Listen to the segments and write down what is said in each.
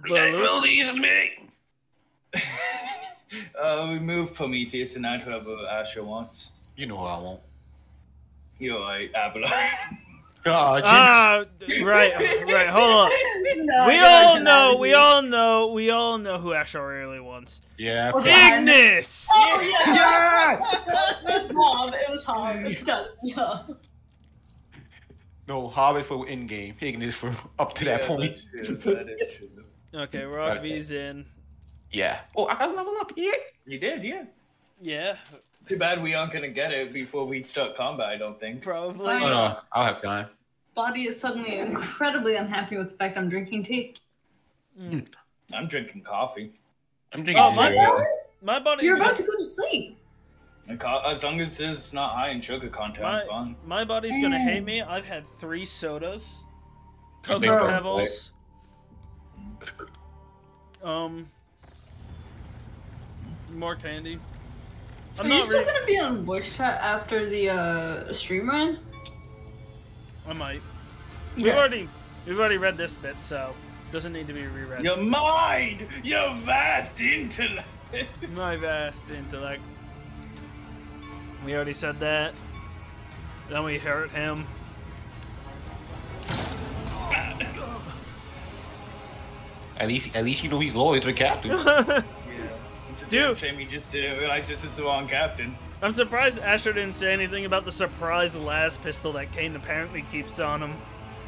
Release me! We move Prometheus tonight, whoever Asher wants. You know who I want. You're right, Abalone. Oh, right. Hold on. No, we all know who Asher really wants. yeah. Ignis. Oh yeah. It was Hob. It was Hob. It's done. Yeah. No, Hobbit for in-game. Ignis for up to that point. That is true. Okay, Rock V's in. Yeah. Oh, I got level up yet? You did, yeah. Yeah, Too bad we aren't gonna get it before we start combat, I don't think. probably. Oh, no, I'll have time. Body is suddenly incredibly unhappy with the fact I'm drinking tea. I'm drinking coffee. I'm drinking. Oh, What's my- that? My body's You're about to go to sleep. And as long as it's not high in sugar content, I'm fine. my body's gonna hate me. I've had 3 sodas, Big Cocoa bird, Pebbles. More candy. Are you still gonna be on voice chat after the stream run? I might. Yeah. We've already read this bit, so doesn't need to be reread. Your mind! Your vast intellect! My vast intellect. We already said that. Then we hurt him. At least you know he's loyal to the captain. Yeah. It's a damn Dude. shame he just didn't realize this is the wrong captain. I'm surprised Asher didn't say anything about the surprise last pistol that Kane apparently keeps on him.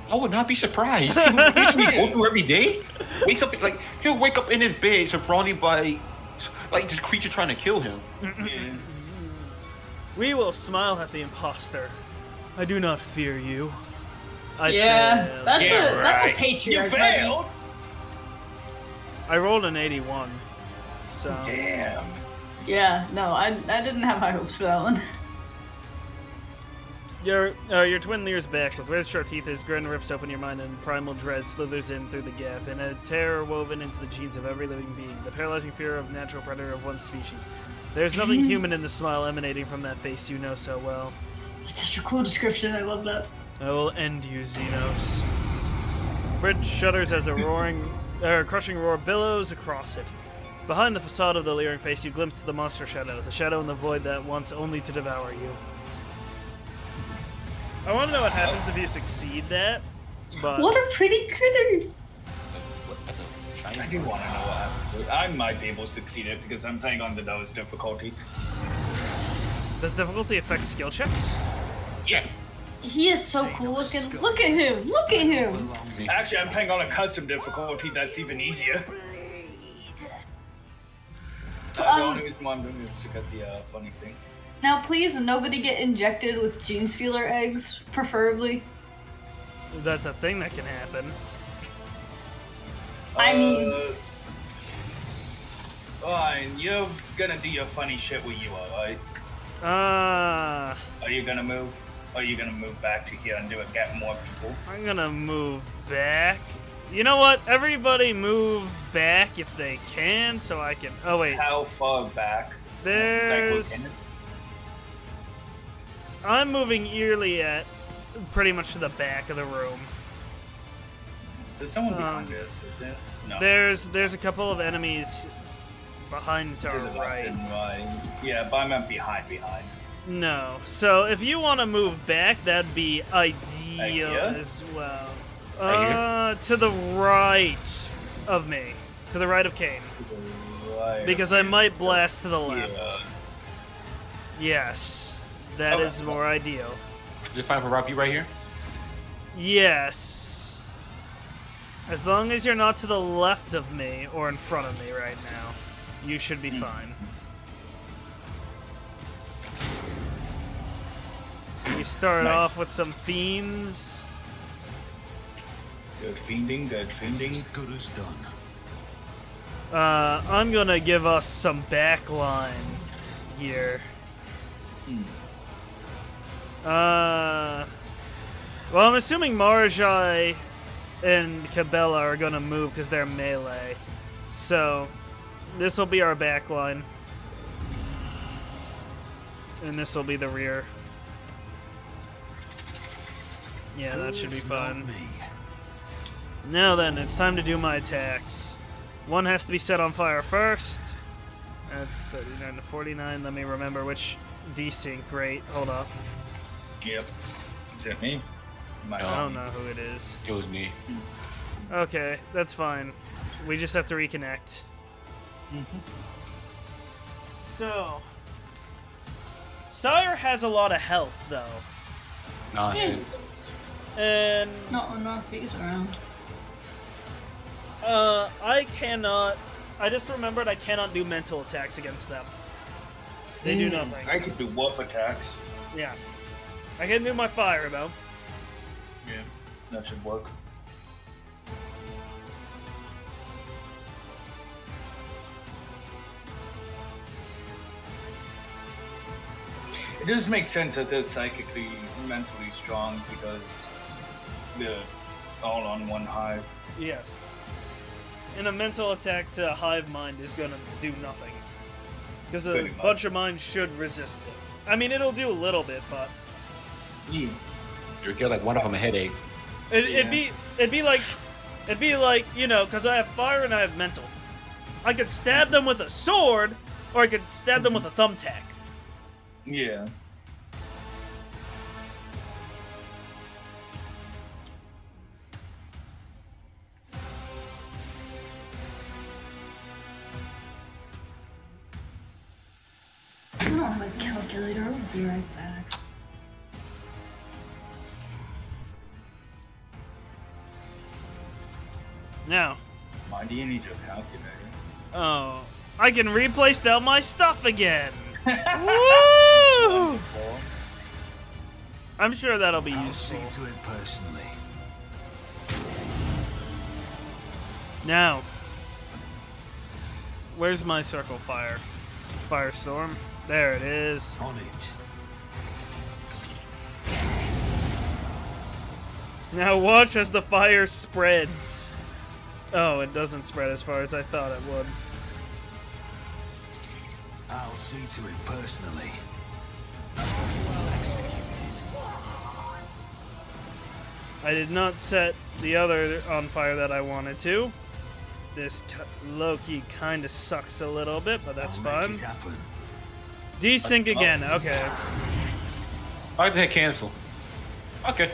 I would not be surprised. He go through every day. Wakes up like he'll wake up in his bed surrounded by like this creature trying to kill him. Yeah. We will smile at the imposter. I do not fear you. I Yeah, failed. that's a You patriarch. failed! I rolled an 81. So Damn. Yeah, no, I didn't have high hopes for that one. your twin leers back with red sharp teeth. His grin rips open your mind, and primal dread slithers in through the gap. In a terror woven into the genes of every living being, the paralyzing fear of natural predator of one species. There's nothing human in the smile emanating from that face you know so well. It's such a cool description. I love that. I will end you, Xenos. Bridge shudders as a crushing roar billows across it. Behind the facade of the leering face, you glimpse the monster shadow, the shadow in the void that wants only to devour you. I want to know what happens if you succeed that, but What a pretty critter! I do want to know what happens. I might be able to succeed it because I'm playing on the lowest difficulty. does difficulty affect skill checks? Yeah. He is so cool looking. Look at him! Look at him! Actually, I'm playing on a custom difficulty that's even easier. The only reason why I'm doing this is to get the funny thing. Now, please, nobody get injected with gene stealer eggs, preferably. That's a thing that can happen. I mean, Fine, you're gonna do your funny shit where you are, right? Are you gonna move? Or are you gonna move back to here and do it, get more people? I'm gonna move back. You know what? Everybody move back if they can, so I can. Oh wait, How far back? there's. I'm moving eerily at pretty much to the back of the room. There's someone behind us, is there? No. There's a couple of enemies behind to To our the left right. and right. Yeah, but I meant behind. No. So if you want to move back, that'd be ideal here? as well. Right To the right of me. To the right of Kane. Right. Because I might blast to the left. Yeah. Yes. That Okay. is more ideal. Just fine for Rocky right here. Yes. As long as you're not to the left of me or in front of me right now, you should be fine. We start Nice. off with some fiends. Good fiending, good fiending. Good as done. I'm gonna give us some backline here. Well, I'm assuming Marjai and Cabela are gonna move because they're melee. So, this will be our backline. And this will be the rear. Yeah, that should be fun. Now then, it's time to do my attacks. One has to be set on fire first. That's 39 to 49. Let me remember which desync. Great. Hold up. Yep. Is that me? I don't know who it is. It was me. Okay, that's fine. We just have to reconnect. So, Sire has a lot of health, though. Nonsense. And Not enough these around. I cannot. I just remembered I cannot do mental attacks against them. They do nothing. I could do whoop attacks. Yeah. I can do my fire, though. Yeah, that should work. It does make sense that they're psychically, mentally strong because they're all on one hive. Yes. And a mental attack to hive mind is gonna do nothing. Because a bunch of minds should resist it. I mean, it'll do a little bit, but... Yeah. You'll get like one of them a headache. It'd be like, you know, because I have fire and I have mental. I could stab them with a sword, or I could stab them with a thumbtack. Yeah. I don't have my calculator. I'll be right back. Now. Why do you need your calculator? Oh, I can replace all my stuff again. Woo! I'm sure that'll be useful. I'll see to it personally. Now, where's my circle fire? Firestorm. There it is. On it. Now watch as the fire spreads. Oh, it doesn't spread as far as I thought it would. I'll see to it personally. Well executed. I did not set the other on fire that I wanted to. This low-key kind of sucks a little bit, but that's I'll fun. make it happen. Desync again, okay. I had to hit cancel. Okay.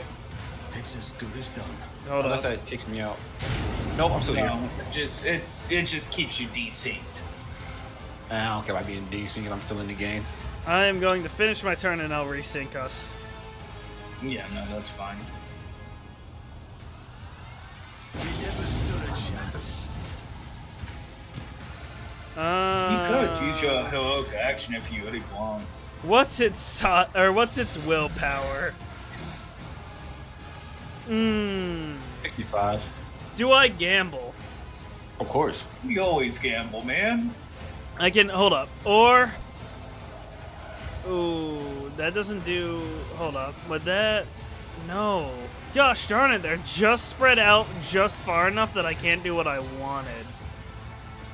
It's as good as done. Hold Unless up. that takes me out. Nope, I'm still here. No, it just keeps you desynced. I don't care about being decent because I'm still in the game. I am going to finish my turn and I'll resync us. Yeah, no, that's fine. You never stood a chance. You could use your heroic action if you really want. What's its willpower? 65. Do I gamble? Of course. You always gamble, man. I can hold up. Or ooh, that doesn't do. Hold up. Would that? No. Gosh darn it! They're just spread out just far enough that I can't do what I wanted.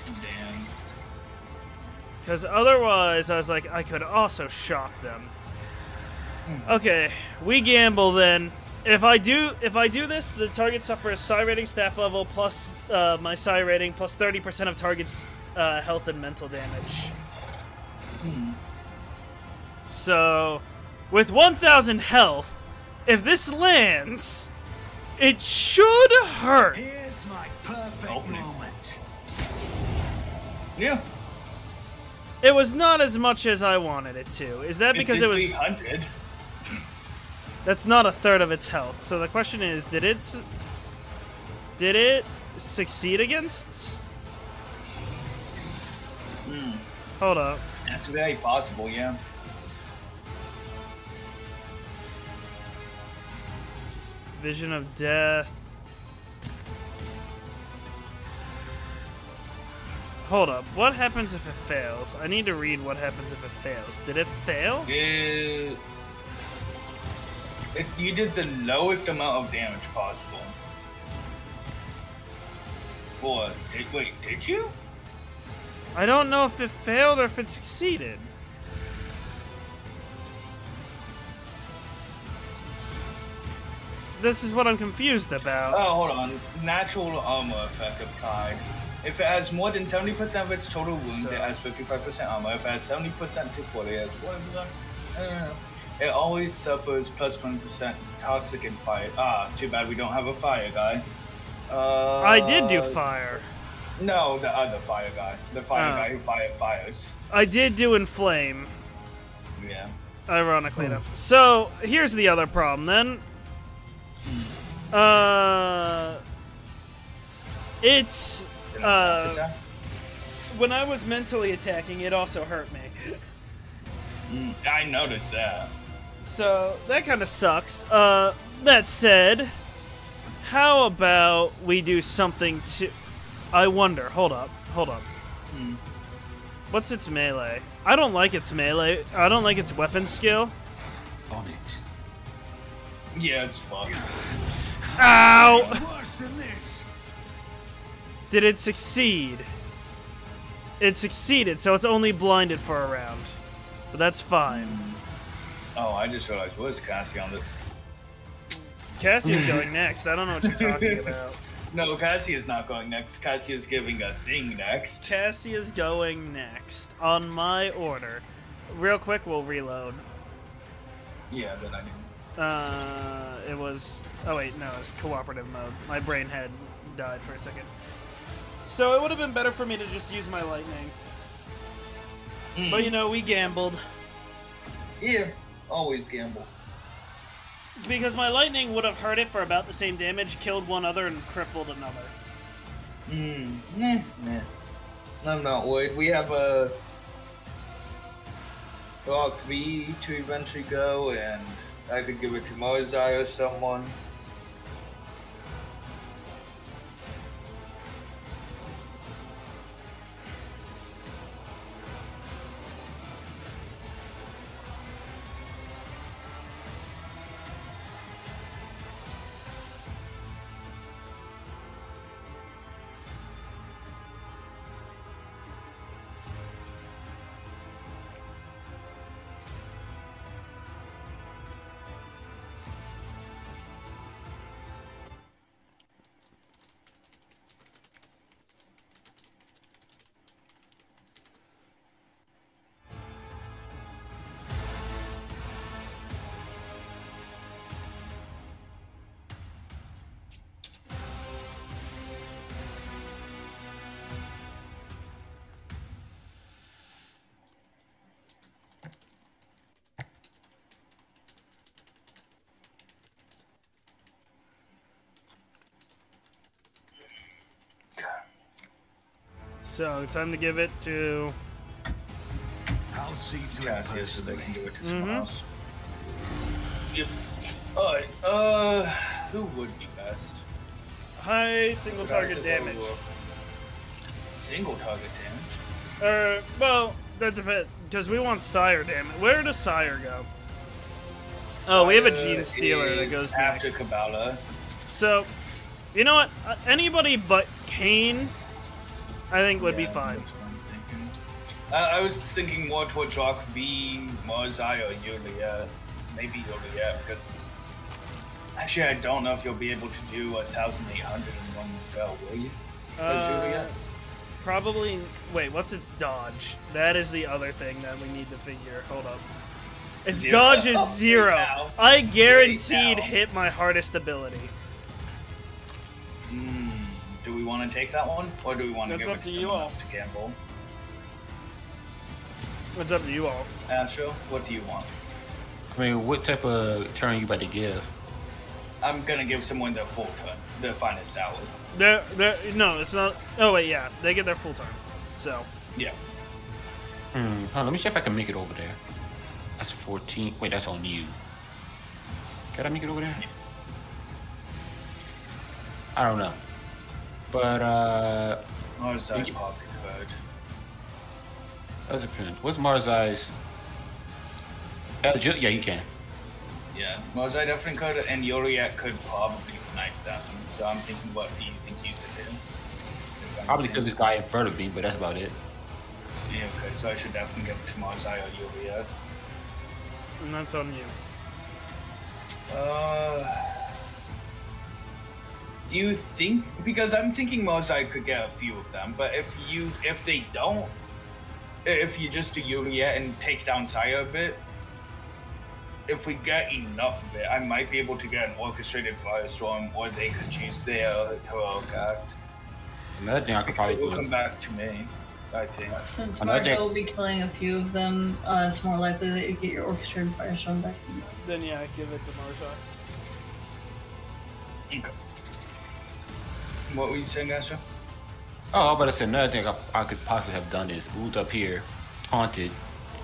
Damn. Because otherwise, I was like, I could also shock them. Okay, we gamble then. If I do this, the target suffers psi rating, staff level, plus my psi rating, plus 30% of target's health and mental damage. So, with 1,000 health, if this lands, it should hurt. Here's my perfect moment. Yeah. It was not as much as I wanted it to. Is that because it was? 300. That's not a third of its health. So the question is, did it succeed against? Hold up. That's very possible, yeah. Vision of Death. Hold up. What happens if it fails? I need to read what happens if it fails. Did it fail? If you did the lowest amount of damage possible. What? Wait, did you? I don't know if it failed or if it succeeded. This is what I'm confused about. Oh, hold on. Natural armor effect applied. If it has more than 70% of its total wounds, it has 55% armor. If it has 70% to 40, it has 40%. It always suffers plus 20% toxic and fire. Ah, too bad we don't have a fire guy. I did do fire. No, the other fire guy. The fire guy who fires. I did do inflame. Yeah. Ironically enough. So, here's the other problem then. It's... when I was mentally attacking, it also hurt me. I noticed that. So, that kind of sucks. That said, how about we do something to... I wonder. Hold up. What's its melee? I don't like its melee. I don't like its weapon skill. On it. Yeah, it's fucked. Ow! Worse than this. Did it succeed? It succeeded, so it's only blinded for a round. But that's fine. Oh, I just realized, what is Cassie on the... Cassie's going next. I don't know what you're talking about. No, Cassie is not going next. Cassie is giving a thing next. Cassie is going next on my order. Real quick, we'll reload. Yeah, then I knew. It was... Oh wait, no, it's cooperative mode. My brain had died for a second. So it would have been better for me to just use my lightning. But you know, we gambled. Yeah, always gamble. Because my lightning would have hurt it for about the same damage, killed one other, and crippled another. I'm not worried. We have a Rock V to eventually go, and I could give it to Mozai or someone. So, time to give it to... I'll see to it Cassie, so they can personally. give it to someone else. Yep. Who would be best? High single target damage. Single target damage? Well, that depends, because we want Sire damage. Where does Sire go? Oh, we have a Gene Stealer that goes after next. Kabbalah. So, you know what? Anybody but Kane, I think, would be fine. That's what I'm thinking. I was thinking more towards Rock V, Mozai, or Yulia. Maybe Yulia, because... Actually, I don't know if you'll be able to do 1,800 in one go, will you? Julia? Probably... Wait, what's its dodge? That is the other thing that we need to figure. Hold up. Its dodge is 0. Right I guaranteed hit my hardest ability. Do we want to take that one? Or do we want to That's give up it to to you someone all. else to gamble? It's up to you all. Astro, what do you want? I mean, what type of turn you about to give? I'm gonna give someone their full turn, their finest hour. No, it's not. Oh wait, yeah, they get their full turn. So. Yeah. Hold on, let me see if I can make it over there. That's 14. Wait, that's on you. Can I make it over there? I don't know. But, Marzai pocket card. that depends. What's Marzai's? Yeah, you can. Yeah, Marzai definitely could, and Yoriak could probably snipe them. So I'm thinking, what do you think you could do? Probably kill this guy in front of me, but that's about it. Yeah, okay, so I should definitely give it to Marzai or Yoriak. And that's on you. Do you think? Because I'm thinking Mozart could get a few of them, but if they don't, if you just do Juliet and take down Saya a bit, if we get enough of it, I might be able to get an orchestrated firestorm, or they could use their heroic act. Another thing I could probably It will do. come back to me, I think. Since Another Marshall will be killing a few of them, it's more likely that you get your orchestrated firestorm back. Then yeah, give it to Marshall. Okay. What were you saying, Asher? Oh, but it's another thing I could possibly have done is moved up here, taunted,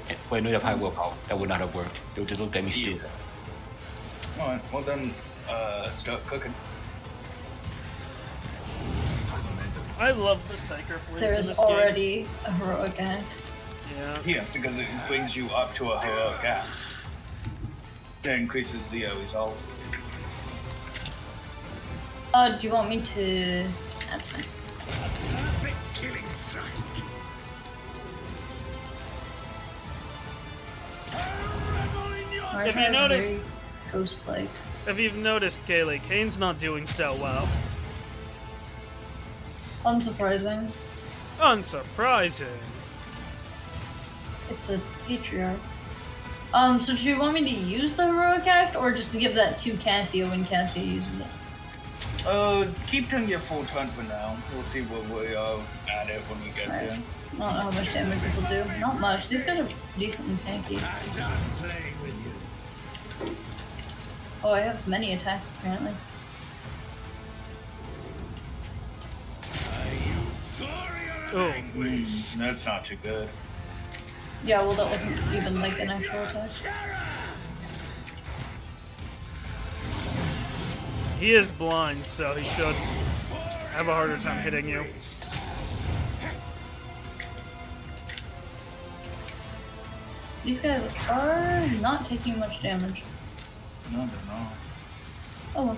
and wait, no, high willpower. That would not have worked. They would just look at me stupid. Alright, well then, start cooking. I love the Psyker flames There in is this already a heroic act. game. Yeah. Yeah, because it brings you up to a heroic act. That increases the resolve. Do you want me to... That's fine. Perfect killing strike. Marshall you is notice- very ghost-like. If you've noticed, Kaylee, Kane's not doing so well. Unsurprising. Unsurprising. It's a patriarch. So do you want me to use the heroic act, or just give that to Cassio when Cassio uses it? Keep doing your full turn for now. We'll see what we are at it when we get Alright. there. I don't know how much damage this will do. Not much. These guys are decently tanky. I'm done playing with you. Oh, I have many attacks apparently. A euphoria Oh. of anguish. That's not too good. Yeah, well that wasn't even like an actual attack. He is blind, so he should have a harder time hitting you. These guys are not taking much damage. No, they're not. Oh well.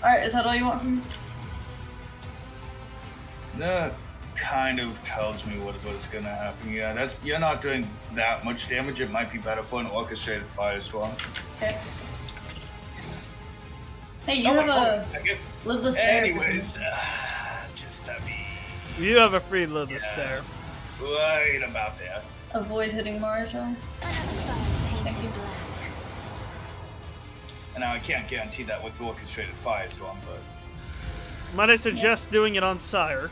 Alright, is that all you want from me? That kind of tells me what's gonna happen. Yeah, that's you're not doing that much damage. It might be better for an orchestrated firestorm. Okay. Hey, you Oh, have wait, hold on a a second. live the stare. Anyways, just let me You have a free load to stare. right about there. Avoid hitting Marshall. Thank you. And now I can't guarantee that with orchestrated firestorm, but Might I suggest doing it on Sire?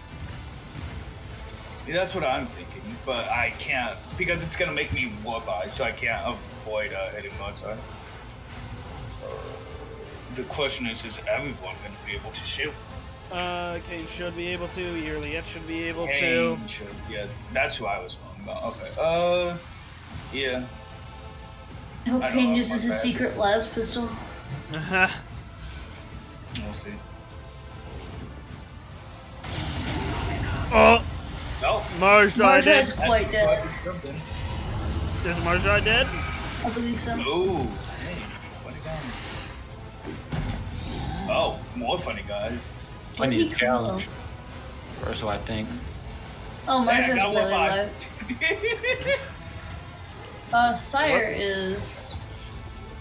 yeah, that's what I'm thinking. But I can't because it's gonna make me warp eye, so I can't avoid hitting Mozart. The question is everyone gonna be able to shoot? Kane should be able to. Juliet should be able to. Kane should, yeah, that's who I was wrong about. Okay, yeah. I hope I don't Kane know uses his about that. secret labs pistol. We'll see. Oh! No. Marjai Marshall is dead. quite dead. Is Marjai dead? I believe so. Ooh, hey, funny guys. Oh, more funny guys. Funny Pretty cool. challenge. First, I think. Oh, Hey, I Marshall's got barely one alive. Sire is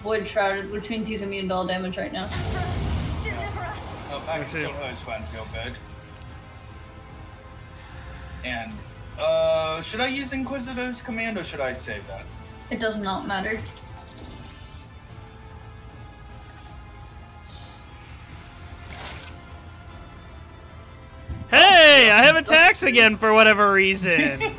void shrouded, which means he's immune to all damage right now. Oh, I can Let's see. sometimes find feel good. And, should I use Inquisitor's command or should I save that? It does not matter. Hey! I have attacks again for whatever reason.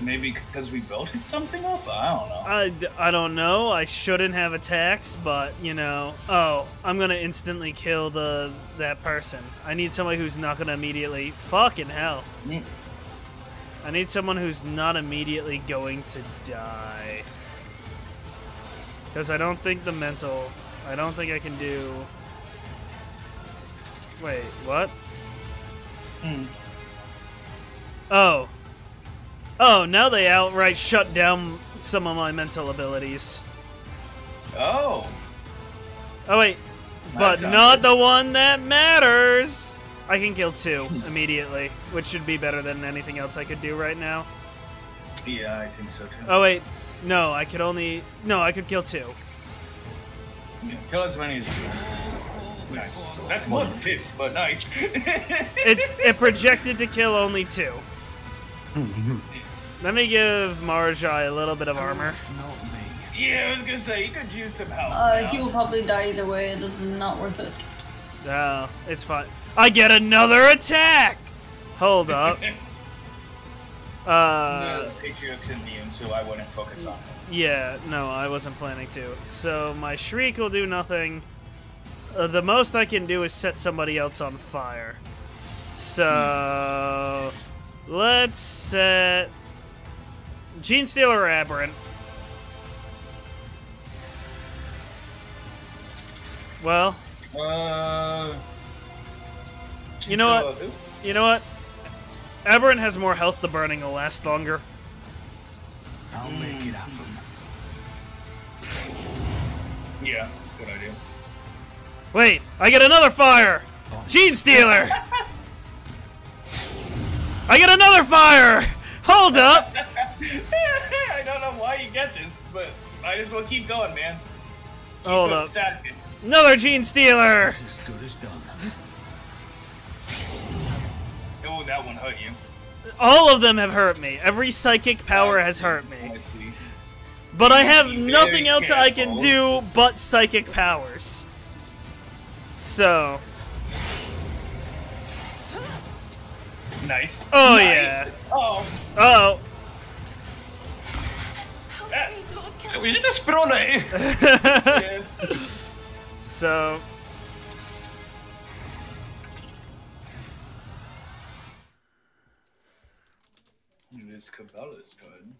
Maybe because we built something up? I don't know. I don't know. I shouldn't have attacks, but you know. Oh, I'm gonna instantly kill that person. I need somebody who's not gonna immediately. Fucking hell. Mm. I need someone who's not immediately going to die. Because I don't think the mental. I don't think I can do. Wait, what? Hmm. Oh. Oh, now they outright shut down some of my mental abilities. Oh. Oh, wait. But sounds not good. the one that matters! I can kill 2 immediately, which should be better than anything else I could do right now. Yeah, I think so too. Oh, wait. No, I could only... No, I could kill 2. Yeah, kill as many as you can. Nice. That's more than 2, but nice. It projected to kill only 2. Let me give Marjai a little bit of armor. Not me. Yeah, I was gonna say, you could use some help. He will probably die either way. It is not worth it. No, it's fine. I get another attack! Hold up. No, Patriarch's immune, so I wouldn't focus on him. Yeah, no, I wasn't planning to. So my Shriek will do nothing. The most I can do is set somebody else on fire. So let's set Gene Stealer or Aberrant. Well, you know what? You know what? Aberrant has more health. The burning will last longer. I'll make it happen. Yeah, good idea. Wait, I get another fire! Gene Stealer! I get another fire! Hold up! I don't know why you get this, but I just will keep going, man. Hold up. Stacking. Another Gene Stealer! It's as good as done. Oh, that one hurt you. All of them have hurt me. Every psychic power has hurt me. I see. But I have Be nothing very else I can careful. do but psychic powers. So. Nice. Oh, Nice. yeah. Oh. Uh-oh. We need a sprole. Yeah. So. It is Cabela's turn.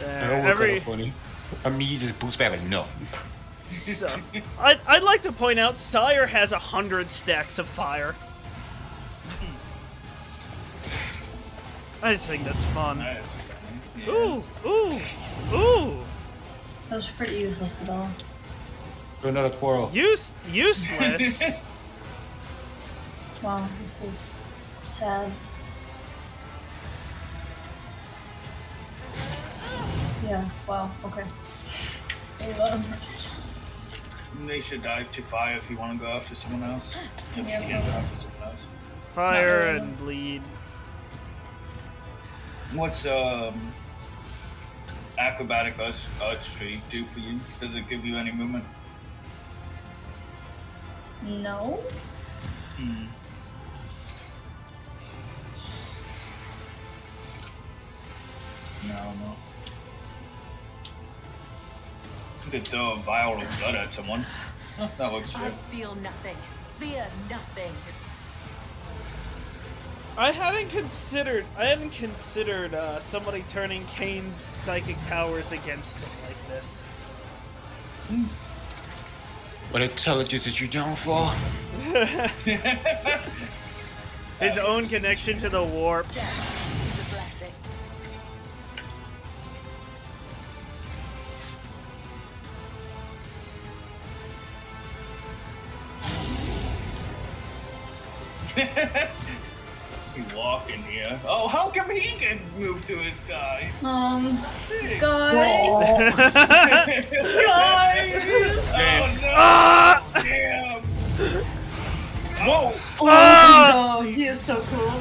Every. Funny. I mean, you just boost back like no. So, I'd like to point out, Sire has 100 stacks of fire. I just think that's fun. Yeah. Ooh, ooh, ooh. That was pretty useless, Cabela. Do another quarrel. Useless. Wow, this is sad. Yeah, wow, okay. A lot of rest. They should dive to fire if you want to go after someone else. If Yeah. you can't go after someone else. Fire Not really. and bleed. What's acrobatic archery do for you? Does it give you any movement? No? No. You could throw a vial of blood at someone. That looks I good. feel nothing. Fear nothing. I hadn't considered somebody turning Kane's psychic powers against him like this. What intelligence is your downfall? His own connection to the warp. Death is a blessing. You walk in here. Oh, how come he can move through his guy? Guys. Guys! Oh no! Ah! Damn! Whoa! Ah! Oh, he is so cool.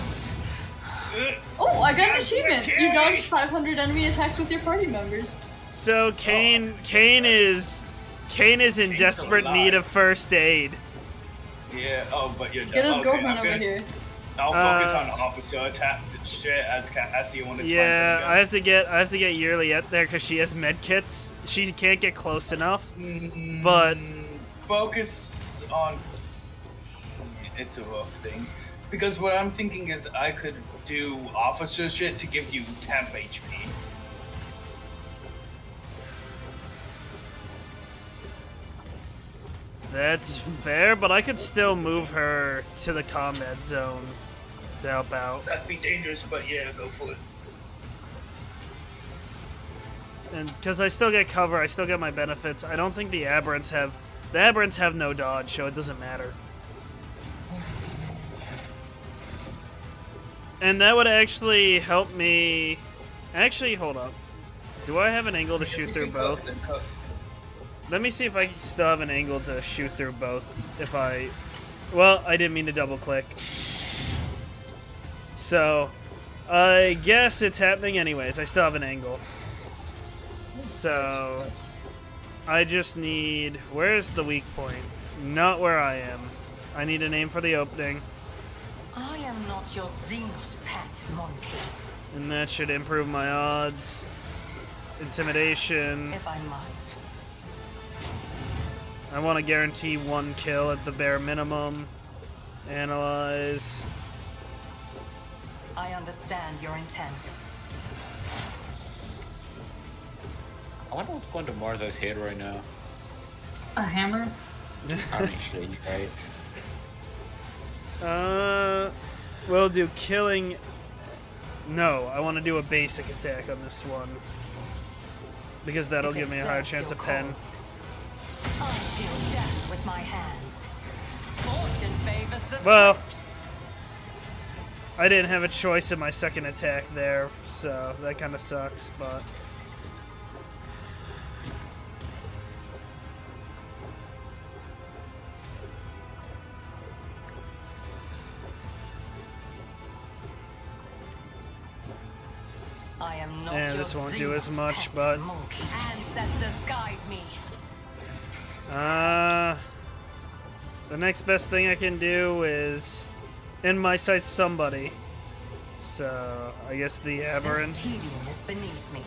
Oh, I got an achievement. You dodged 500 enemy attacks with your party members. So Kane is in desperate need of first aid. Yeah, oh, but you're Get his okay, girlfriend I'm over good. here. I'll focus on officer attack shit as you want to Yeah, I have to get Yearly there because she has med kits. She can't get close enough. But focus on. It's a rough thing, because what I'm thinking is I could do officer shit to give you temp HP. that's fair. But I could still move her to the combat zone to help out. That'd be dangerous, but yeah, go for it. And because I still get cover, I still get my benefits. I don't think the Aberrants have. The Aberrants have no dodge, so it doesn't matter. And that would actually help me. Actually, hold up. Do I have an angle to shoot through both? Let me see if I still have an angle to shoot through both. If I... Well, I didn't mean to double click. So, I guess it's happening anyways. I still have an angle. So, I just need... Where's the weak point? Not where I am. I need a name for the opening. I am not your Xenos pet, monkey. And that should improve my odds. Intimidation. If I must. I want to guarantee 1 kill at the bare minimum. Analyze. I understand your intent. I wonder what's going to Martha's head right now. A hammer? I mean, shit, right? We'll do killing. No, I want to do a basic attack on this one. Because that'll give me a higher chance of pen. I deal death with my hands. Fortune favors the Well, swift. I didn't have a choice in my second attack there, so that kind of sucks, but... I am not Yeah, your this won't do as Xenos much, pet, but... monkey. Ancestors guide me. The next best thing I can do is in my sight somebody. So, I guess the Aberrant. This tedium is beneath me.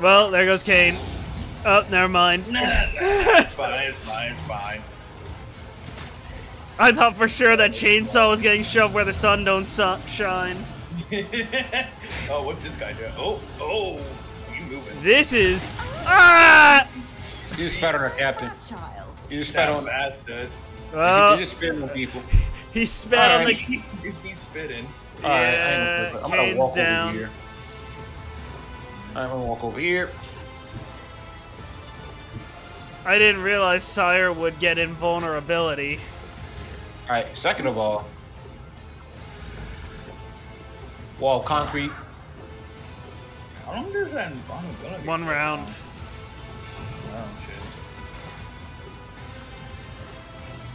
Well, there goes Kane. Oh, never mind. It's fine, it's fine, it's fine. I thought for sure that chainsaw was getting shoved where the sun don't shine. Oh, what's this guy doing? Oh, you moving? This is... Ah! You just spat on our captain. You just spat on... bastard. Well, You just spit on people. he spat on the... He's spitting. Yeah, I'm gonna Kane's walk down. over here. I'm gonna walk over here. I didn't realize Sire would get invulnerability. Alright, second of all, wall of concrete. How long does that invulnerability? 1 round. Oh shit.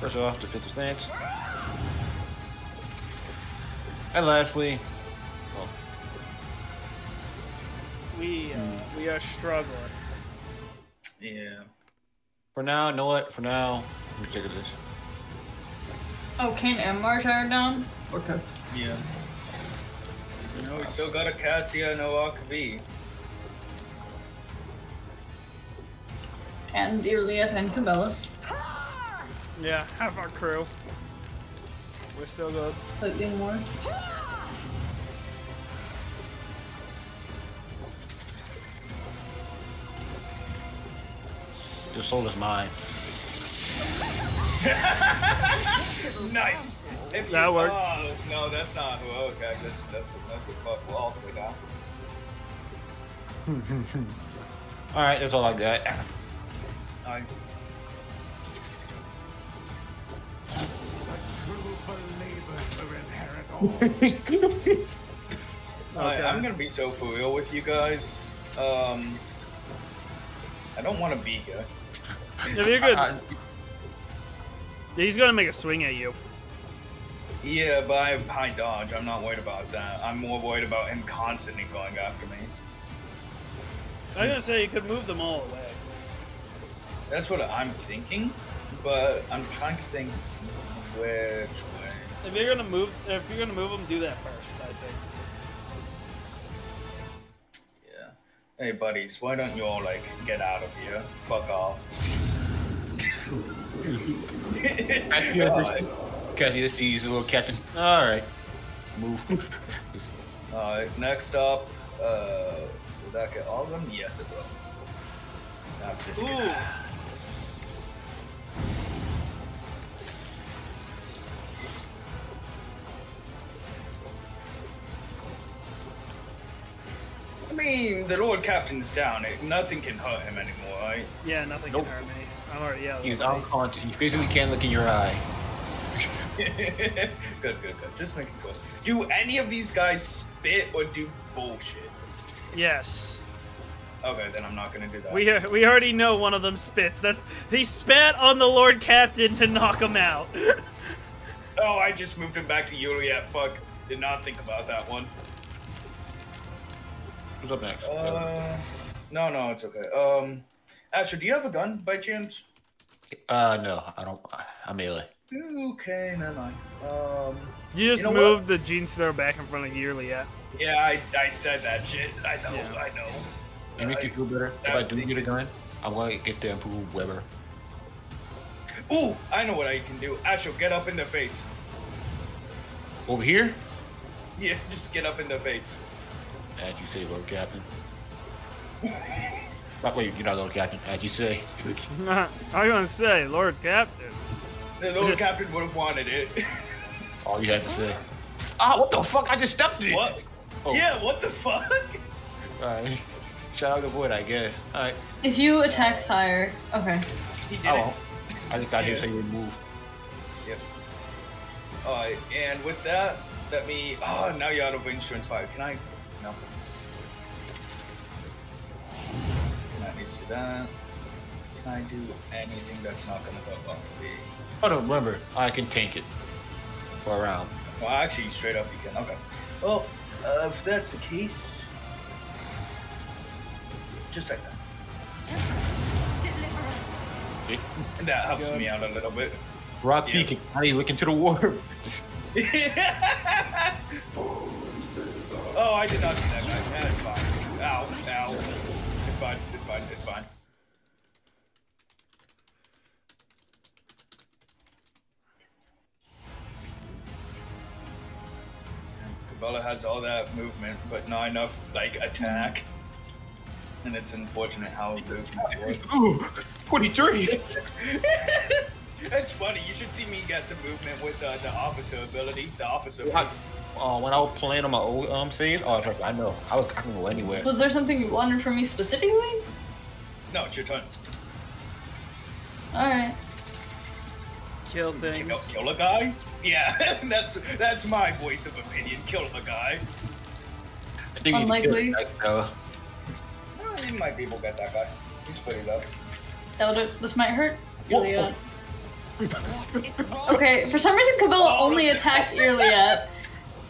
First off, defensive stance. And lastly, well, We are struggling. Yeah. for now, know what? For now, let me check this. Oh, Kane and Marsh are down? Okay. Yeah. You know, we still got a Cassia and no Akavi. And Dearliet and Cabela. Yeah, half our crew. We're still good. Slightly more. Your soul is mine. Nice! If That worked. Oh, no, that's not who. Okay, that's what fuck all the way down. Alright, that's all I got. Alright. Alright, I'm gonna be so for real with you guys. I don't want to be here. If you're good, he's gonna make a swing at you. Yeah, but I have high dodge. I'm not worried about that. I'm more worried about him constantly going after me. I was gonna say you could move them all away. That's what I'm thinking, but I'm trying to think which way. If you're gonna move them, do that first. I think. Yeah. Hey, buddies, why don't you all like get out of here? Fuck off. Cassie, this is a little captain. Alright. Move. Alright, next up, will that get all of them? Yes, it will. Now this guy. I mean, the Lord Captain's down. Nothing can hurt him anymore, right? Yeah, nothing Nope. can hurt me. I'm already out. He's unconscious. He physically can't look in your eye. Good. Just making sure. Do any of these guys spit or do bullshit? Yes. Okay, then I'm not gonna do that. We already know one of them spits. He spat on the Lord Captain to knock him out. Oh, I just moved him back to Juliet. Fuck. Did not think about that one. Who's up next? No, it's okay. Asher, do you have a gun by chance? No, I don't. I'm melee. Okay, never mind. You just know moved the Gene Throw back in front of Yearly. Yeah, I said that shit. I know, Yeah. I know. You make you feel better. If I do get a gun, I'm gonna get the improved Weber. Ooh, I know what I can do. Asher, get up in the face. Over here? Yeah, just get up in the face. As you say, Lord Captain. Wait, you're not Lord Captain. As you say. I was gonna say, Lord Captain. The Lord Captain would have wanted it. All you had to say. Ah, what the fuck? I just stepped in. What? Oh. Yeah, what the fuck? Alright. Shout out the void, I guess. Alright. If you attack Sire, okay. He did I it. won't. I think I did say you move. Yep. Alright, and with that, let me. Oh, now you're out of insurance fire. Can I? No. That needs to do that. Can I do anything that's not gonna go off me? Oh no, remember, I can tank it for a round. Well, actually, straight up you can. Okay. Well, if that's the case, just like that. Deliver us. See? And that helps me out a little bit. Rock Yeah. peeking. How do you look into the warp? Oh, I did not see that guy. That's fine. Ow, ow. It's fine, it's fine, it's fine. Cabela has all that movement, but not enough, like, attack. And it's unfortunate how he moves forward. Ooh, 23! It's funny, you should see me get the movement with the officer ability, the officer When boots. I was playing on my old save, I know. I can go anywhere. Was there something you wanted from me specifically? No, it's your turn. Alright. Kill things. Kill a guy? Yeah, that's my voice of opinion. Kill a guy. I think Unlikely. You might be able to get that guy. He's pretty low. Doubt it. This might hurt. Whoa. Iliad. What is wrong? Okay, for some reason Cabela Oh, only no. attacked Iliad.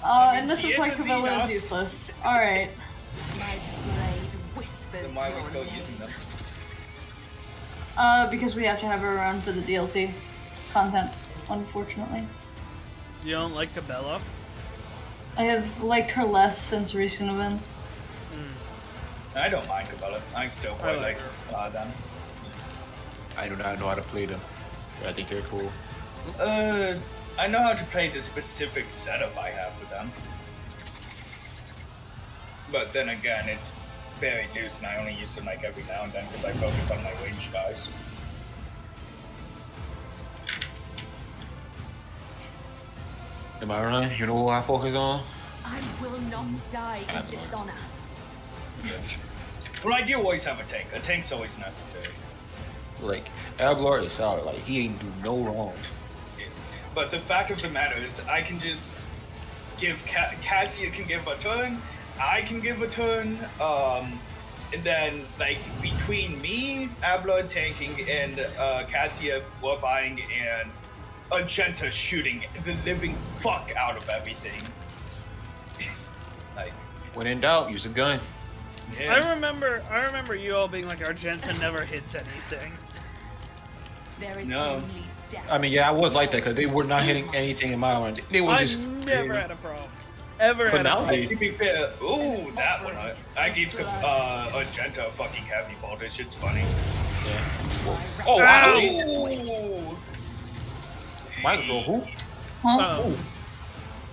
And this he is why is a Cabela Xenos. is useless. Alright. My blade whispers Then why are we your still name. using them? Because we have to have her around for the DLC content, unfortunately. You don't like Cabela? I have liked her less since recent events. I don't mind Cabela. I still quite like like them. I do not know how to play them, but I think they're cool. I know how to play the specific setup I have for them. But then again, it's very deuce, and I only use them like every now and then because I focus on my range guys. Am I right? You know who I focus on? I will not die in dishonor. But I do always have a tank. A tank's always necessary. Like, Ablar is solid. Like, he ain't do no wrongs. But the fact of the matter is, I can just give Cassia can give a turn, I can give a turn, and then like between me, Abla tanking, and Cassia warping, and Agenta shooting the living fuck out of everything. Like, When in doubt, use a gun. yeah. I remember you all being like, Argenta never hits anything. There is No. only death. I mean, yeah, I was like that because they were not hitting anything in my round. They were I just. never had a problem. Ever But had a now problem. they- To be fair, ooh, that one. I gave Agenta a fucking heavy ball. This shit's funny. Yeah. Oh, wow. Ooh. Michael, who? Huh?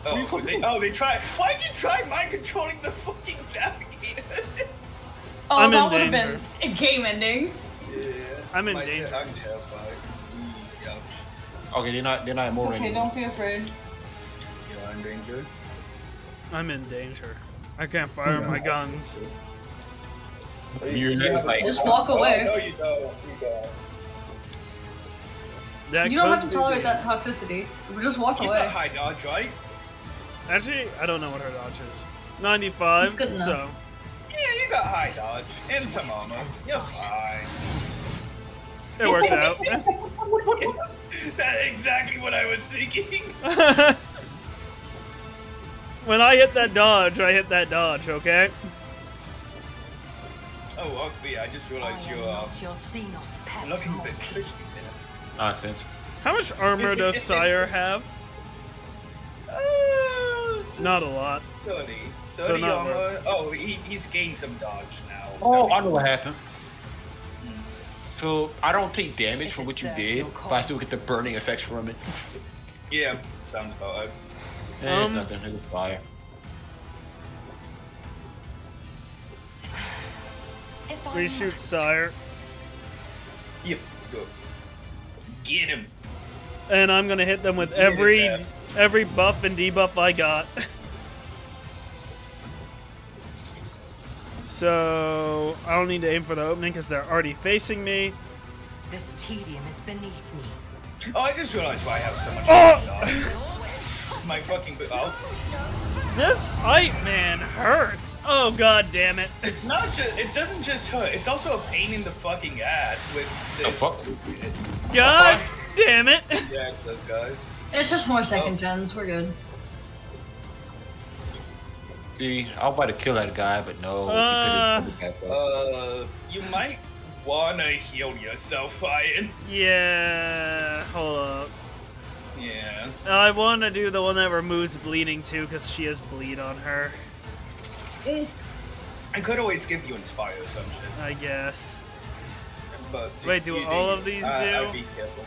Oh. They tried. Why'd you try mind controlling the fucking navigator? Oh, I'm in that would have danger. been a game ending. Yeah. I'm in danger. I'm terrified. Ouch. Okay, they're not more Okay, don't be afraid. You're in danger. I'm in danger. I can't fire my guns. You're like, Just walk away. Oh, no, you don't. You don't. That You don't have could to be- tolerate that toxicity. Just walk You got away. high dodge, right? Actually, I don't know what her dodge is. 95. It's good enough. So Yeah, you got high dodge and some armor. You're fine. It worked out. That's exactly what I was thinking. When I hit that dodge, I hit that dodge, okay? Oh, Ogvi, I just realized you're looking a bit crispy there. Nonsense. How much armor does Sire have? Not a lot. 30. 30 So not armor. Oh, he's gained some dodge now. Oh, so- I know what happened. So I don't take damage from what you did, but I still get the burning effects from it. Yeah, sounds about right. It's nothing. It's fire. Reshoot Sire. Yep, good. Get him. And I'm gonna hit them with Get his every ass. buff and debuff I got. So I don't need to aim for the opening because they're already facing me. This tedium is beneath me. Oh, I just realized why I have so much dodge. It's my fucking... Oh. This fight, man, hurts. Oh god damn it! It's not just... It doesn't just hurt. It's also a pain in the fucking ass with The this... fuck? God damn it! Yeah, it's those guys. It's just more second gens. We're good. See, I was about to kill that guy, but no. he couldn't back up. You might wanna heal yourself, Ian. Yeah, hold up. Yeah. I want to do the one that removes bleeding too, because she has bleed on her. I could always give you Inspire or some shit. I guess. But Wait, do all of these do? I'd be careful.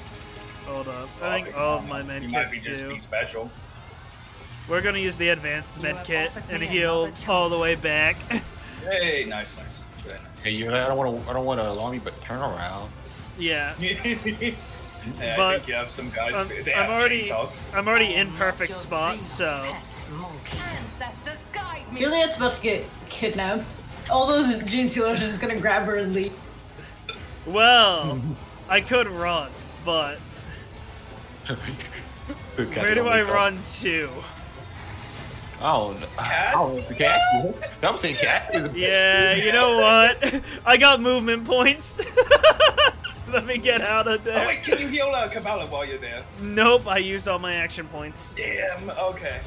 Hold up. I think all of my med You might be kits just do. be special. We're gonna use the advanced med have kit offered and me heal another all the choice. way back. Hey, nice. Very nice. Hey, I don't want to alarm you, but turn around. Yeah. Hey, I But think you have some guys. They I'm have already chainsaws. in perfect Your spot, Xenos so pet monkey. Ancestors guide me. Juliet's about to get kidnapped. All those Gene Sealers are just gonna grab her and leave. well, I could run, but where do I run to? Oh, no. Oh, the cat. That was saying cat. Yeah, you know what? I got movement points. Let me get out of Oh there. wait, can you heal Kabbalah while you're there? Nope, I used all my action points. Damn. Okay.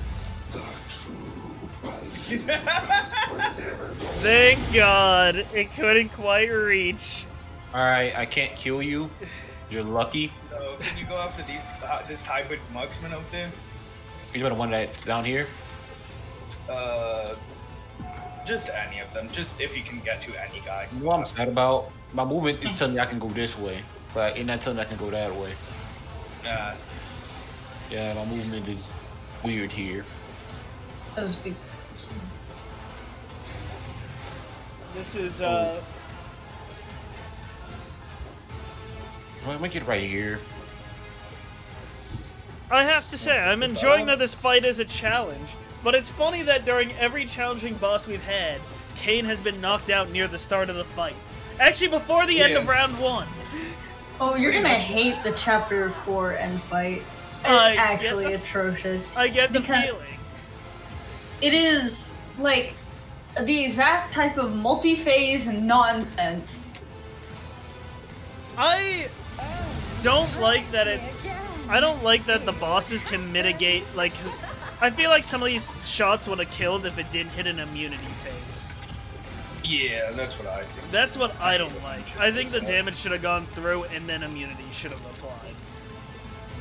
Thank God, it couldn't quite reach. All right, I can't kill you. You're lucky. So can you go after these this hybrid marksman up there? You the one that's down here. Just any of them. Just if you can get to any guy. You know what I'm sad about? My movement is telling me I can go this way, but it's not telling me I can go that way. Yeah, my movement is weird here. That was big. This is, Let me get right here. I have to say, I'm enjoying that this fight is a challenge, but it's funny that during every challenging boss we've had, Kane has been knocked out near the start of the fight. Actually, before the end of round 1. Oh, you're gonna hate the chapter 4 end fight. It's I actually get atrocious. I get the Because feeling. It is like the exact type of multi-phase nonsense. I don't like that I don't like that the bosses can mitigate, like, 'cause I feel like some of these shots would have killed if it didn't hit an immunity phase. Yeah, that's what I think. That's what I don't like. I think the damage should have gone through and then immunity should have applied.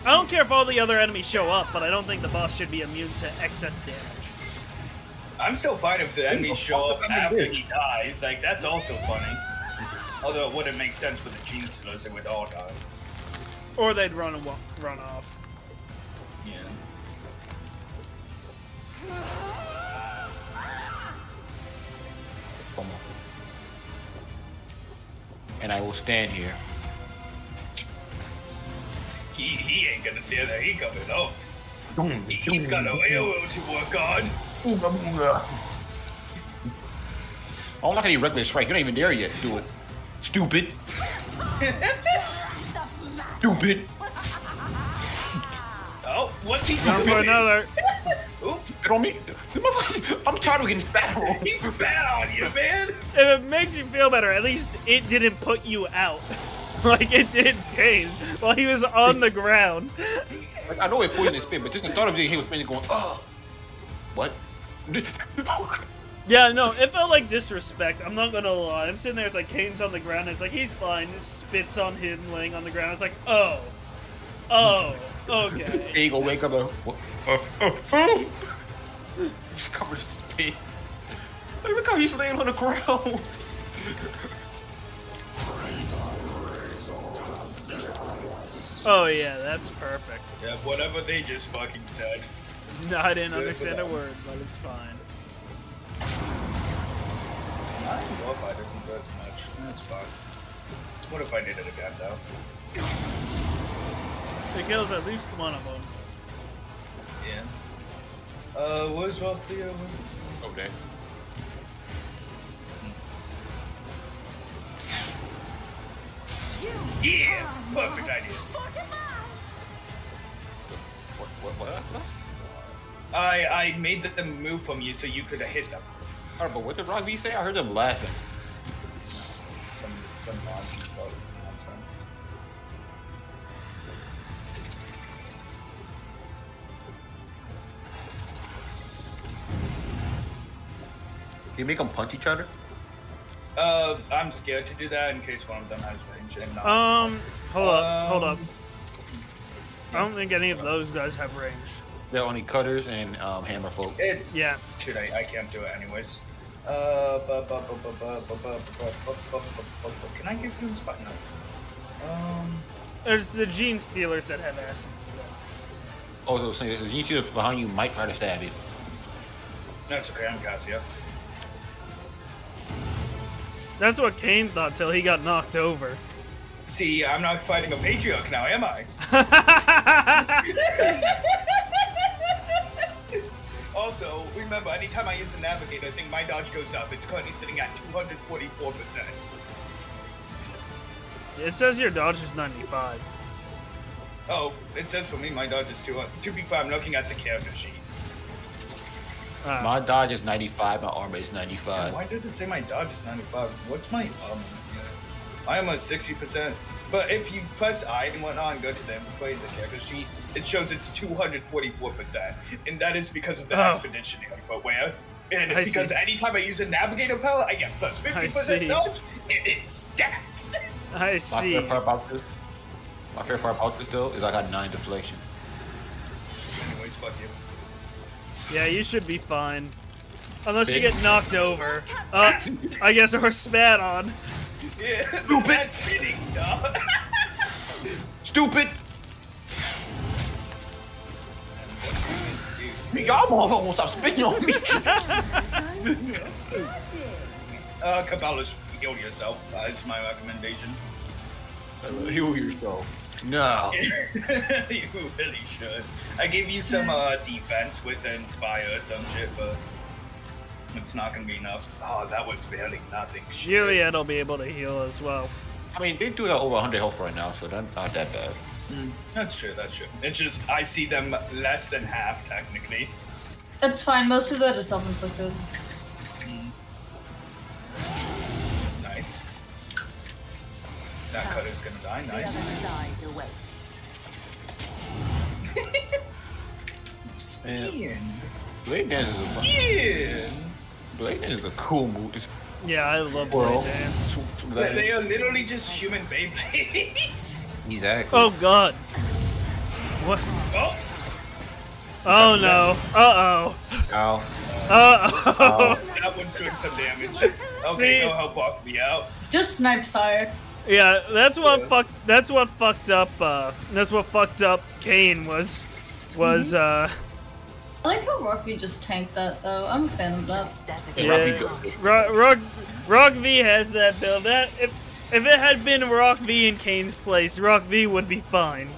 I don't care if all the other enemies show up, but I don't think the boss should be immune to excess damage. I'm still fine if the enemies show up after he dies. Like, that's also funny. Although it wouldn't make sense for the Gene Stealers, it would all die. Or they'd run off. Yeah. Come on. And I will stand here. He ain't gonna see that he coming up. He's got a railroad to work on. Oh, I'm not gonna do regular strike. You're not even there yet. Do it. Stupid. Stupid. Oh, what's he Time doing? for another. Oop. Get on me. I'm tired of getting spat on. He's bad on you, man. If it makes you feel better, at least it didn't put you out. Like it did Kane while he was on the ground. Like, I know it put in his spin, but just the thought of it, he was spinning going, oh. What? Yeah, no, it felt like disrespect. I'm not gonna lie. I'm sitting there, it's like Kane's on the ground. And it's like he's fine. Spits on him, laying on the ground. It's like, oh, okay. He gonna wake up and just covered his spin. Like, look how he's laying on the ground. Oh yeah, that's perfect. Yeah, whatever they just fucking said. No, I didn't understand a word, but it's fine. Warfighter doesn't do as much. That's fine. What if I did it again, though? It kills at least one of them. Yeah. Where's Rothia? Over there. Yeah! Perfect idea. What? I made them move from you so you could have hit them. Alright, but what did Rock V say? I heard them laughing. Some nonsense about nonsense. Can you make them punch each other? I'm scared to do that in case one of them has range and not. Hold up. I don't think any of those guys have range. They're only cutters and hammer folk. Yeah. Shoot, I can't do it anyways. Can I give you this button? There's the gene stealers that have acids. Oh, those things. You see behind you might try to stab you. That's okay, I'm Cassia. That's what Kane thought till he got knocked over. See, I'm not fighting a patriarch now, am I? Also, remember, anytime I use the navigator, I think my dodge goes up. It's currently sitting at 244%. It says your dodge is 95. Oh, it says for me my dodge is 200. To be fair, I'm looking at the character sheet. My dodge is 95, my armor is 95. Why does it say my dodge is 95? What's my I am a 60%. But if you press I and whatnot and go to the inventory in the character sheet, it shows it's 244%. And that is because of the expeditionary footwear. And because anytime I use a navigator power, I get plus 50% dodge, and it stacks. I see. My favorite part about this though is I got 9 deflection. Anyways, fuck you. Yeah, you should be fine. Unless you get knocked over. I guess, or spat on. Yeah, that's fitting, dog. Stupid! Y'all motherfuckers won't stop spitting on me! Cabela's heal yourself, is my recommendation. Heal yourself. No. You really should. I gave you some defense with Inspire or some shit, but it's not gonna be enough. Oh, that was barely nothing. Juliet will be able to heal as well. I mean, they do that over 100 health right now, so that's not that bad. That's true, that's true. It's just, I see them less than half, technically. It's fine, most of that is self-inflicted. Nice. That cutter's gonna die, nice. Spin. Blade Dance is a fun. Blade Dance is a cool move. Yeah, I love Blade Dance. They are literally just human Beyblades. Exactly. Oh god. What? Oh! Oh no. Uh-oh. Ow. Uh-oh. That one's doing some damage. Okay, go help off me out. Just snipe sire. Yeah, that's what fucked up Kane was I like how Rocky just tanked that though. I'm a fan of that. Yeah. Rock V has that build. That if it had been Rock V in Kane's place, Rock V would be fine.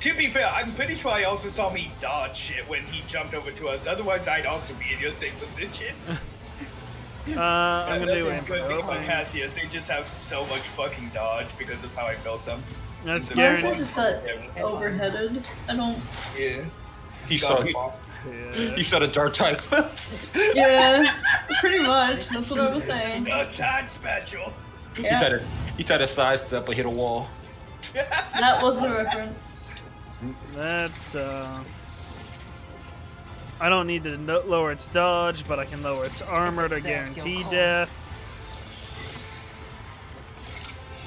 To be fair, I'm pretty sure I also saw me dodge shit when he jumped over to us. Otherwise, I'd also be in your same position. I'm gonna do That's a good thing about Cassius. They just have so much fucking dodge because of how I built them. That's My guaranteed. just got overheaded. I don't. Yeah. He Yeah. You saw the dark tide spells. Yeah, pretty much. That's what I was saying. Dark Tide special. Yeah, He tried to sidestep but hit a wall. that was the reference. That's I don't need to lower its dodge, but I can lower its armor to guarantee death.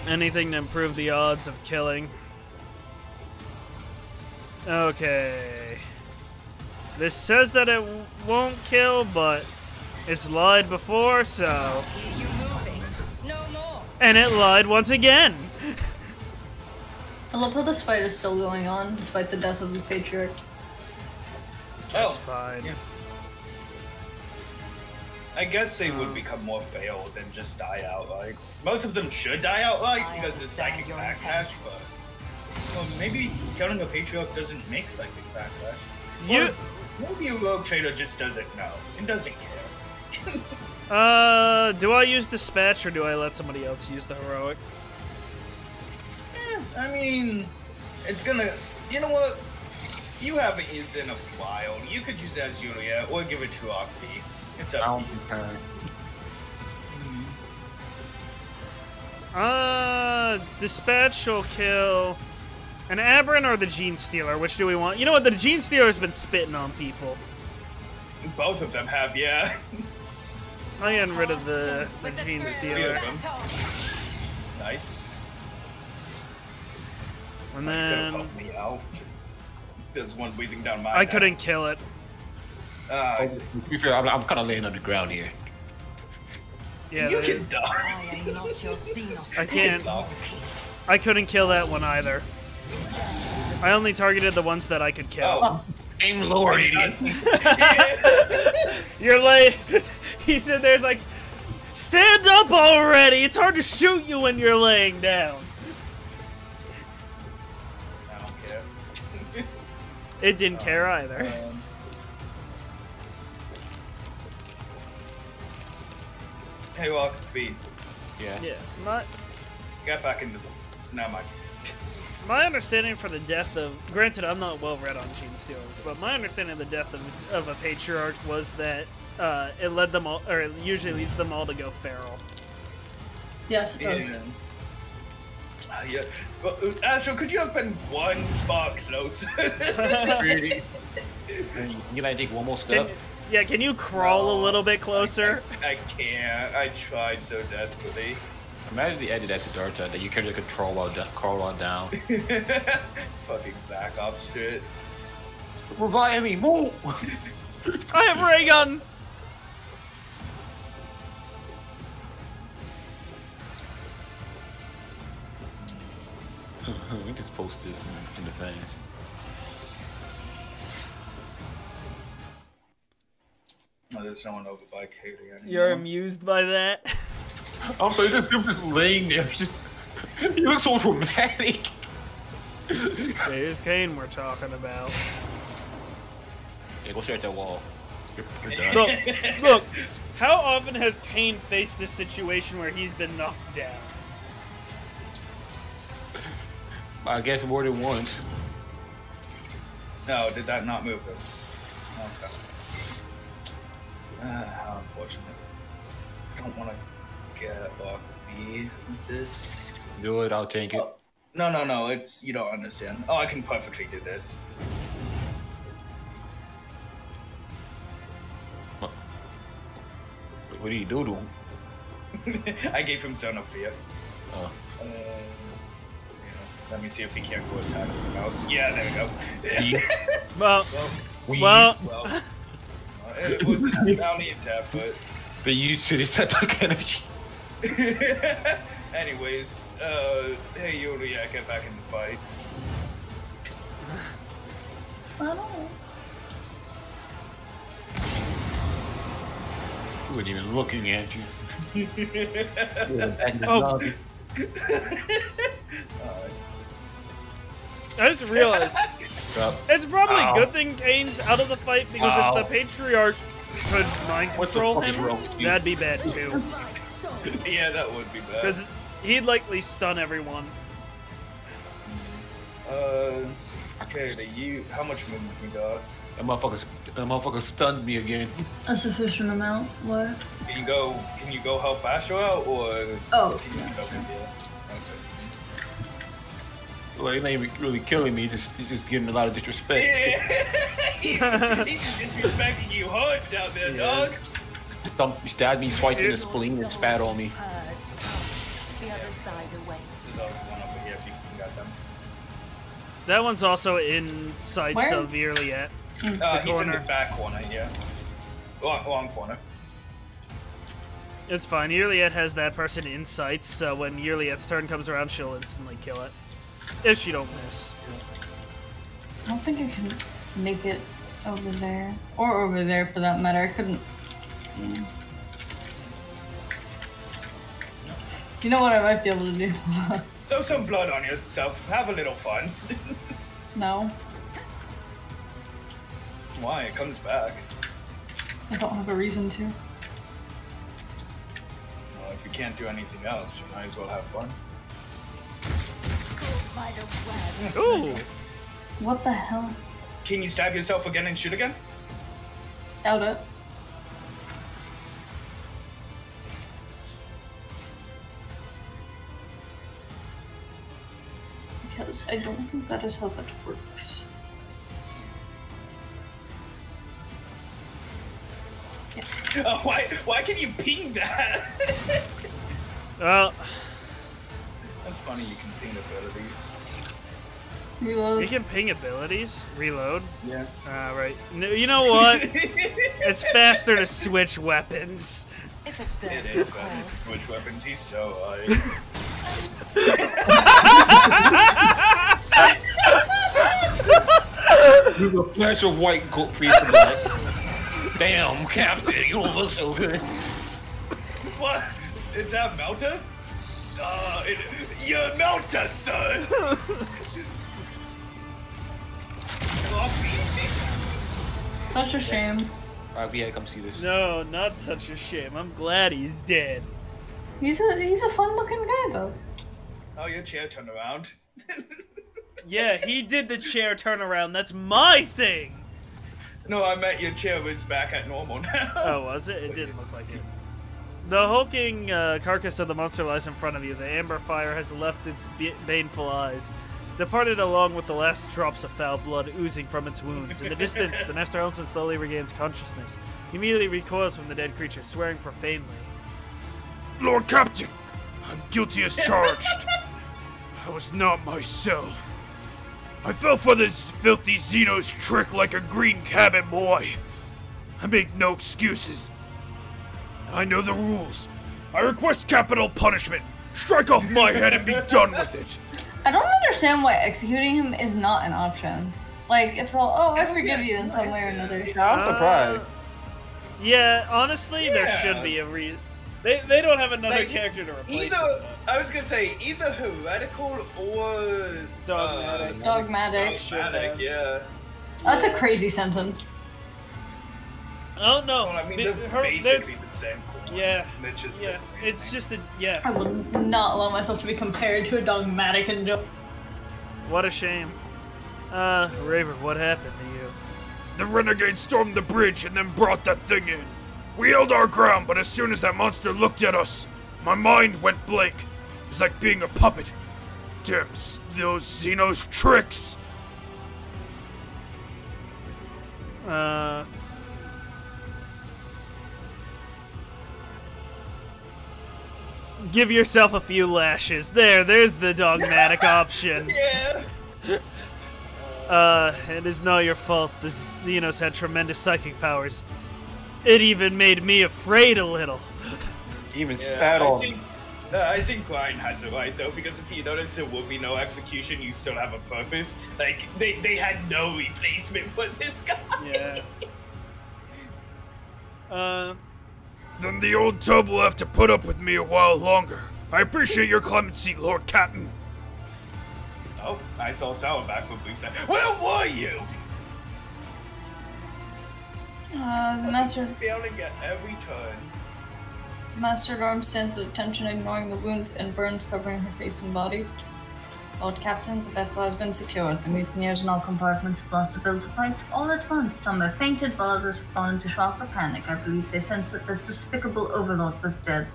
Anything to improve the odds of killing. Okay. This says that it won't kill, but it's lied before, so... Hear you moving. No more. And it lied once again! I love how this fight is still going on despite the death of the Patriarch. That's fine. Yeah. I guess they would become more failed than just die outright. Most of them should die outright because it's psychic backlash, but well, maybe killing a Patriarch doesn't make psychic backlash. You... Maybe a rogue trader just doesn't know and doesn't care. Do I use Dispatch or do I let somebody else use the Heroic? I mean, it's gonna... You know what? You haven't used it in a while. You could use it as Julia or give it to Octi. It's up to you. Dispatch will kill an Aberrant or the Gene Stealer. Which do we want? You know what? The Gene Stealer's been spitting on people. Both of them have, yeah. I'm getting rid of the Gene Stealer. Nice. And You could've then helped me out. There's one breathing down my I couldn't kill it. I see. To be fair, I'm kind of laying on the ground here. Yeah, You they- can die. I am not your Xenos. I can't. Stop. I couldn't kill that one either. I only targeted the ones that I could kill. Oh. Aim lower, idiot. You're like, he said there's like, stand up already! It's hard to shoot you when you're laying down. I don't care. It didn't care either. Hey, walk feet. Yeah. Yeah, Get back in the. No, my understanding for the death of, granted I'm not well read on Gene Stealers, but my understanding of the death of a Patriarch was that it led them all, or it usually leads them all to go feral. Yes, it does. Yeah. But, Astro, could you have been one spot closer? Really? You like take one more step? Can you crawl a little bit closer? I can't. I tried so desperately. Imagine the edit at the dark tide that you can just crawl on down. Fucking back up shit. Revive me, move! I have ray gun. We just post this in the fans. No, there's no one over by Katie anymore. You're amused by that? I'm sorry, this dude just laying there. He looks so dramatic. There's Kane we're talking about. Yeah, go stare at that wall. You're done. Look, how often has Kane faced this situation where he's been knocked down? I guess more than once. No, did that not move him? Okay. How unfortunate. I don't want to get off feed with this. Do it, I'll take it. Oh, no, it's, you don't understand. Oh, I can perfectly do this. What do you do to him? I gave him Zone of Fear. Oh. Let me see if he can't go attack someone else. Yeah, there we go. Well, It wasn't a bounty attack, but... But you to this type of energy. Anyways, hey Yulia, get back in the fight. I don't know. He wasn't even looking at you. Oh. I just realized it's probably a good thing Kane's out of the fight because if the Patriarch could mind control him, that'd be bad too. Yeah, that would be bad. Because he'd likely stun everyone. Okay, how much movement we got? That motherfucker stunned me again. A sufficient amount. What? Can you go help Astro out, or Oh. can you Yeah. go India? Well, it ain't really killing me. He's just getting a lot of disrespect. He's disrespecting you hard down there, dog. He stabbed me twice in the spleen and spat on me. The other side away. There's also one over here if you got them. That one's also in sight Where? severely at. He's in corner. the back corner, yeah. Long corner. It's fine. Yurliet has that person in sight, so when Yurliet's turn comes around, she'll instantly kill it. If she don't miss. I don't think I can make it over there. Or over there for that matter. I couldn't. Yeah. You know what I might be able to do? Throw some blood on yourself. Have a little fun. No. Why? It comes back. I don't have a reason to. Well, if you can't do anything else, you might as well have fun. By the web. Ooh! What the hell? Can you stab yourself again and shoot again? Doubt it. Because I don't think that is how that works. Oh, why can you ping that? Well, That's funny, you can ping abilities. Reload. you can ping abilities. Reload. Yeah. Right. No, you know what? It's faster to switch weapons. If it serves It your is fast to cause. switch weapons, he's so high. There's a flash of white goat face in that. Damn, Captain, you don't look so good. What? Is that Melta? You're Melta, son! Such a shame. Alright, we had to come see this. No, not such a shame. I'm glad he's dead. He's a fun looking guy though. Oh, your chair turned around. Yeah, he did the chair turnaround. That's my thing. No, I meant your chair was back at normal now. Oh, was it? It didn't look like it. The hulking carcass of the monster lies in front of you. The amber fire has left its baneful eyes, departed along with the last drops of foul blood oozing from its wounds. In the distance, the master helmsman slowly regains consciousness. He immediately recoils from the dead creature, swearing profanely. Lord Captain, I'm guilty as charged. I was not myself. I fell for this filthy Xeno's trick like a green cabin boy. I make no excuses. I know the rules. I request capital punishment. Strike off my head and be done with it. I don't understand why executing him is not an option. Like, it's all, oh, I forgive you in some way or another. I'm surprised. Yeah, honestly, there Yeah. should be a reason. They don't have another Like, character to replace Either, him. I was gonna say, either heretical or... Dogmatic. Dogmatic. Dogmatic, yeah. That's a crazy sentence. Oh no! Well, I mean, They- they're her- basically the same coin. Yeah. They're just Yeah, different it's reasoning. just a yeah. I would not allow myself to be compared to a dogmatic and What a shame. Raver, what happened to you? The renegade stormed the bridge and then brought that thing in. We held our ground, but as soon as that monster looked at us, my mind went blank. It was like being a puppet. Damn, those Xeno's tricks. Give yourself a few lashes. There's the dogmatic option. Yeah. It is not your fault. The Xenos had tremendous psychic powers. It even made me afraid a little. Even spat on me. I think Klein has it right though, because if you notice there will be no execution, you still have a purpose. Like they had no replacement for this guy. Yeah. Then the old tub will have to put up with me a while longer. I appreciate your clemency, Lord Captain. Oh, I saw Sour back for a brief second. Where were you? Master Failing at every turn. Master at Arms stands at attention, ignoring the wounds and burns covering her face and body. Lord Captain, the vessel has been secured. The mutineers in all compartments have lost the will to fight all at once. Some have fainted, while others have fallen into shock or panic. I believe they sensed that their despicable overlord was dead.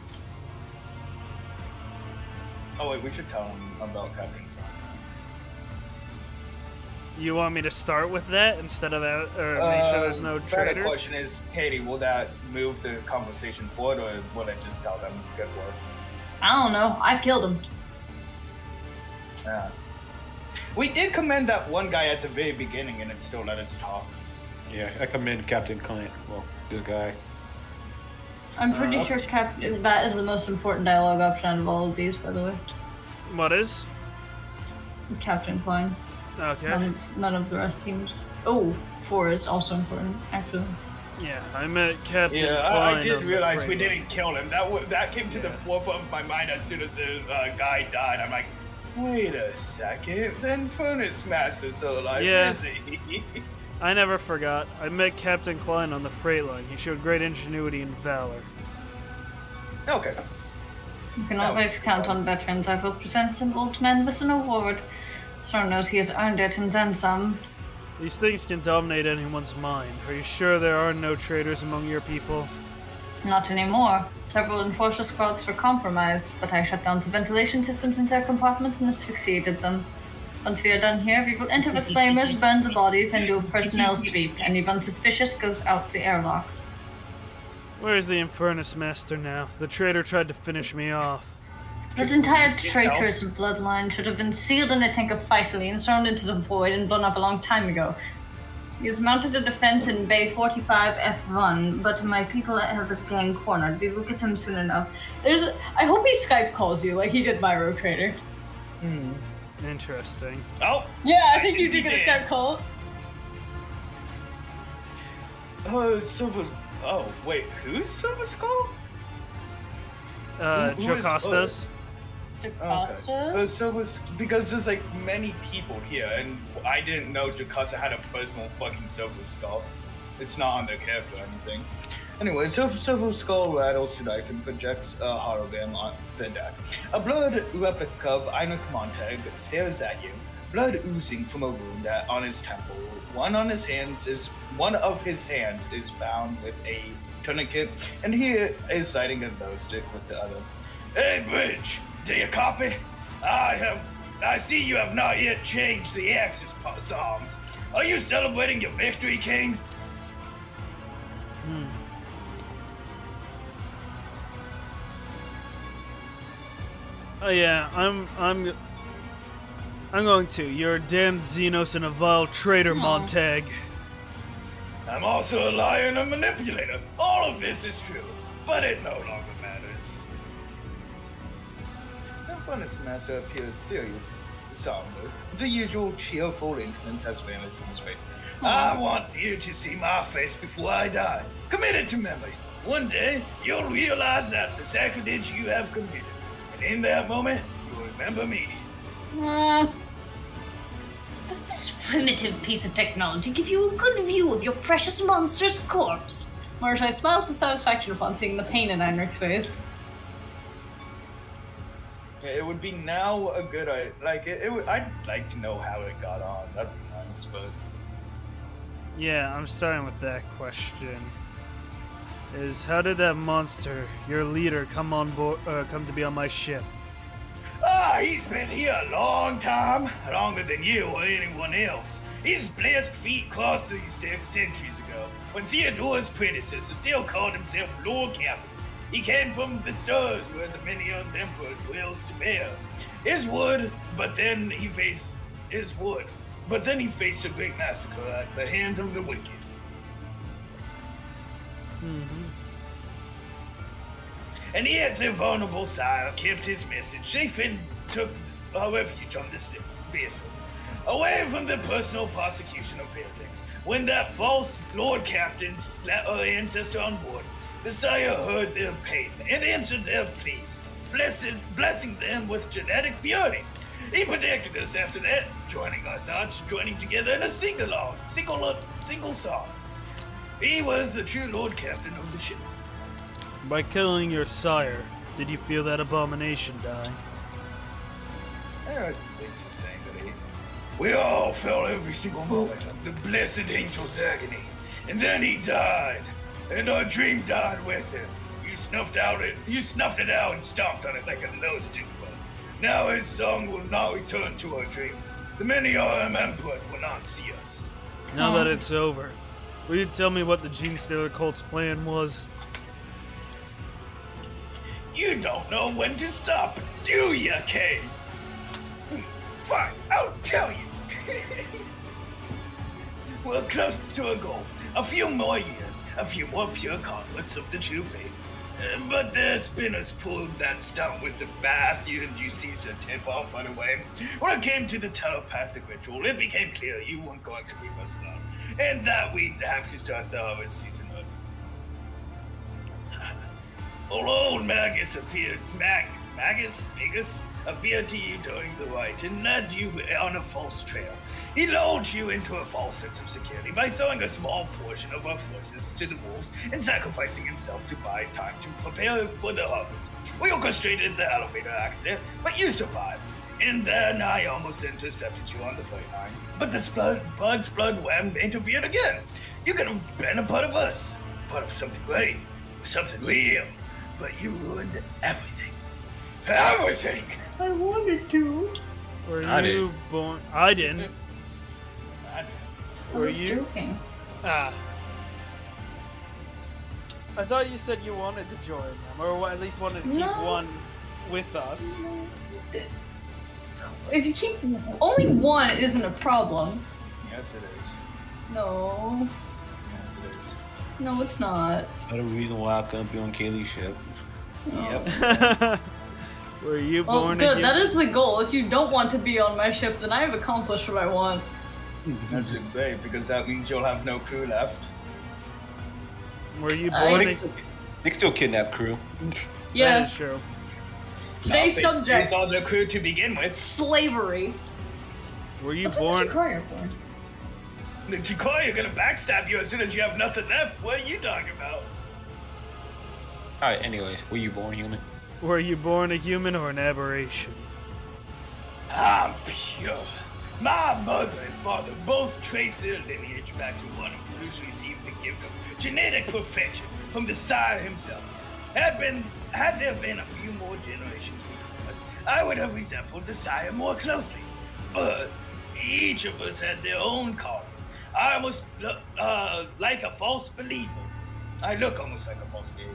Oh wait, we should tell him about Captain. You want me to start with that instead of make sure there's no The traitors? question is, Katie, will that move the conversation forward, or will it just tell them good work? I don't know. I killed him. Yeah. We did commend that one guy at the very beginning, and it still let us talk. Yeah, I commend Captain Clint. Well, good guy. I'm pretty sure that is the most important dialogue option out of all of these, by the way. What is? Captain Klein. Okay. None of the rest seems. Oh, 4 is also important, actually. Yeah, I met Captain Yeah, Klein. I did on realize the we freight didn't kill him. That came to the forefront of my mind as soon as the guy died. I'm like, wait a second, then Furnace Master's still alive, Yeah. is he? I never forgot. I met Captain Klein on the freight line. He showed great ingenuity and valor. Okay. You can always count on veterans. I will present an old man with an award. Sir knows he has earned it and then some. These things can dominate anyone's mind. Are you sure there are no traitors among your people? Not anymore. Several enforcer squads were compromised, but I shut down the ventilation systems in their compartments and asphyxiated them. Once we are done here, we will enter with flamers, burn the bodies, and do a personnel sweep. Anyone suspicious goes out the airlock. Where's the Infernus Master now? The traitor tried to finish me off. His entire traitorous bloodline should have been sealed in a tank of Physaline, thrown into the void, and blown up a long time ago. He has mounted a defense in Bay 45F1, but my people have his gang cornered. We will get him soon enough. I hope he Skype calls you like he did my rogue trader. Interesting. Oh! Yeah, I think you did get a Skype call. Oh, wait, who's Silver Skull? Who is- Jocastas. DeCosta? So because there's like many people here, and I didn't know Jocasta had a personal fucking Silver Skull. It's not on their character or anything. Anyway, Silver Skull rattles to knife and projects a hologram on the deck. A blood replica of Einar Montag stares at you, blood oozing from a wound on his temple. One of his hands is bound with a tourniquet, and he is lighting a glow stick with the other. Hey, Bridge, do you copy? I see you have not yet changed the Axis songs. Are you celebrating your victory, King? Oh yeah, I'm going to. You're a damned Xenos and a vile traitor, Montag. I'm also a liar and a manipulator. All of this is true, but it no longer matters. The Furnace Master appears serious, somber. The usual cheerful insolence has vanished from his face. I want you to see my face before I die. Commit it to memory. One day, you'll realize that the sacrilege you have committed. And in that moment, you'll remember me. Does this primitive piece of technology give you a good view of your precious monster's corpse? Mordechai smiles with satisfaction upon seeing the pain in Heinrich's face. It would be now a good I'd like to know how it got on. That'd be nice, but Yeah, I'm starting with that question. How did that monster, your leader, come to be on my ship? He's been here a long time, longer than you or anyone else. His blessed feet crossed these stairs centuries ago, when Theodore's predecessor still called himself Lord Captain. He came from the stars where the many-armed emperor dwells to bear. But then he faced a great massacre at the hands of the wicked. And yet the vulnerable sire kept his message. They took a refuge on this vessel, away from the personal prosecution of heretics. When that false Lord Captain let our ancestor on board, the sire heard their pain and answered their pleas, blessing them with genetic purity. He protected us after that, joining our thoughts, joining together in a single song. He was the true Lord Captain of the ship. By killing your sire, did you feel that abomination die? It's insanity. We all felt every single moment of the blessed angel's agony. And then he died. And our dream died with him. You snuffed it out and stomped on it like a low stick bug. Now his song will not return to our dreams. The many RM input will not see us. Now that it's over, will you tell me what the Gene Stealer cult's plan was? You don't know when to stop, do ya, Kay? Fine, I'll tell you. We're close to a goal. A few more years, a few more pure converts of the true faith. But the spinners pulled that stunt with the bath and you seized to tip off right away. When it came to the telepathic ritual, it became clear you weren't going to leave us alone, and that we'd have to start the harvest season early. Old Magus appeared to you during the rite and led you on a false trail. He lulled you into a false sense of security by throwing a small portion of our forces to the wolves and sacrificing himself to buy time to prepare for the harvest. We orchestrated the elevator accident, but you survived. And then I almost intercepted you on the freight line. But the Bud's blood wham interfered again. You could have been a part of us, part of something great, something real. But you ruined everything. Everything! I wanted to. Were I you born? I didn't. I Were was you? joking. Ah. I thought you said you wanted to join them, or at least wanted to keep No. one with us. If you keep only one, it isn't a problem. Yes, it is. No, Yes, it is. no, it's not. That's the reason why I couldn't be on Kaylee's ship. Yep. Were you Well, born good. a That is the goal. If you don't want to be on my ship, then I have accomplished what I want. That's great, because that means you'll have no crew left. Were you I- born? They can still kidnap crew. That Yeah. is true. Today's Nothing. subject: These are the crew to begin with. slavery. Were you What's born? a Jakar for? The Jakar are gonna backstab you as soon as you have nothing left. What are you talking about? Alright, anyways, were you born human? Were you born a human or an aberration? I'm pure. My mother and father both trace their lineage back to one who received the gift of genetic perfection from the Sire himself. Had there been a few more generations between us, I would have resembled the Sire more closely. But each of us had their own calling. I almost like a false believer. I look almost like a false believer.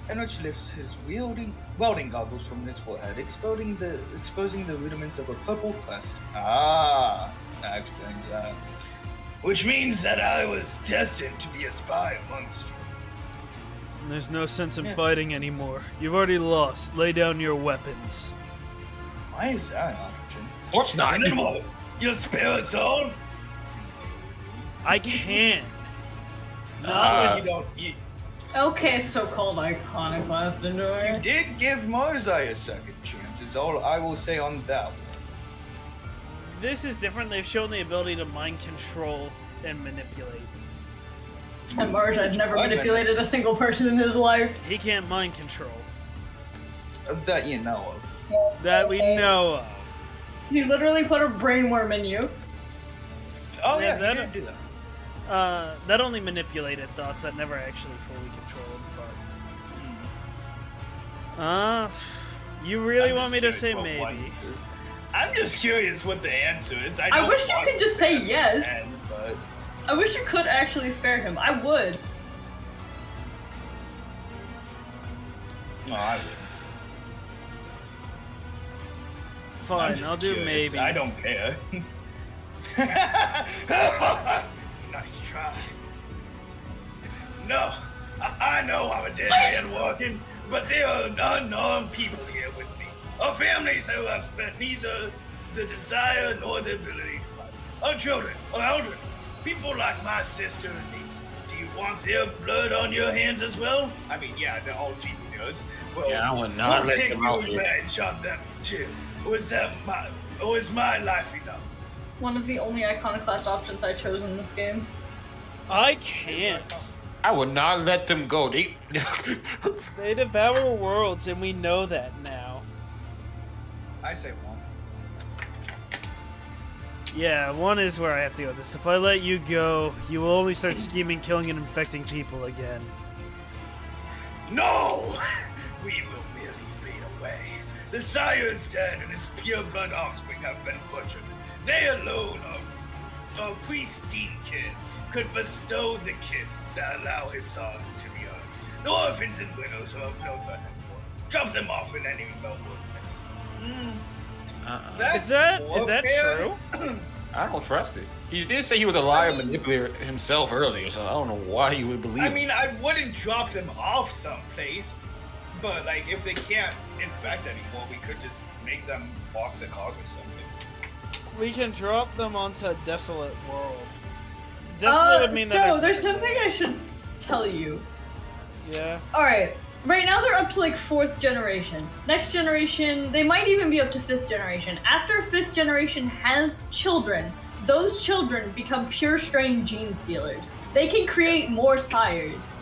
And which lifts his welding goggles from his forehead, exposing the rudiments of a purple crest. Ah, that explains that. Which means that I was destined to be a spy amongst you. There's no sense in fighting anymore. You've already lost. Lay down your weapons. Why is that, Oxygen? What's not? Animal, your spirit's own? I can. Not when you don't. You Okay, so-called iconoclast enjoyer. did give Marzai a second chance, is all I will say on that one. This is different. They've shown the ability to mind control and manipulate. And Marjai's never manipulated a single person in his life. He can't mind control. That you know of. That we know of. He literally put a brainworm in you. Oh Yeah, yeah, that- he did do that. That only manipulated thoughts. That never actually fully controlled. But you really I'm want just me to curious say what maybe? one is. I'm just curious what the answer is. I don't wish you want could just to say have yes. an end, but I wish you could actually spare him. I would. no, I wouldn't. I'm Fine, just I'll do curious. maybe. I don't care. Nice try. No, I know I'm a dead man walking, but there are unarmed people here with me. Our families who have spent neither the desire nor the ability to fight. Our children, our elderly, people like my sister and niece. Do you want their blood on your hands as well? I mean, yeah, they're all gene stealers. Well, Yeah, I would not we'll let take them out here. revenge on them too. Was my life enough? One of the only iconoclast options I chose in this game. I can't. I would not let them go. They They devour worlds, and we know that now. I say one. Yeah, one is where I have to go with this. If I let you go, you will only start scheming, killing, and infecting people again. No! We will merely fade away. The sire is dead and his pure blood offspring have been butchered. They alone, a pristine kid, could bestow the kiss that allow his son to be heard. The orphans and widows are of no threat anymore. Drop them off in any remote wilderness. Is that true? I don't trust it. He did say he was a liar manipulator himself earlier, so I don't know why you would believe I him. mean, I wouldn't drop them off someplace, but like if they can't infect anymore, we could just make them walk the cog or something. We can drop them onto a desolate world. Desolate would mean that so there's something I should tell you. Yeah. Alright, right now they're up to like 4th generation. Next generation, they might even be up to 5th generation. After 5th generation has children, those children become pure strain gene stealers. They can create more sires.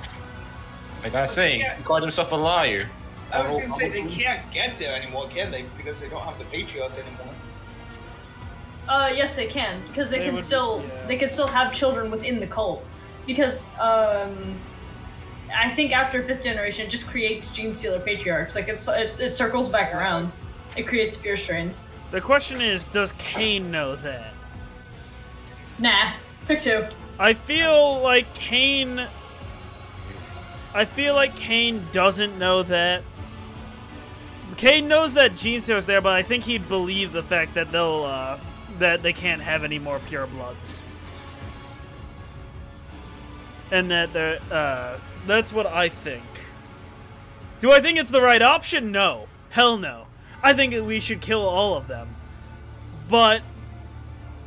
Like I say, he called himself a liar. I was gonna say they can't get there anymore, can they? Because they don't have the patriarch anymore. Yes they can, because they can would- still yeah. they can still have children within the cult. Because I think after 5th generation it just creates gene stealer patriarchs. Like it circles back around. It creates pure strains. The question is, does Cain know that? Nah, pick 2. I feel like Cain doesn't know that. Cain knows that Gene Stealer's there, but I think he'd believe the fact that that they can't have any more pure bloods. And that that's what I think. Do I think it's the right option? No. Hell no. I think that we should kill all of them. But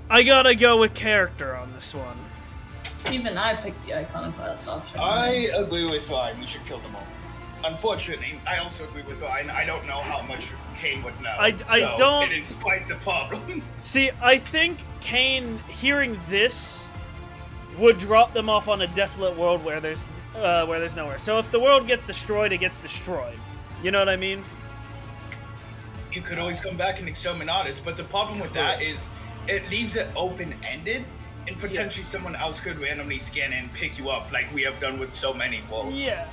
I gotta go with character on this one. Even I picked the iconoclast option. I agree with Ryan. We should kill them all. Unfortunately, I also agree with Ryan. I don't know how much Cain would know. I so don't- It is quite the problem. See, I think Cain, hearing this, would drop them off on a desolate world where there's nowhere. So if the world gets destroyed, it gets destroyed. You know what I mean? You could always come back and exterminate us, but the problem with that is it leaves it open-ended, and potentially someone else could randomly scan in and pick you up, like we have done with so many worlds. Yeah,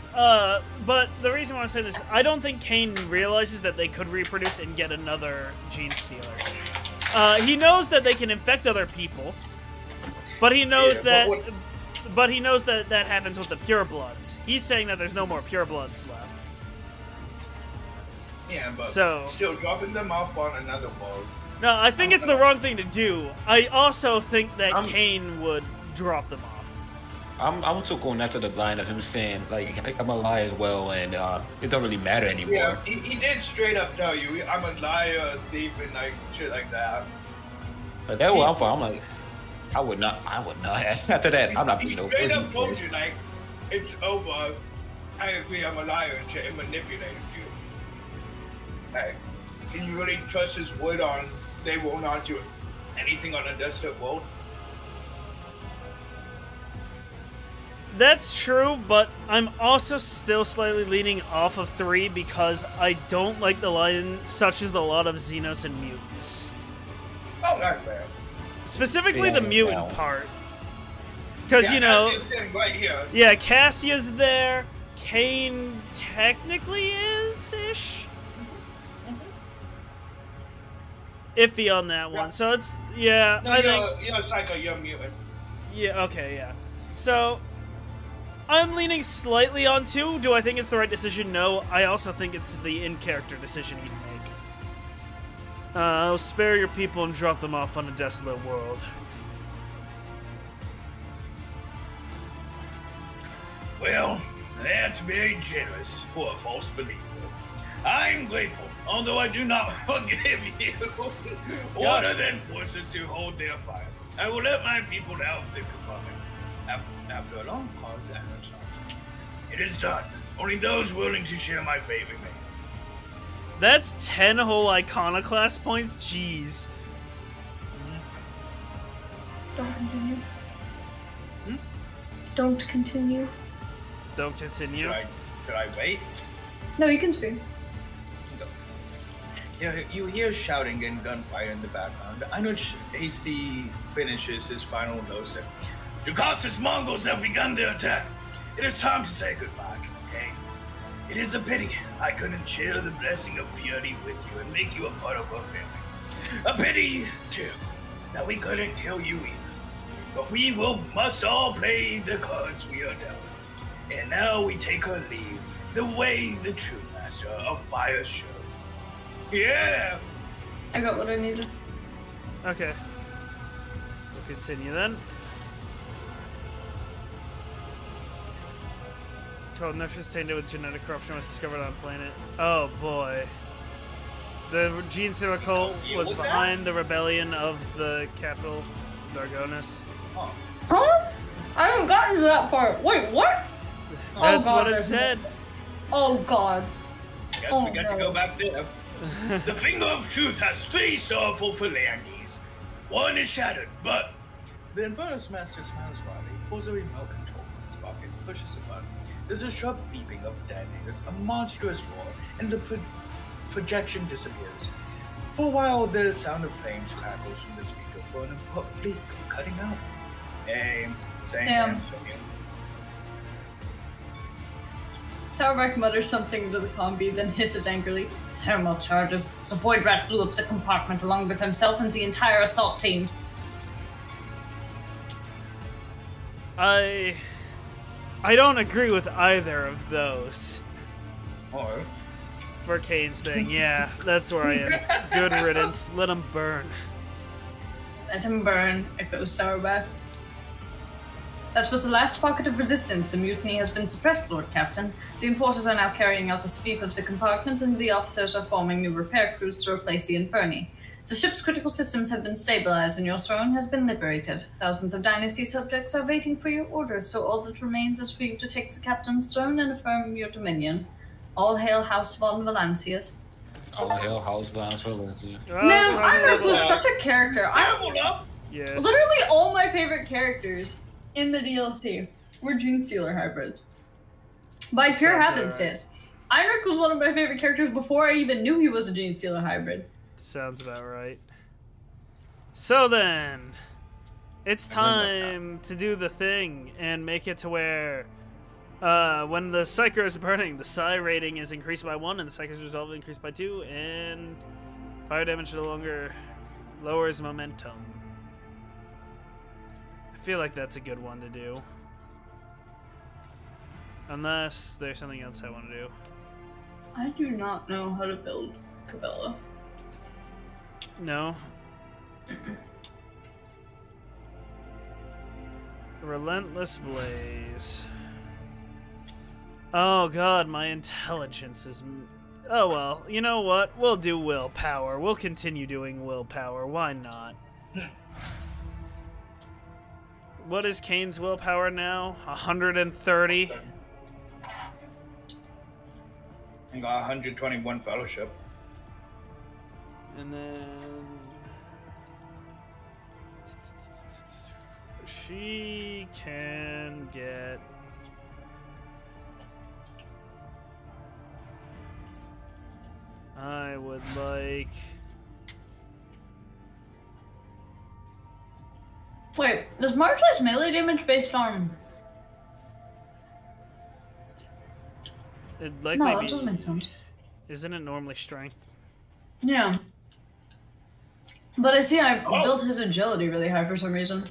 but the reason why I'm saying this, I don't think Cain realizes that they could reproduce and get another gene stealer. He knows that they can infect other people, but he knows but he knows that that happens with the purebloods. He's saying that there's no more purebloods left. Yeah, but So- still dropping them off on another world. No, I think it's the wrong thing to do. I also think that Cain would drop them off. I'm still going after the line of him saying, like, I'm a liar as well, and it don't really matter anymore. Yeah, he did straight up tell you, I'm a liar, a thief, and like shit like that. But that's what I'm for. I'm like, I would not. After that, I'm not He being no straight up person. told you, like, it's over. I agree, I'm a liar and shit, and manipulated you. Like, can you really trust his word on they will not do anything on a desolate world? That's true, but I'm also still slightly leaning off of 3 because I don't like the line, such as the lot of Xenos and mutants. Oh, that's fair. Specifically the Yeah, mutant no. part. Because, Yeah, you know, Cassia's standing right here. yeah, Cassia's there, Cain technically is-ish. Iffy on that one, so it's, yeah, No, I think... you're a psycho, you're a mutant. Yeah, okay, yeah. So, I'm leaning slightly on 2. Do I think it's the right decision? No. I also think it's the in-character decision he'd make. I'll spare your people and drop them off on a desolate world. Well, that's very generous for a false believer. I'm grateful, although I do not forgive you. Order then forces to hold their fire. I will let my people out of the compartment. After a long pause, Anna starts. It is done. Only those willing to share my fate remain. That's 10 whole iconoclast points? Jeez. Don't continue. Don't continue. Don't continue. Should I wait? No, you can speak. You hear shouting and gunfire in the background. Einuch Hasty finishes his final low step. Jocas's Mongols have begun their attack. It is time to say goodbye, okay? It is a pity I couldn't share the blessing of purity with you and make you a part of our family. A pity, too, that we couldn't kill you either. But we must all play the cards we are dealt. And now we take our leave, the way the true master of fire should. Yeah! I got what I needed. Okay. We'll continue then. Called nurses tainted with genetic corruption was discovered on planet. Oh boy. The Gene Sealer cult was behind the rebellion of the capital, Dargonis. Oh. Huh? I haven't gotten to that part. Wait, what? That's what it said. Oh god. Guess we got to go back there. The finger of truth has 3 sorrowful phalanges. 1 is shattered, but the Infernus Master smiles wildly, pulls a remote control from his pocket, pushes a button. There's a sharp beeping of detonators, a monstrous roar, and the projection disappears. For a while, the sound of flames crackles from the speaker for an abrupt bleak cutting out. Hey, same answer. Sauerback mutters something to the combi, then hisses angrily. Thermal charges. The void rat blew up the compartment along with himself and the entire assault team. I don't agree with either of those. Or For Kane's thing, yeah, that's where I am. Good riddance. Let him burn. Let him burn, echoes Sauerback. That was the last pocket of resistance. The mutiny has been suppressed, Lord Captain. The enforcers are now carrying out a sweep of the compartment, and the officers are forming new repair crews to replace the Inferni. The ship's critical systems have been stabilized, and your throne has been liberated. Thousands of Dynasty subjects are waiting for your orders, so all that remains is for you to take the Captain's throne and affirm your dominion. All hail House von Valancius. All hail House von Valancius. Man, Einrich was such a character. Yeah. Literally all my favorite characters in the DLC were Gene Stealer hybrids. By pure happenstance. Einrich was one of my favorite characters before I even knew he was a Gene Stealer hybrid. Sounds about right. So then, it's time to do the thing and make it to where when the Psyker is burning, the Psi rating is increased by 1 and the Psyker's resolve is increased by 2, and fire damage no longer lowers momentum. I feel like that's a good one to do. Unless there's something else I want to do. I do not know how to build Cabela. No. Relentless Blaze. Oh god, my intelligence is... Oh well, you know what? We'll do willpower. We'll continue doing willpower. Why not? What is Kane's willpower now? 130? I got 121 fellowship. And then... She can get... I would like... Wait, does Marshall's melee damage based on... It'd likely No, that be... doesn't make sense. Isn't it normally strength? Yeah. But I see I built his agility really high for some reason.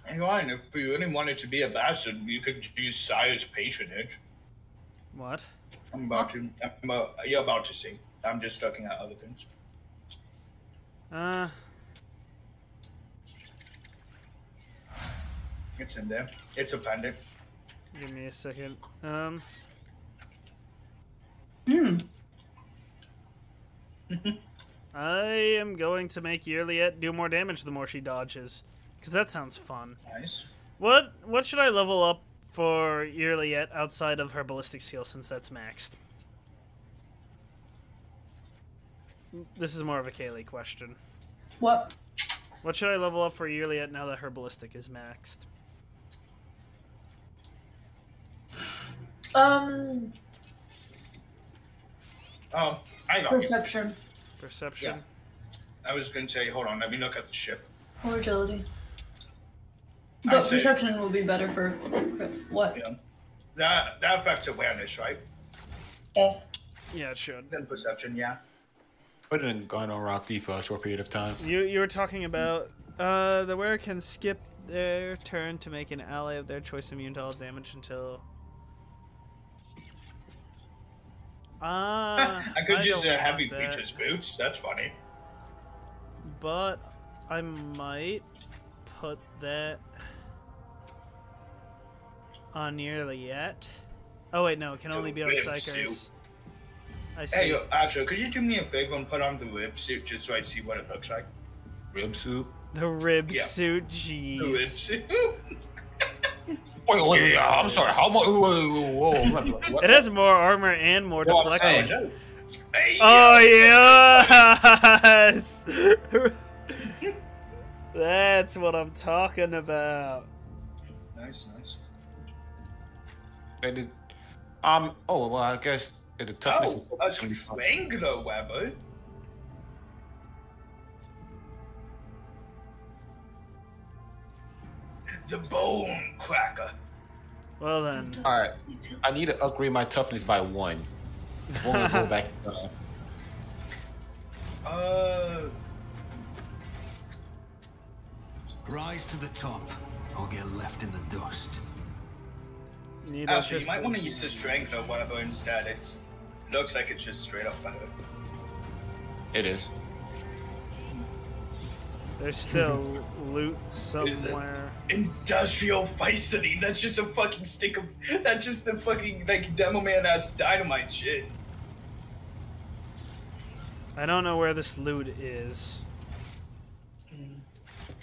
Hang on, if you really wanted to be a bastard, you could use Sire's patronage. What? You're about to see. I'm just looking at other things. It's in there. It's a pendant. Give me a second. I am going to make Yearliette do more damage the more she dodges. Because that sounds fun. Nice. What should I level up for Yearliette outside of her ballistic skill since that's maxed? This is more of a Kaylee question. What? What should I level up for Yearliette now that her ballistic is maxed? I know. Perception. Perception. Yeah. I was going to say, hold on, let me look at the ship. Or agility. But perception will be better for what? Yeah. That affects awareness, right? Yeah. Yeah, it should. Then perception, yeah. Put it in going on Rock V for a short period of time. You were talking about the wearer can skip their turn to make an ally of their choice immune to all damage until. I could use don't heavy want that, breeches boots. That's funny. but I might put that on nearly yet. Oh wait, no, it can only be on rib psychers. suit. I see. Hey, yo, Asher, could you do me a favor and put on the rib suit just so I see what it looks like? Rib soup. The rib Yeah. suit, jeez. The rib suit. Wait, I'm sorry. How much? Whoa. It has more armor and more Well, I'm deflection. saying. Hey, Oh yes! That's what I'm talking about. Nice. They did. Oh well, I guess the toughness. Oh, a strangler weapon. The bone cracker. Well then, All right, I need to upgrade my toughness by 1. If we're gonna go back. Rise to the top, or get left in the dust. need Asher, you might pistols. want to use the strength or whatever instead. It looks like it's just straight up better. It is. There's still loot somewhere. Industrial ficity. That's just a fucking stick of. That's just the fucking like demo man ass dynamite shit. I don't know where this loot is.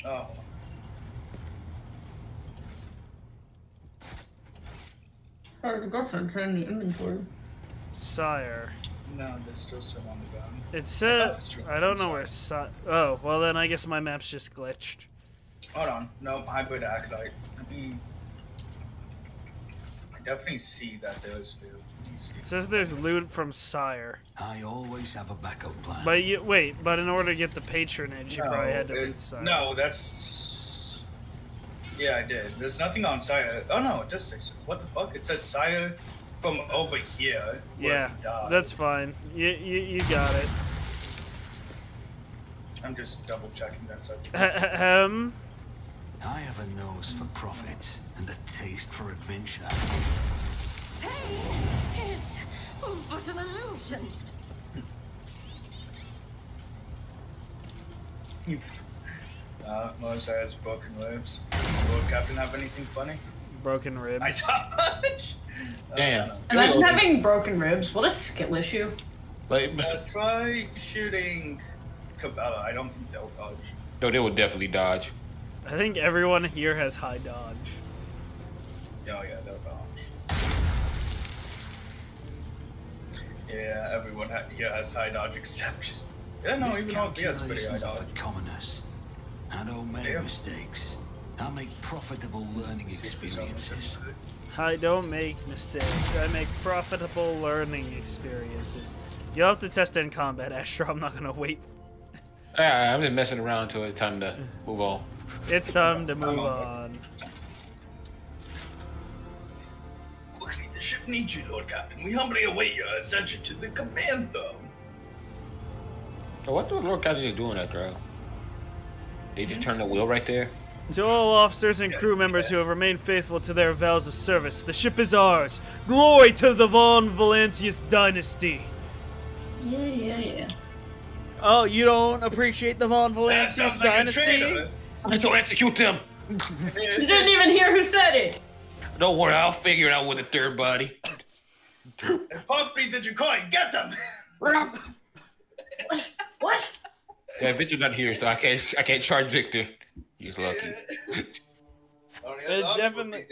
Oh. Oh, the girlfriend's in the inventory. Sire. No, there's still some on the ground. It said. I don't know where Oh, well then I guess my map's just glitched. Hold on. No, hybrid acolyte. I definitely see that there's loot. Let me see. It says there's loot from Sire. I always have a backup plan. But but in order to get the patronage, you probably had to loot Sire. No, that's. Yeah, I did. There's nothing on Sire. Oh no, it does say so. What the fuck? It says Sire from over here. where Yeah, he died. that's fine. You got it. I'm just double checking that's okay. I have a nose for profit and a taste for adventure. Pain is but an illusion. Melissa has broken ribs. Will Captain have anything funny? Broken ribs. I touch. Damn. Imagine having broken ribs. What a skill issue. Like, Try shooting Cabela. I don't think they'll dodge. no, they would definitely dodge. I think everyone here has high dodge. Oh yeah, they'll dodge. Yeah, everyone here has high dodge except. Yeah, no, These even all he has pretty high calculations are dodge. for commoners. I don't make Damn. mistakes. I make profitable learning See if this one is experiences. good. I don't make mistakes. I make profitable learning experiences. You'll have to test it in combat, Astro. I'm not gonna wait. I'm just messing around till it's time to move on. It's time to move on. on. Quickly, the ship needs you, Lord Captain. We humbly await your ascension to the command throne. So what the Lord Captain is doing that, girl? They just turn the wheel right there. To all officers and crew members who have remained faithful to their vows of service, the ship is ours. Glory to the Von Valancius dynasty. Yeah. Oh, you don't appreciate the Von That Valancius sounds like a dynasty? traitor. I'm going to execute them. You didn't even hear who said it. Don't worry, I'll figure it out with a third body. Hey, Poppy, did you call? Get them. What? Yeah, Victor's not here, so I can't charge Victor. He's lucky. It definitely.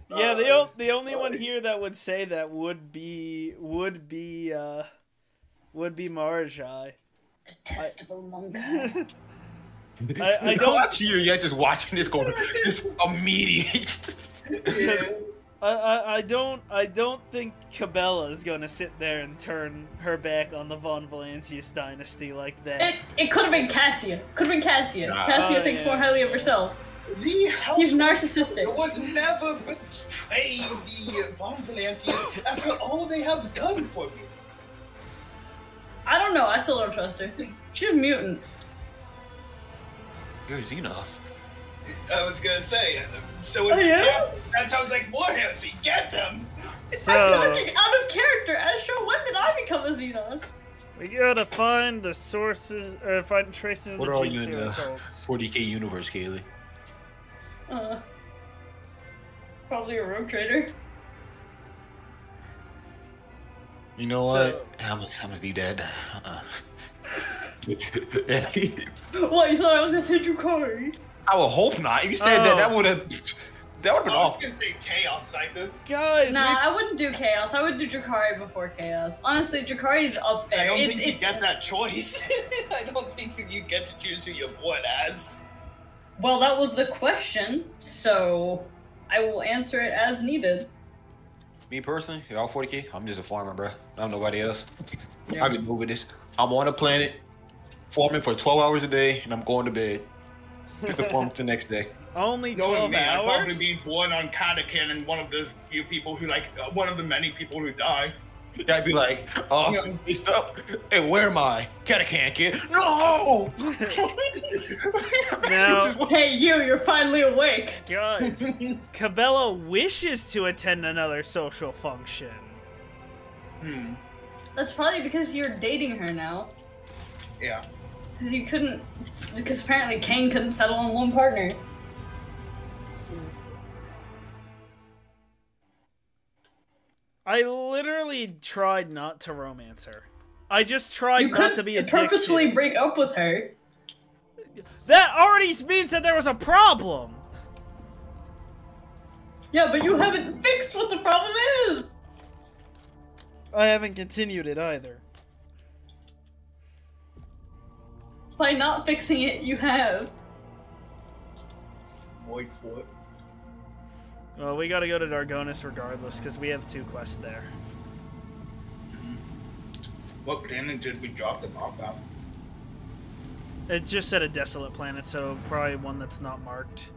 Yeah, the only one here that would say that would be Marjai. Detestable monk. I don't. Watch here, yeah, just watching this go, just immediate. I don't think Cabela is gonna sit there and turn her back on the Von Valancius dynasty like that. It could have been Cassia. Could have been Cassia. Nah. Cassia thinks more highly of herself. The house He's narcissistic. would never betray the Von Valancius after all they have done for me. I don't know. I still don't trust her. She's a mutant. You're Xenos. I was gonna say, so is that sounds like Warhammer. Get them. So I'm talking out of character. Asher, when did I become a Xenos? we gotta find the sources, or find traces of What the are gene you in stealer the cults. 40k universe, Kaylee? Probably a rogue trader. You know So- what? I'm gonna be dead. What, you thought I was gonna say Drukari? I would hope not. If you said that, that would have been I was awful. gonna say Chaos Psycho. Guys, Nah, I wouldn't do Chaos. I would do Drukari before Chaos. Honestly, Drukari's up there. I don't think you it's get that choice. I don't think you get to choose who you're born as. Well, that was the question, so I will answer it as needed. Me personally, y'all 40k, I'm just a farmer, bro. I'm nobody else. Yeah. I've been moving this. I'm on a planet, farming for 12 hours a day, and I'm going to bed. Get the farm the next day. only Knowing 12 me, I'd probably hours? be born on Katakin and one of the few people who one of the many people who die. I'd be like, oh, Yeah. it's up. Hey, where am I? Catacan kid. No! Now- Hey, you're finally awake. Guys, Cabela wishes to attend another social function. That's probably because you're dating her now. Yeah. Because you couldn't. Because apparently Kane couldn't settle on one partner. I literally tried not to romance her. I just tried You not to be couldn't addicted. purposefully break up with her. That already means that there was a problem. Yeah, but you haven't fixed what the problem is. I haven't continued it either. By not fixing it, you have. Void for it. Well, we gotta go to Dargonis regardless, because we have 2 quests there. What planet did we drop them off at? It just said a desolate planet, so probably one that's not marked.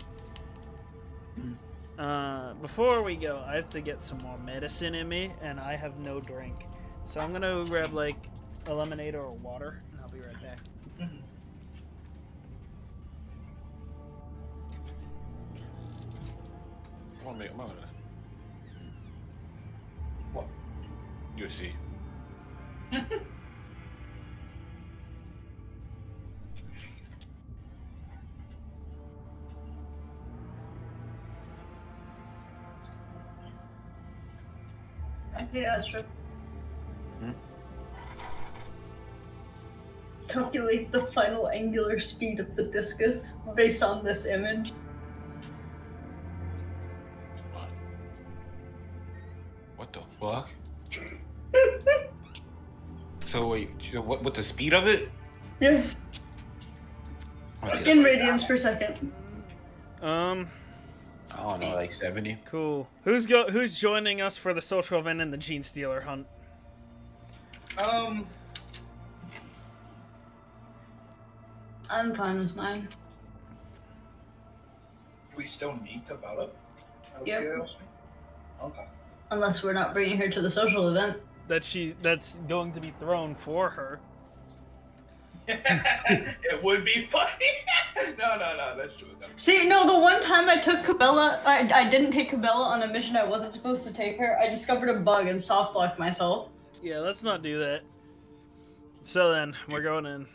Before we go, I have to get some more medicine in me, and I have no drink. So I'm gonna go grab, like, a lemonade or a water, and I'll be right back. I want to make a moment. What? You'll see. Yeah, that's true. Hmm? Calculate the final angular speed of the discus based on this image. What the fuck? So wait, what's the speed of it? Yeah. Let's see. In radians per second. I don't know, like 70. Cool. Who's joining us for the social event and the Gene Stealer hunt? I'm fine with mine. We still need Cabela? Yep. Okay. Unless we're not bringing her to the social event. That's going to be thrown for her. It would be funny. No, that's true. See, no, the one time I took Cabela, I didn't take Cabela on a mission I wasn't supposed to take her, I discovered a bug and soft-locked myself. Yeah, let's not do that. So then, we're going in.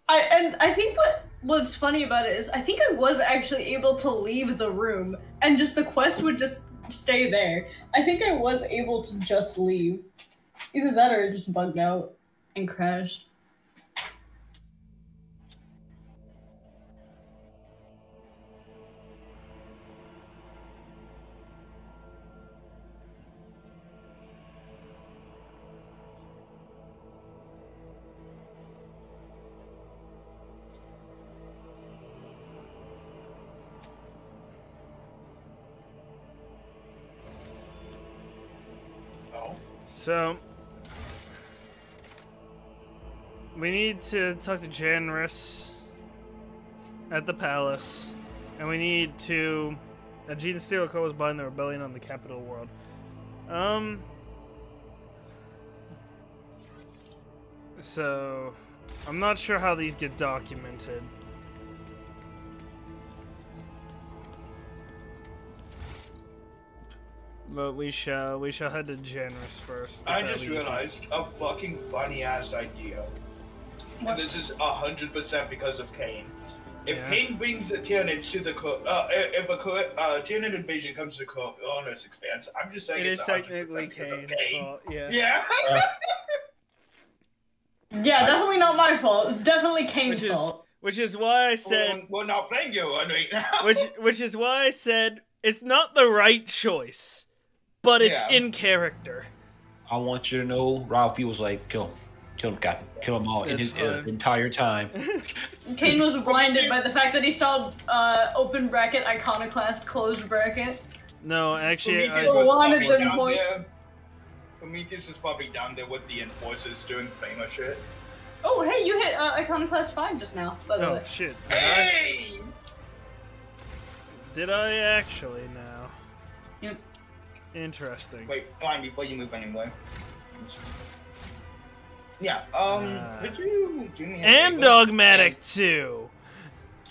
I think what's funny about it is, I think I was actually able to leave the room, and just the quest would just stay there. I think I was able to just leave. Either that or it just bugged out and crashed. So we need to talk to Janris at the palace, and we need to. Gene Steele was behind the rebellion on the capital world. So I'm not sure how these get documented. But we shall head to Janris first. I just realized a fucking funny ass idea. And this is 100% because of Kane. If Kane brings the Tyranids to the if a Tyranid invasion comes to Colonus Expanse, I'm just saying it it's is technically Kane's fault. Yeah. Yeah. Yeah, definitely not my fault. It's definitely Kane's fault. Which is why I said we're not playing you on right now. which is why I said it's not the right choice, but it's in character. I want you to know, Ralphie was like, kill him, Captain, kill them all in his entire time. Kane was blinded by the fact that he saw open bracket, iconoclast, closed bracket. No, actually, Prometheus was probably down there with the enforcers doing Flamer shit. Oh, hey, you hit Iconoclast 5 just now, by the way. Oh, shit. Hey! Did I actually now? Yep. Interesting. Wait, fine, before you move anyway. Yeah, could you do me a and favor? Dogmatic too.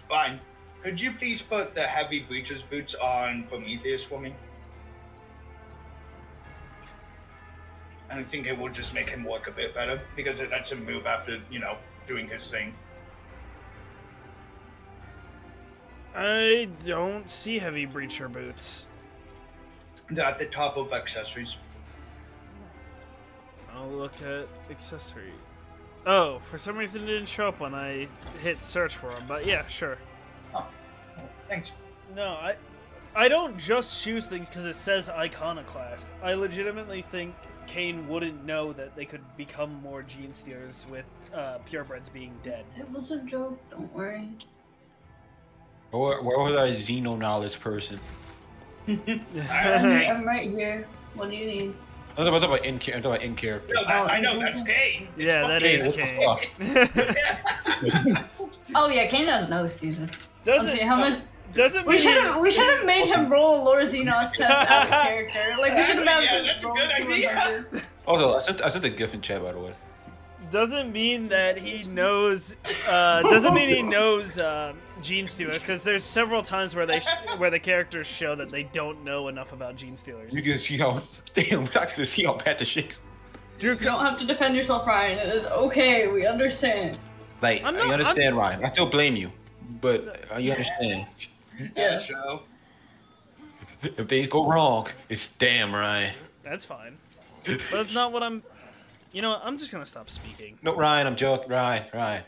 Fine. Could you please put the heavy breaches boots on Prometheus for me? I think it will just make him work a bit better, because it lets him move after, doing his thing. I don't see heavy breacher boots. They're at the top of accessories. I'll look at accessory. Oh, for some reason it didn't show up when I hit search for them, but yeah, sure. Oh, thanks. No, I don't just choose things because it says Iconoclast. I legitimately think Kane wouldn't know that they could become more gene stealers with purebreds being dead. It was a joke, don't worry. Where was that Xeno knowledge person? I'm right here. What do you need? I'm talking about in character. No, I know, that's Kane. Yeah, that is Kane. Oh yeah, Kane has no excuses. Doesn't see how much. Doesn't we should have made him roll a Lord Xenos test out of character. Like we should have had. Yeah, that's a good idea. Also, I sent the GIF in chat, by the way. Doesn't mean that he knows. Doesn't mean he knows gene stealers, because there's several times where where the characters show that they don't know enough about gene stealers. You can see how I can see how bad the shit. You don't have to defend yourself, Ryan. It is okay. We understand. Like, I understand, Ryan. I still blame you, but you understand. Yeah. So. If they go wrong, it's damn Ryan. That's fine. But it's not what I'm. You know what? I'm just gonna stop speaking. No, Ryan, I'm joking. Ryan.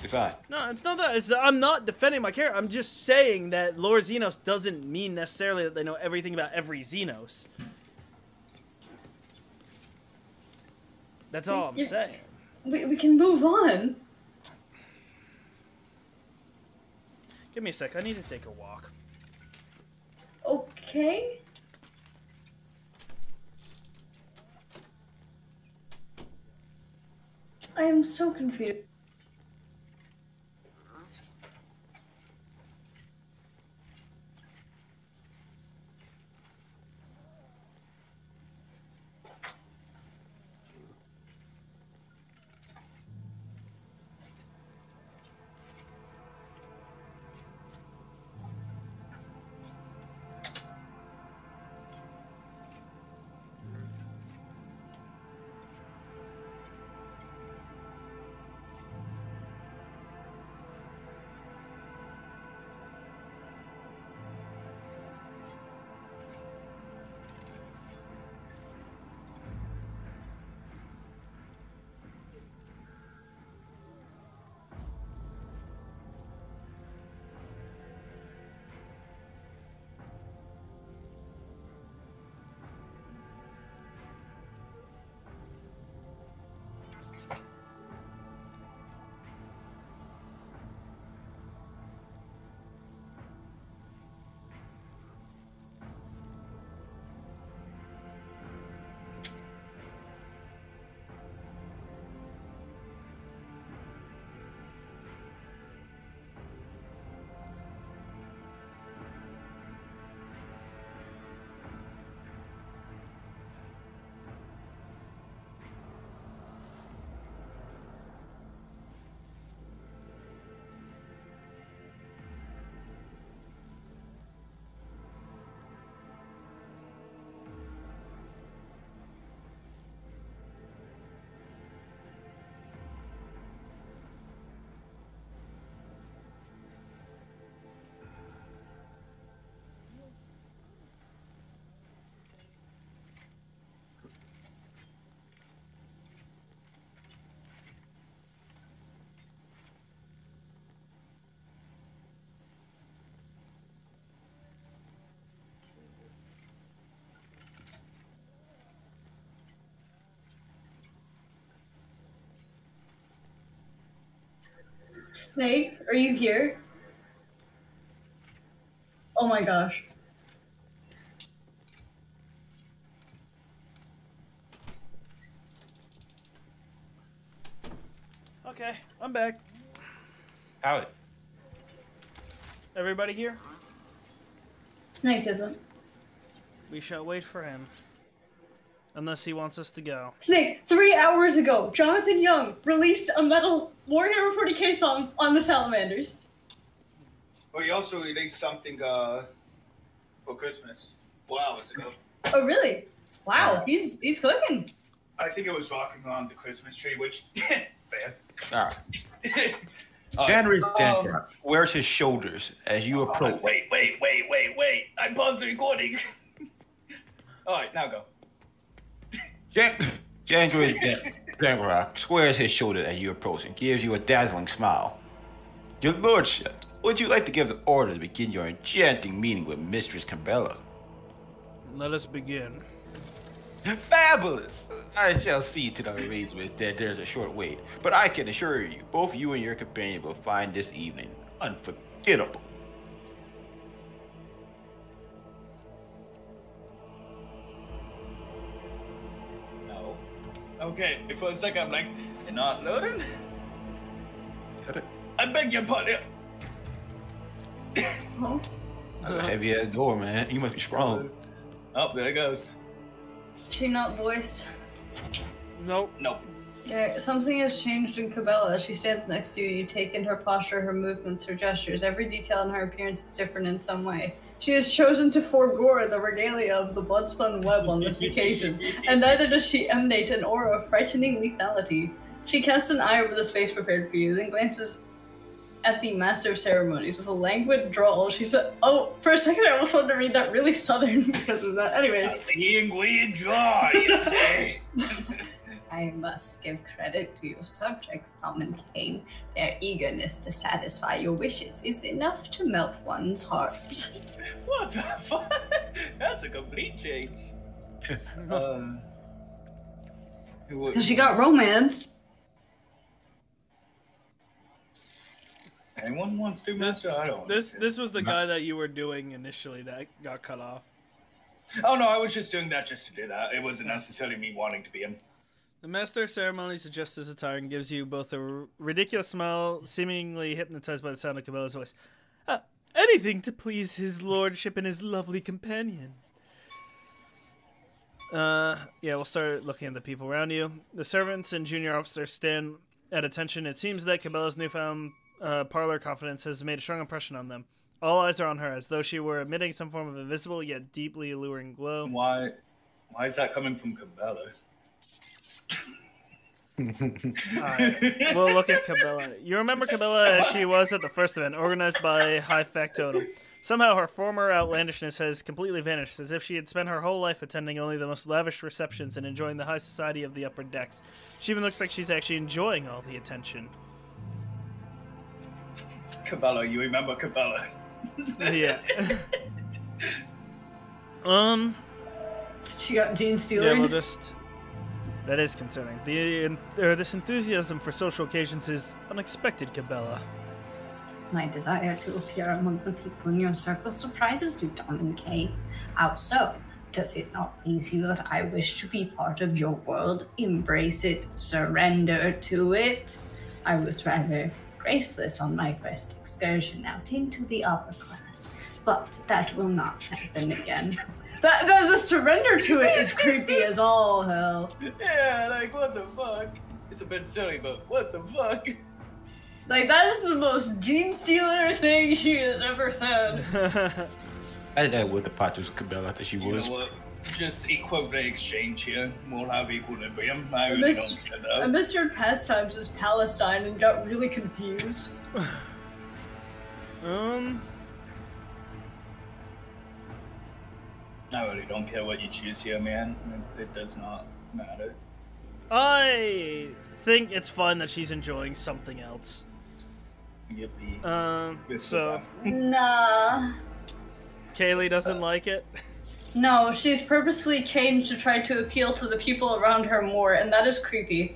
It's fine. No, it's not that. I'm not defending my character. I'm just saying that Lord Xenos doesn't mean necessarily that they know everything about every Xenos. That's all I'm saying. We can move on. Give me a sec. I need to take a walk. Okay. I am so confused. Snake, are you here? Oh my gosh. Okay, I'm back. Howdy. Everybody here? Snake isn't. We shall wait for him. Unless he wants us to go. Snake, 3 hours ago, Jonathan Young released a metal Warhammer 40k song on the Salamanders. Well, he also released something for Christmas 4 hours ago. Oh, really? Wow, he's cooking. I think it was rocking on the Christmas tree, which, fair. All right. January 10th wears his shoulders as you approach. Wait. I paused the recording. All right, now go. January 10th, Glenrock squares his shoulder as you approach and gives you a dazzling smile. Your lordship, would you like to give the order to begin your enchanting meeting with Mistress Cabela? Let us begin. Fabulous! I shall see to the arrangement that there's a short wait, but I can assure you, both you and your companion will find this evening unforgettable. No. Okay, for a second I'm like, you're not loading? I beg your pardon. Oh. That's a heavy ass door, man. You must be strong. Oh, there it goes. She not voiced. Nope. Nope. Yeah, something has changed in Cabela. As she stands next to you, you take in her posture, her movements, her gestures. Every detail in her appearance is different in some way. She has chosen to forego the regalia of the blood-spun web on this occasion, and neither does she emanate an aura of frightening lethality. She casts an eye over the space prepared for you, then glances at the Master of Ceremonies with a languid drawl. She said, "Oh, for a second I almost wanted to read that really southern because of that." Anyways. Languid drawl, you say? I must give credit to your subjects, Almond Kane. Their eagerness to satisfy your wishes is enough to melt one's heart. What the fuck? That's a complete change. Because she got romance. Anyone wants to master? I don't. This was the guy that you were doing initially that got cut off. Oh no, I was just doing that just to do that. It wasn't necessarily me wanting to be him. The Master of Ceremonies adjusts his attire and gives you both a ridiculous smile, seemingly hypnotized by the sound of Cabela's voice. Anything to please his lordship and his lovely companion. Yeah, we'll start looking at the people around you. The servants and junior officers stand at attention. It seems that Cabela's newfound parlor confidence has made a strong impression on them. All eyes are on her, as though she were emitting some form of invisible yet deeply alluring glow. Why is that coming from Cabela? Alright, we'll look at Cabela. You remember Cabela as she was at the first event, organized by High Factotum. Somehow her former outlandishness has completely vanished, as if she had spent her whole life attending only the most lavish receptions and enjoying the high society of the upper decks. She even looks like she's actually enjoying all the attention. Cabela, you remember Cabela? Yeah. She got Gene Stealer. Yeah, we'll just... That is concerning. This enthusiasm for social occasions is unexpected, Cabela. My desire to appear among the people in your circle surprises you, Don Kay. How so? Does it not please you that I wish to be part of your world? Embrace it, surrender to it. I was rather graceless on my first excursion out into the upper class, but that will not happen again. The surrender to it is creepy as all hell. Yeah, like, what the fuck? It's a bit silly, but what the fuck? Like, that is the most Gene Stealer thing she has ever said. I did that with the Patrick Cabela that she was. You know what? Just equivalent exchange here. We'll have equilibrium. I really don't care though. I misheard pastimes as Palestine and got really confused. I really don't care what you choose here, man. It does not matter. I think it's fun that she's enjoying something else. Yippee. So... Nah. Kaylee doesn't like it? No, she's purposely changed to try to appeal to the people around her more, and that is creepy.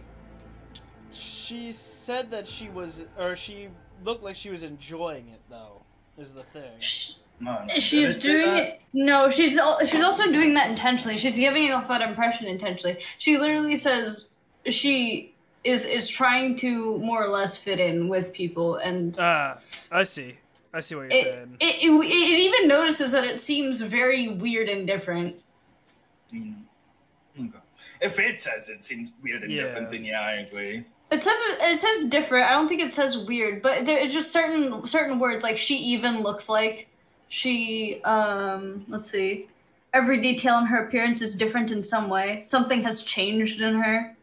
She said that she was, or she looked like she was enjoying it, though, is the thing. She's doing it. No, she's also doing that intentionally. She's giving off that impression intentionally. She literally says she is trying to more or less fit in with people, and I see what you're saying. It even notices that it seems very weird and different. Okay. If it says it seems weird and different, then yeah, I agree. It says different. I don't think it says weird, but there's just certain words, like she even looks like. She, let's see. Every detail in her appearance is different in some way. Something has changed in her.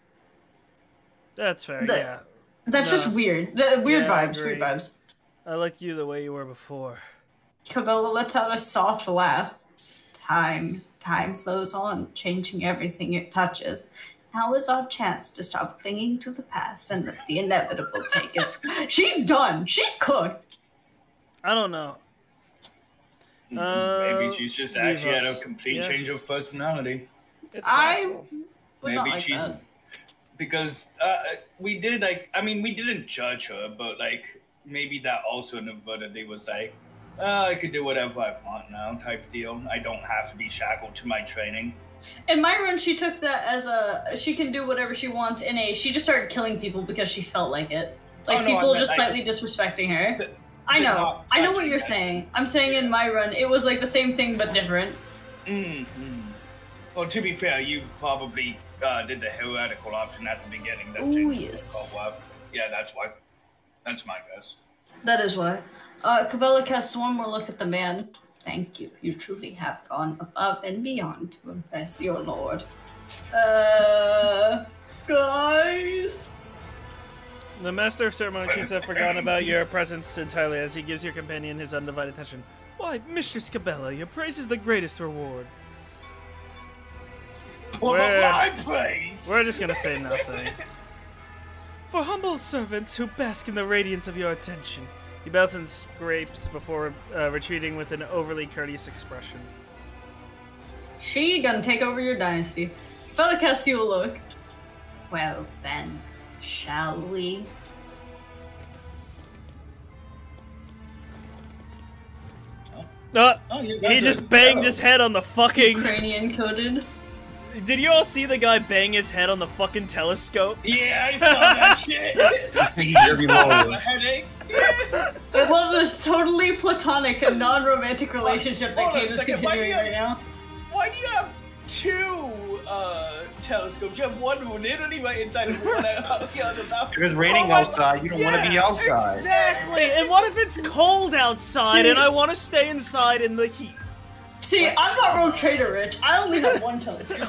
That's fair, yeah. That's just weird. Weird vibes. I liked you the way you were before. Cabela lets out a soft laugh. Time flows on, changing everything it touches. Now is our chance to stop clinging to the past and let the inevitable take its... She's done! She's cooked! I don't know. Maybe she's just actually had a complete change of personality. It's possible. Maybe she's that. Because we did we didn't judge her, but maybe that also inadvertently was I could do whatever I want now type deal. I don't have to be shackled to my training. In my run, she took that as she can do whatever she wants. She just started killing people because she felt like it. People just slightly disrespecting her. I know what you're saying. I'm saying in my run, it was like the same thing but different. Well, to be fair, you probably did the heretical option at the beginning. Oh, yes. Yeah, that's why. That's my guess. That is why. Cabela casts one more look at the man. Thank you. You truly have gone above and beyond to impress your lord. Guys... The Master of Ceremony seems to have forgotten about your presence entirely as he gives your companion his undivided attention. Why, Mistress Cabela, your praise is the greatest reward. My praise? We're just gonna say nothing. For humble servants who bask in the radiance of your attention. He bows and scrapes before retreating with an overly courteous expression. She gonna take over your dynasty. Cabela casts you a look. Well then. Shall we? He just banged his head on the fucking... Ukrainian coded. Did you all see the guy bang his head on the fucking telescope? Yeah, I saw that shit. I love this totally platonic and non-romantic relationship that Kate is continuing right now. Why do you have two telescopes? You have one literally right inside of one out the other. If it's raining outside, you don't want to be outside. Exactly. And what if it's cold outside and I want to stay inside in the heat? See, I'm not Rogue Trader Rich. I only have one telescope.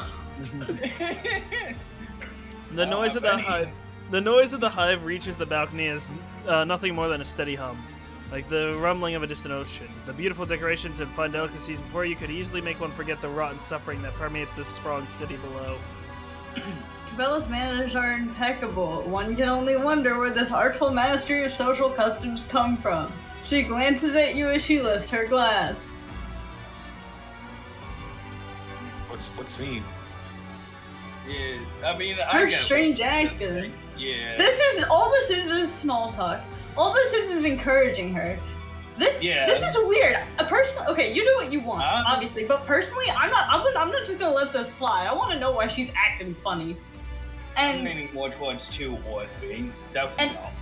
The noise of the hive reaches the balcony as nothing more than a steady hum. Like the rumbling of a distant ocean. The beautiful decorations and fine delicacies before you could easily make one forget the rotten suffering that permeates this sprawling city below. Cabela's manners are impeccable. One can only wonder where this artful mastery of social customs come from. She glances at you as she lifts her glass. What's scene? Yeah, I mean, her strange acting. Yeah. All this is small talk. All this is encouraging her. This is weird. Okay, you do what you want, obviously, but personally, I'm not just gonna let this slide. I want to know why she's acting funny. And I'm leaning more towards 2 or 3. Definitely not 1.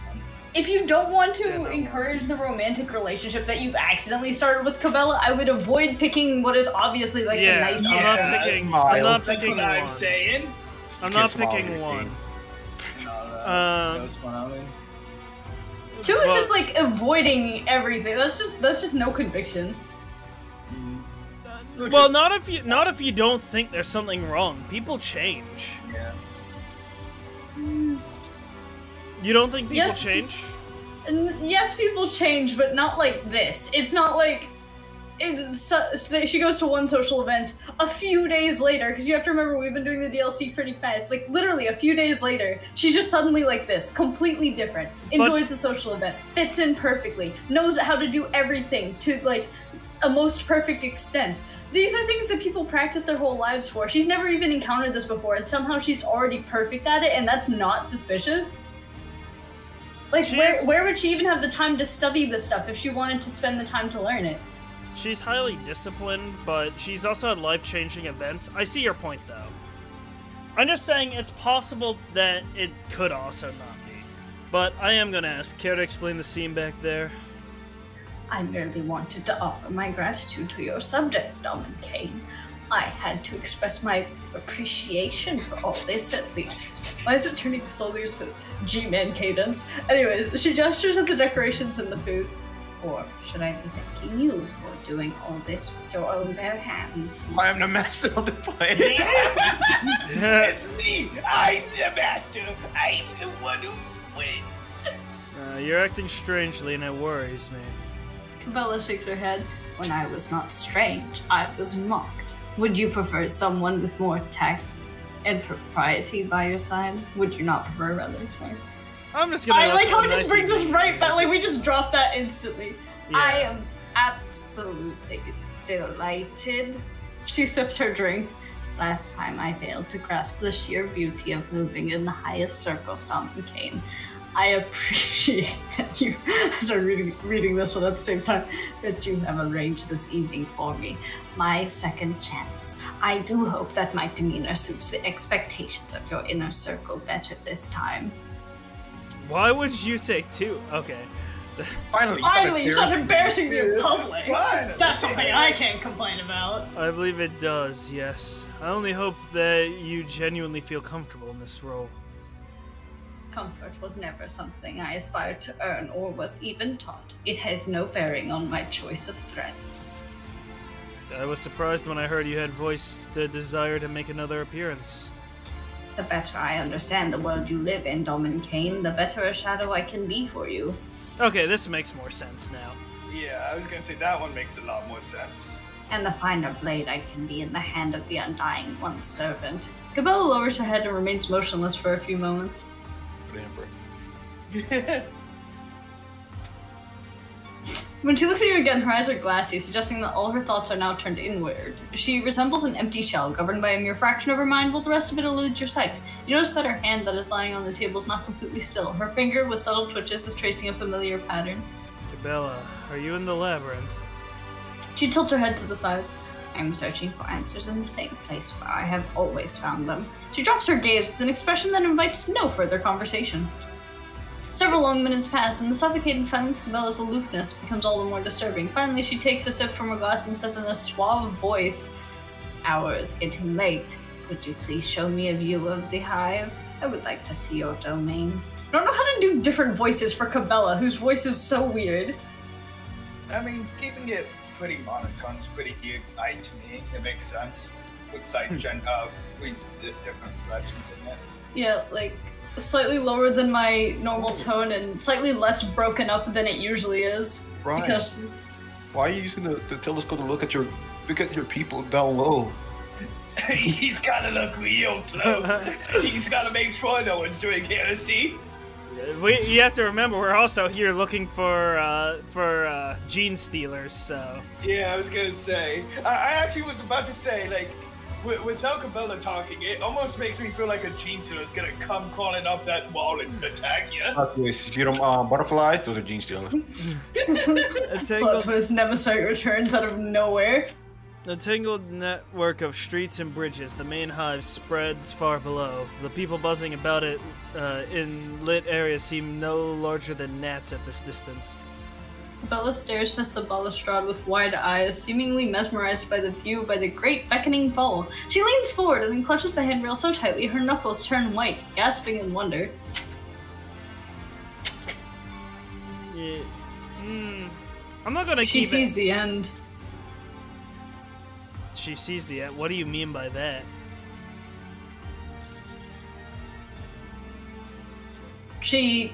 If you don't want to encourage the romantic relationship that you've accidentally started with Cabela, I would avoid picking what is obviously like the nice. I'm not picking one. I'm not picking one. Smiling. 2 is just like avoiding everything. That's just no conviction. Well, not if you don't think there's something wrong. People change. Yeah. You don't think people change? Yes, people change, but not like this. It's not like she goes to one social event a few days later, because you have to remember we've been doing the DLC pretty fast. Like literally a few days later, she's just suddenly like this, completely different. Enjoys the social event, fits in perfectly, knows how to do everything to like a most perfect extent. These are things that people practice their whole lives for. She's never even encountered this before, and somehow she's already perfect at it, and that's not suspicious. Like, She's- where would she even have the time to study this stuff if she wanted to spend the time to learn it? She's highly disciplined, but she's also had life-changing events. I see your point, though. I'm just saying it's possible that it could also not be. But I am gonna ask, care to explain the scene back there? I merely wanted to offer my gratitude to your subjects, Dom and Kane. I had to express my appreciation for all this, at least. Why is it turning slowly into G-Man cadence? Anyways, she gestures at the decorations and the food. Or should I be thanking you for doing all this with your own bare hands? I am the master of the play. It's me! I'm the master! I'm the one who wins! You're acting strangely, and it worries me. Cabela shakes her head. When I was not strange, I was mocked. Would you prefer someone with more tact and propriety by your side? Would you not prefer, rather, sorry? I'm just gonna. I like how it nice just brings us evening. right back. Like we just dropped that instantly. Yeah. I am absolutely delighted. She sips her drink. Last time I failed to grasp the sheer beauty of moving in the highest circles, Dom and Kane. I appreciate that you, as I'm reading this one at the same time, that you have arranged this evening for me. My second chance. I do hope that my demeanor suits the expectations of your inner circle better this time. Why would you say two? Okay. Finally, you stop embarrassing me in public. Finally. That's something I can't complain about. I believe it does, yes. I only hope that you genuinely feel comfortable in this role. Comfort was never something I aspired to earn or was even taught. It has no bearing on my choice of threat. I was surprised when I heard you had voiced the desire to make another appearance. The better I understand the world you live in, Dom and Kane, the better a shadow I can be for you. Okay, this makes more sense now. Yeah, I was gonna say that one makes a lot more sense. And the finer blade I can be in the hand of the Undying One's servant. Cabela lowers her head and remains motionless for a few moments. When she looks at you again, her eyes are glassy, suggesting that all her thoughts are now turned inward. She resembles an empty shell, governed by a mere fraction of her mind, while the rest of it eludes your sight. You notice that her hand that is lying on the table is not completely still. Her finger, with subtle twitches, is tracing a familiar pattern. Cabela, are you in the labyrinth? She tilts her head to the side. I am searching for answers in the same place where I have always found them. She drops her gaze with an expression that invites no further conversation. Several long minutes pass, and the suffocating silence of Cabela's aloofness becomes all the more disturbing. Finally, she takes a sip from her glass and says in a suave voice, "Hour is getting late. Could you please show me a view of the hive? I would like to see your domain." I don't know how to do different voices for Cabela, whose voice is so weird. I mean, keeping it pretty monotone is pretty good to me. It makes sense. With different inflections in it. Yeah, like, slightly lower than my normal tone and slightly less broken up than it usually is. Right. Because Why are you using the telescope to look at your people down low? He's gotta look real close. He's gotta make sure no one's doing heresy. You have to remember, we're also here looking for gene stealers, so... Yeah, I was gonna say. I actually was about to say, like, without Cabela talking, it almost makes me feel like a gene stealer is gonna come crawling up that wall and attack you. You see them butterflies? Those are gene stealers. A plot tangled, twist Nemesis returns out of nowhere. a tangled network of streets and bridges, the main hive spreads far below. The people buzzing about it in lit areas seem no larger than gnats at this distance. Bella stares past the balustrade with wide eyes, seemingly mesmerized by the view by the great beckoning fall. She leans forward and then clutches the handrail so tightly her knuckles turn white, gasping in wonder. Yeah. I'm not gonna She keep sees it. the end. She sees the end. What do you mean by that? She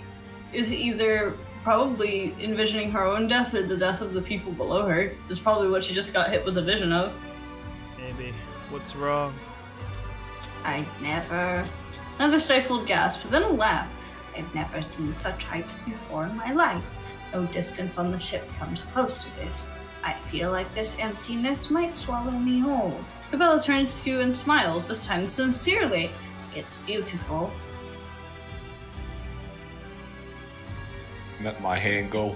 is either probably envisioning her own death or the death of the people below her. Is probably what she just got hit with a vision of. Maybe. What's wrong? I've never... Another stifled gasp, then a laugh. I've never seen such heights before in my life. No distance on the ship comes close to this. I feel like this emptiness might swallow me whole. Cabela turns to you and smiles, this time sincerely. It's beautiful. Let my hand go.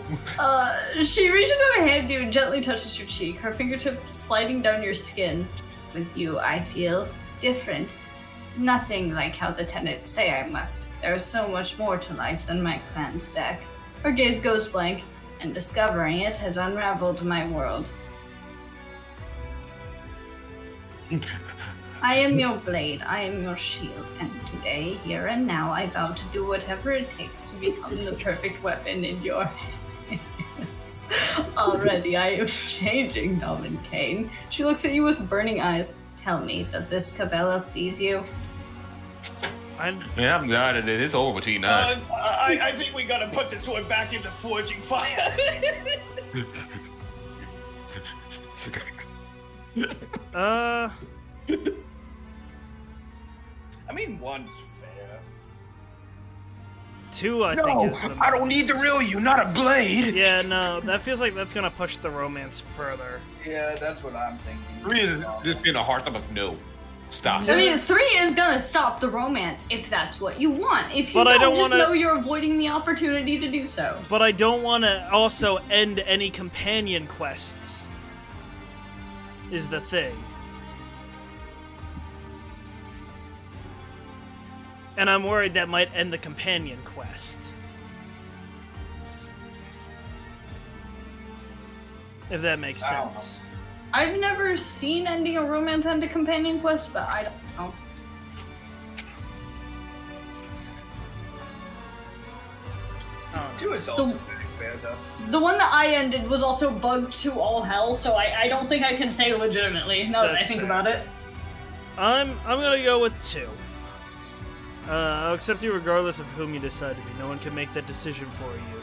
She reaches out a hand to you and gently touches your cheek, her fingertips sliding down your skin. With you, I feel different. Nothing like how the tenants say I must. There is so much more to life than my clan's deck. Her gaze goes blank, and discovering it has unraveled my world. I am your blade, I am your shield, and today, here and now, I vow to do whatever it takes to become the perfect weapon in your hands. Already, I am changing, Norman Kane. She looks at you with burning eyes. Tell me, does this Cabela please you? Yeah, I'm glad it is over between us. I think we gotta put this one back into forging fire. I mean, one's fair. 2, I think, is the most. I don't need to reel you, not a blade. Yeah, no, that feels like that's gonna push the romance further. Yeah, that's what I'm thinking. 3 is just being a hard time of no. Stop. I mean, 3 is gonna stop the romance if that's what you want. If you But I don't just wanna- know you're avoiding the opportunity to do so. But I don't want to also end any companion quests. Is the thing. And I'm worried that might end the companion quest. If that makes sense. I've never seen ending a romance end a companion quest, but I don't know. Two is also very fair, though. The one that I ended was also bugged to all hell, so I don't think I can say legitimately, now that I That's think fair. about it. I'm gonna go with 2. I'll accept you regardless of whom you decide to be. No one can make that decision for you.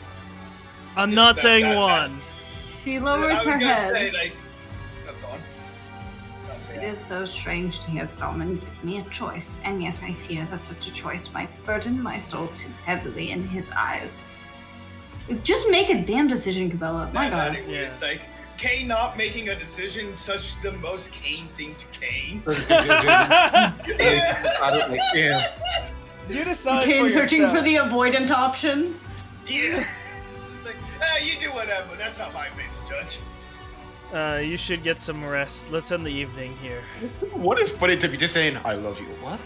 I'm not saying 1. She lowers her head. Say, like, go on. It is so strange to hear Thalman give me a choice, and yet I fear that such a choice might burden my soul too heavily in his eyes. Just make a damn decision, Cabela. My god. Anyways, like, Kane not making a decision, such the most Kane thing to Kane. I don't like him. You decide Kane for searching yourself. for the avoidant option. Yeah. Just like, you do whatever. That's not my place to judge. You should get some rest. Let's end the evening here. What is funny to me just saying, I love you? What?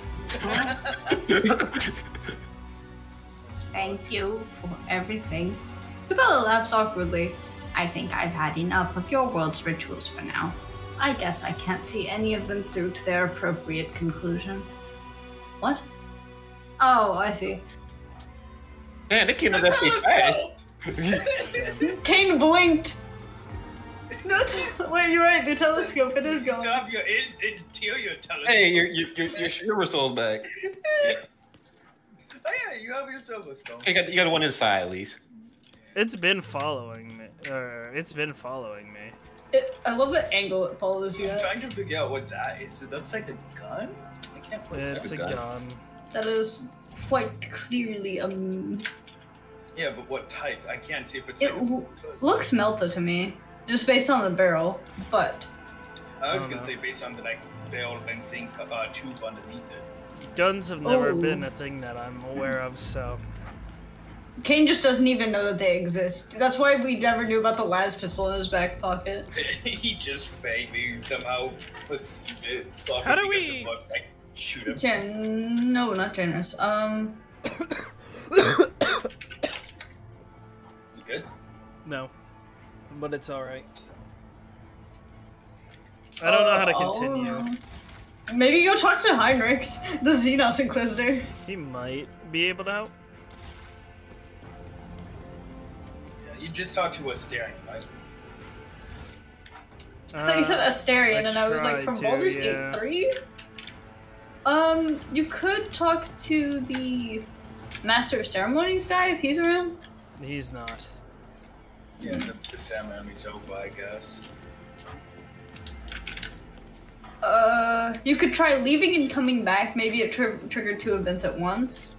Thank you for everything. Cabela laughs awkwardly. I think I've had enough of your world's rituals for now. I guess I can't see any of them through to their appropriate conclusion. What? Oh, I see. Man, they came to that face fast. Kane blinked! Wait, you're right, the telescope, it is going. Stop your interior telescope. Hey, your silver soul's back. Oh yeah, you have your silver skull. You got one inside at least. It's been following me. It's been following me. I love the angle it follows you I'm at. trying to figure out what that is. It looks like a gun? I can't put It's a gun. That is quite clearly Yeah, but what type? I can't see if it's it looks melta to me, just based on the barrel, but I was I don't gonna know. say based on the barrel and think tube underneath it. Guns have never Oh. been a thing that I'm aware of, so. Kane just doesn't even know that they exist. That's why we never knew about the las pistol in his back pocket. He just vaguely somehow perceived it. Thought How it do because we- it looked like shoot him. No, not generous. You good? No. But it's alright. I don't know how to continue. Maybe go talk to Heinrichs, the Xenos Inquisitor. He might be able to help. Yeah, you just talked to a staring, right? I thought you said Asterion, I and I was like, tried from to, Baldur's yeah. Gate 3? You could talk to the Master of Ceremonies guy if he's around. He's not. Yeah, the ceremony's over, I guess. You could try leaving and coming back. Maybe it triggered 2 events at once.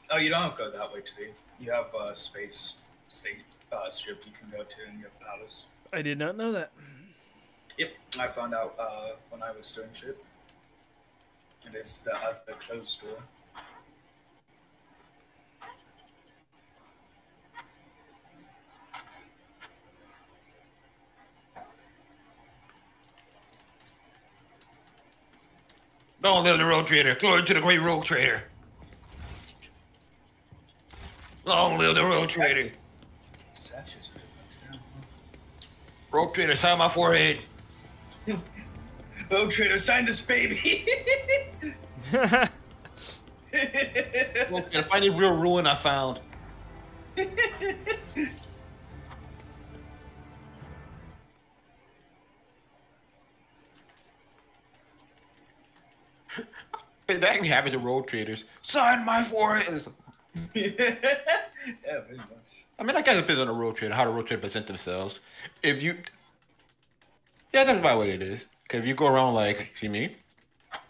Oh, you don't have to go that way today. You have a space state strip you can go to in your palace. I did not know that. Yep, I found out when I was doing shit. It is the closed door. Long live the rogue trader. Glory to the great rogue trader. Long live the rogue trader. Statues are different. Rogue trader, sign my forehead. Rogue trader, sign this baby. Rogue trader, find any real ruin I found. It actually happened to rogue traders. Sign my forehead. Yeah, pretty much. I mean, I guess it depends on the road trader, how the road trader present themselves. If you, yeah, that's about what it is. Because if you go around like, see me,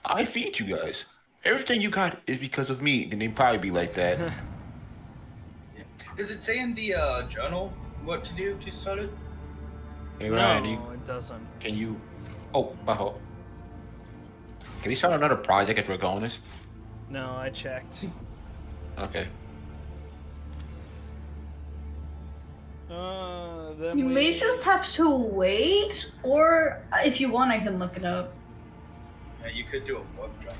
I feed you guys. Everything you got is because of me. Then they'd probably be like that. Yeah. Does it say in the journal what to do to start it? Hey, Ryan, No, it doesn't. can you? Oh, can you start another project at Dragonis? No, I checked. Okay. Then You may we- just have to wait, or if you want, I can look it up. Yeah, you could do a warp drop.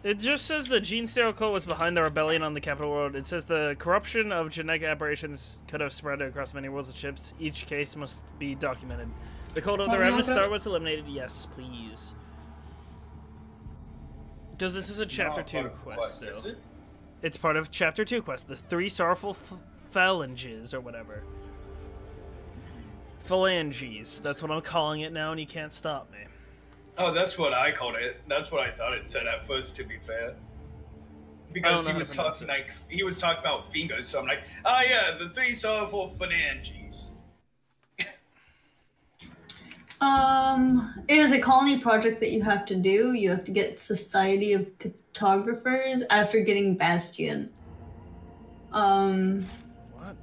It just says the gene sterile cult was behind the rebellion on the capital world. It says the corruption of genetic aberrations could have spread across many worlds of ships. Each case must be documented. The cult of the Want me to Ravenous look it up? Star was eliminated. Yes, please. Because this is a Chapter 2 quest, is though. it? It's part of Chapter 2 quest, the 3 sorrowful phalanges, or whatever. Phalanges. That's what I'm calling it now, and you can't stop me. Oh, that's what I called it. That's what I thought it said at first, to be fair. Because I he don't was know how to talking about fingers, so I'm like, oh yeah, the 3 sorrowful phalanges. It is a colony project that you have to do. You have to get Society of Cartographers after getting Bastion. What?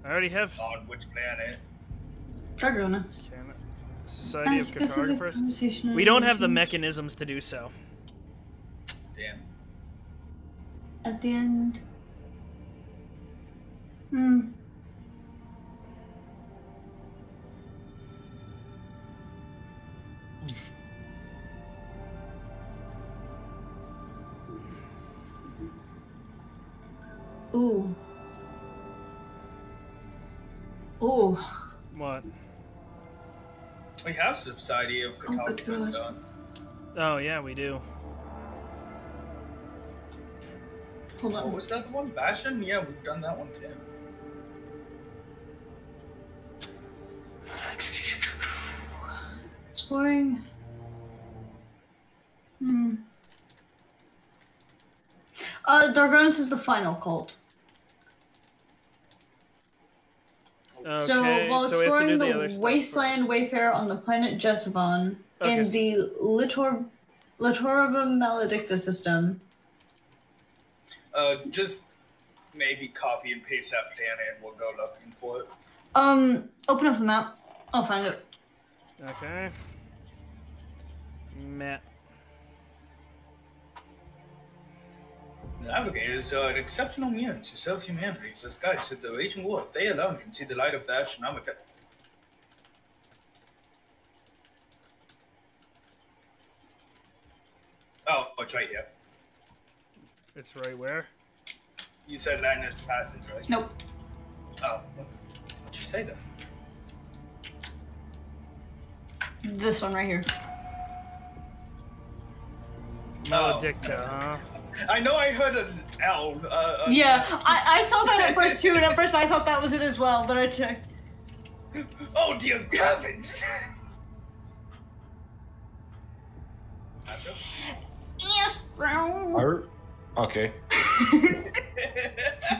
I already have On which planet? Dragonis. Society of Ask us as a Cartographers. conversation We don't have the organization. mechanisms to do so. Damn. At the end. Ooh. Ooh. What? We have Society of good Cartographers God. done. Oh, yeah, we do. Hold Oh, on. was that the one? Bastion? Yeah, we've done that one too. Exploring. Dragonis is the final cult. Okay, So while so we have to do exploring the other the stuff wasteland first. wayfarer on the planet Jesavon Okay, in so- the Litorba Maledicta system. Just maybe copy and paste that planet and we'll go looking for it. Open up the map. I'll find it. Okay. Map. Navigators are an exceptional means to serve humanity as guides to the raging war. They alone can see the light of the astronomical. Oh, it's right here. It's right where? You said Landers Passage, right? Nope. Oh, what'd you say then? This one right here. Maledicta, huh? I know I heard an L. Yeah, I saw that at first too, and at first I thought that was it as well, but I checked. Oh dear heavens! Nacho? Yes, bro. Okay.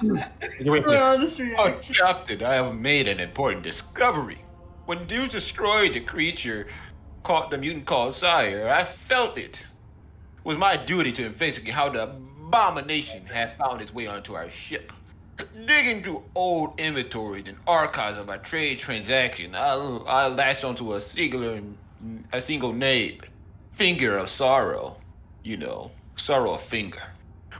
Wait, Oh, Captain, I have made an important discovery. When Zeus destroyed the creature called the mutant called Sire, I felt it. It was my duty to investigate how the abomination has found its way onto our ship. Digging through old inventories and archives of our trade transaction, I latched onto a single name, Finger of Sorrow. You know, sorrow of finger.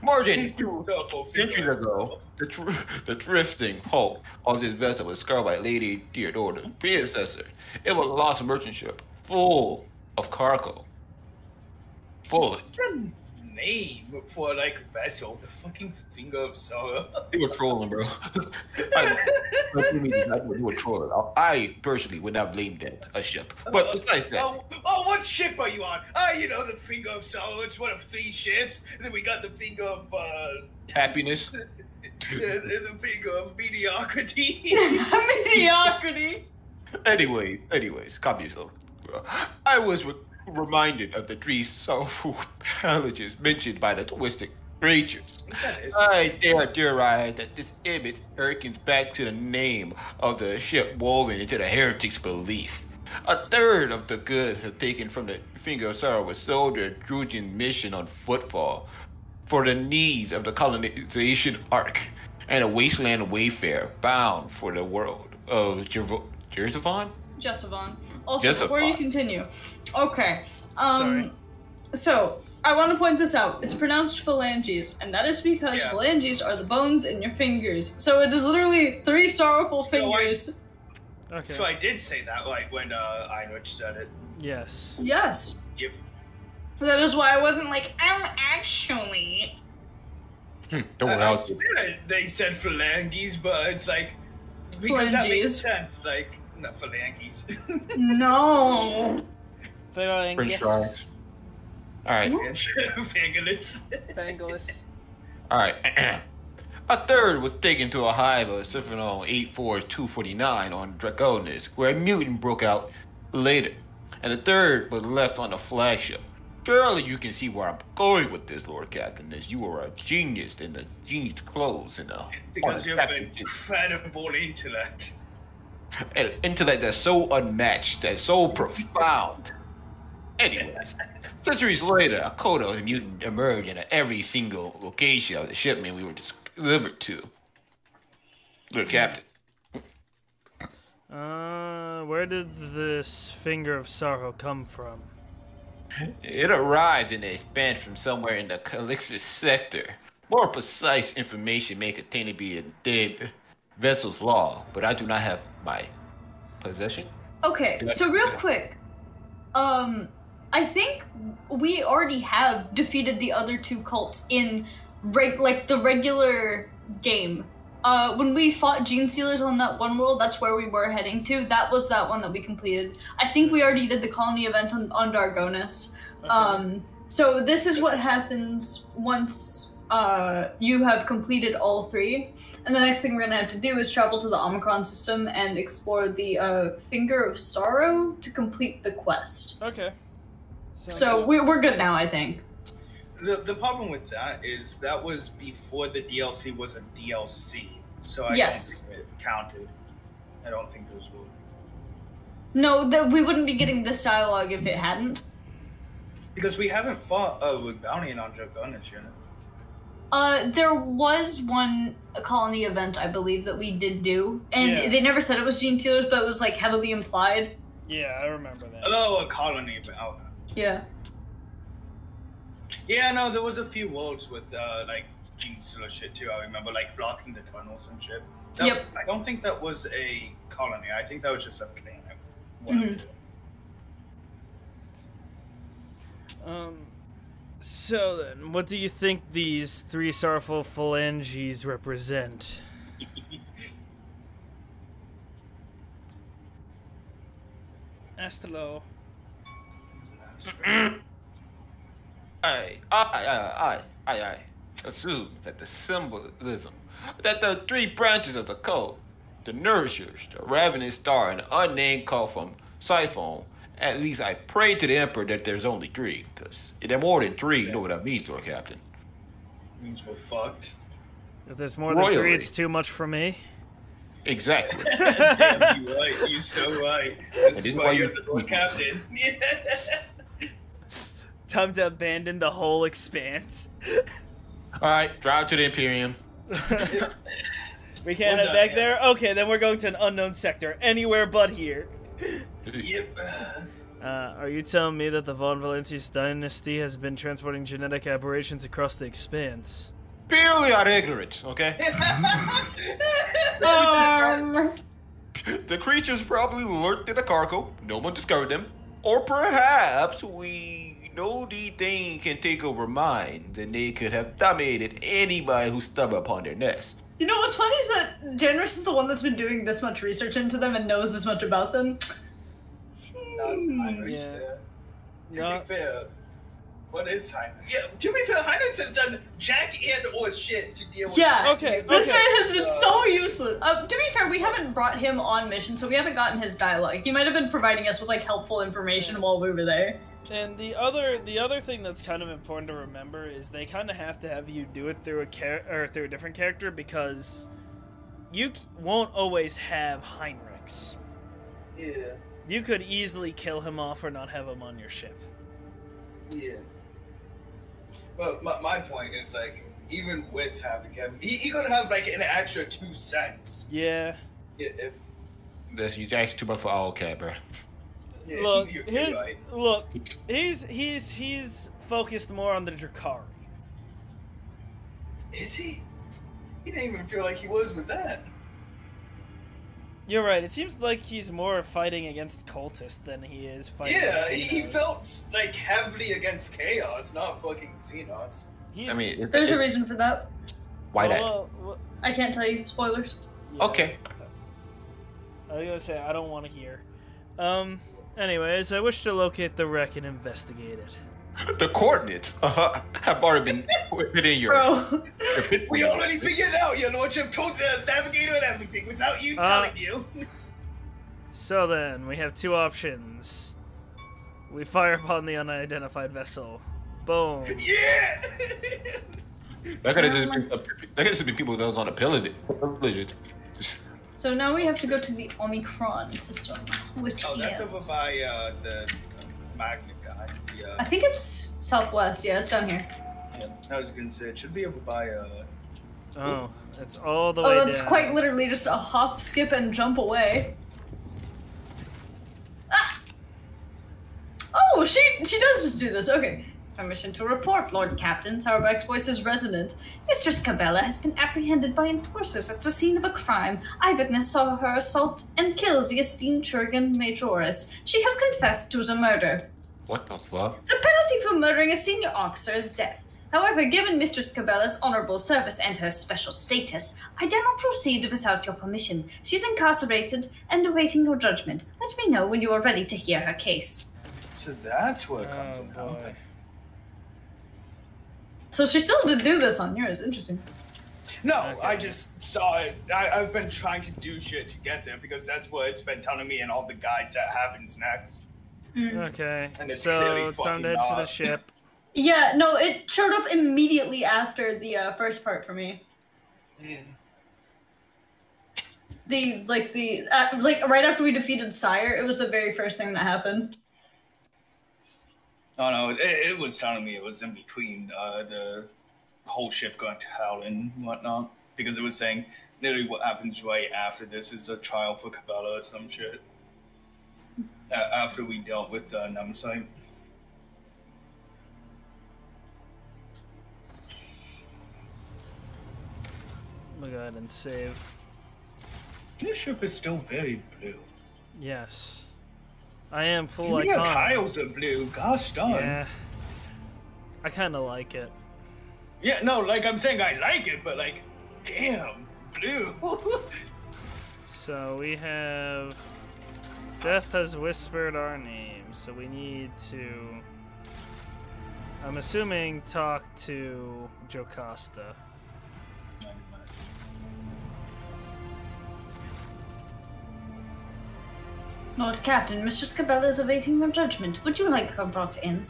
More than 2 centuries ago, the drifting hulk of this vessel was scoured by Lady Theodora's predecessor. It was a lost merchant ship, full of cargo. Fully. Name for like a vessel, the fucking Finger of Sorrow. You were trolling, bro. You were trolling. I personally would not blame that a ship. But besides that, What ship are you on? You know, the Finger of Sorrow. It's one of 3 ships. And then we got the Finger of happiness. the Finger of Mediocrity. Mediocrity. Anyways, calm yourself. I was reminded of the 3 sorrowful passages mentioned by the twisted creatures. I dare theorize that this image harkens back to the name of the ship woven into the heretics' belief. A third of the goods taken from the Finger of Sorrow was sold to a Druidian mission on footfall for the needs of the colonization arc and a wasteland wayfarer bound for the world of Jersavon? Jesavon. Also, Jesavon. before you continue, okay. Sorry. So I want to point this out. It's pronounced phalanges, and that is because Yeah. phalanges are the bones in your fingers. So it is literally 3 sorrowful fingers. Okay. So I did say that, like, when Einrich said it. Yes. Yes. Yep. That is why I wasn't like, actually. Don't worry, I I'll swear they said phalanges, but it's like, because that makes Phalanges. sense, like, not phalanges. No. French fries. Alright. Fingerless. Fangless. Alright. A third was taken to a hive of Syphonol 84249 on Draconis, where a mutant broke out later. And a third was left on the flagship. Surely you can see where I'm going with this, Lord Captain, as you are a genius in the genius clothes and Because you have incredible intellect. an intellect that's so unmatched, that's so profound. Anyways, centuries later, a Kodos mutant emerged in every single location of the shipment we were delivered to. Lord Captain. Where did this Finger of Sorrow come from? It arrived in a span from somewhere in the Calixis sector. More precise information may contain to be a dead vessel's law, but I do not have my possession. Okay, so real quick, I think we already have defeated the other 2 cults in the regular game. When we fought Gene Sealers on that one world, that's where we were heading to. That was that one that we completed. I think we already did the colony event on Dargonis. Okay. So this is what happens once you have completed all 3. And the next thing we're gonna have to do is travel to the Omicron system and explore the Finger of Sorrow to complete the quest. Okay. So we're good now, I think. The problem with that is that was before the DLC was a DLC, so I Yes. don't think it counted. I don't think those were. No, we wouldn't be getting this dialogue if it hadn't. Because we haven't fought with Bounty on Dragonis yet. There was one colony event, I believe, that we did do, and Yeah. they never said it was Gene Stealers, but it was like heavily implied. Yeah, I remember that. Oh, a colony event. Oh. Yeah. Yeah, no, there was a few worlds with like Gene Stealer shit too. I remember like blocking the tunnels and shit. Yep. I don't think that was a colony. I think that was just a planet. Mhm. So then, what do you think these 3 sorrowful phalanges represent? Astelo. I assume that the symbolism, that the 3 branches of the code, the Nourishers, the Ravenous Star, and the unnamed call from Siphon, at least I pray to the Emperor that there's only 3, because if there are more than 3, you know what that means, Lord Captain. Means we're fucked. If there's more than 3, Royally. it's too much for me. Exactly. Damn, you right. You so right. This is why you're the Lord Captain. Time to abandon the whole expanse. Alright, drive to the Imperium. We can't head back there? Okay, then we're going to an unknown sector. Anywhere but here. Yep. Are you telling me that the Von Valentius dynasty has been transporting genetic aberrations across the expanse? Purely out of ignorance, okay? The creatures probably lurked in the cargo, no one discovered them, or perhaps we no D thing can take over minds, and they could have dominated anybody who stubbed upon their nest. You know what's funny is that Janris is the one that's been doing this much research into them and knows this much about them. Yeah. To be fair, what is Heinrich? Yeah, to be fair, Heinrich has done jack and or shit to deal with. Yeah, okay. This man has been so useless. To be fair, we haven't brought him on mission, so we haven't gotten his dialogue. He might have been providing us with like helpful information while we were there. And the other thing that's kind of important to remember is they kind of have to have you do it through through a different character, because you won't always have Heinrichs. Yeah. You could easily kill him off or not have him on your ship. Yeah. But my point is, like, even with having him, he could have, like, an extra 2 cents. Yeah. If... That's you actually too much for Owlcat, bro. Yeah, Look, right. he's focused more on the Drakari. Is he? He didn't even feel like he was with that. You're right. It seems like he's more fighting against cultists than he is fighting. Yeah, against he Xenos. felt like heavily against Chaos, not fucking Xenos. I mean, There's a reason for that. why that? Well, I can't tell you. Spoilers. yeah. Okay. I was gonna say I don't want to hear. Anyways, I wish to locate the wreck and investigate it. The coordinates have already been put in your. Bro. We already figured it out, your lordship told the navigator and everything without you telling you. So then, we have 2 options. We fire upon the unidentified vessel. Boom. Yeah! That could have just been people that was on a pillage. So now we have to go to the Omicron system, which Oh, is... that's over by the magnet guy. I think it's southwest. Yeah, it's down here. Yeah, I was gonna say it should be over by Oh, it's all the way down. Oh, it's quite literally just a hop, skip, and jump away. Ah! Oh, she does just do this. Okay. Permission to report, Lord Captain. Sourback's voice is resonant. Mistress Cabela has been apprehended by enforcers at the scene of a crime. Eyewitness saw her assault and kill the esteemed Turgan Majoris. She has confessed to the murder. What the fuck? The penalty for murdering a senior officer is death. However, given Mistress Cabela's honorable service and her special status, I dare not proceed without your permission. She's incarcerated and awaiting your judgment. Let me know when you are ready to hear her case. So that's where it comes Oh, in. boy. Okay. So she still did do this on yours. Interesting. No, Okay. I just saw it. I've been trying to do shit to get there because that's what it's been telling me in all the guides that happens next. Okay, And it's so clearly time to head fucking to the not. ship. Yeah, no, it showed up immediately after the first part for me. Like right after we defeated Sire, it was the very first thing that happened. Oh no, it was telling me it was in between the whole ship going to hell and whatnot, because it was saying literally what happens right after this is a trial for Cabela or some shit. After we dealt with Nemesis. We'll go ahead and save. This ship is still very blue. Yes. I am full Even your icon. tiles are blue. Gosh darn. Yeah. I kind of like it. Yeah, no, like I'm saying I like it, but like, damn, blue. So we have... Death has whispered our names, so we need to... I'm assuming talk to Jocasta. Lord Captain, Mistress Cabela is awaiting your judgment. Would you like her brought in?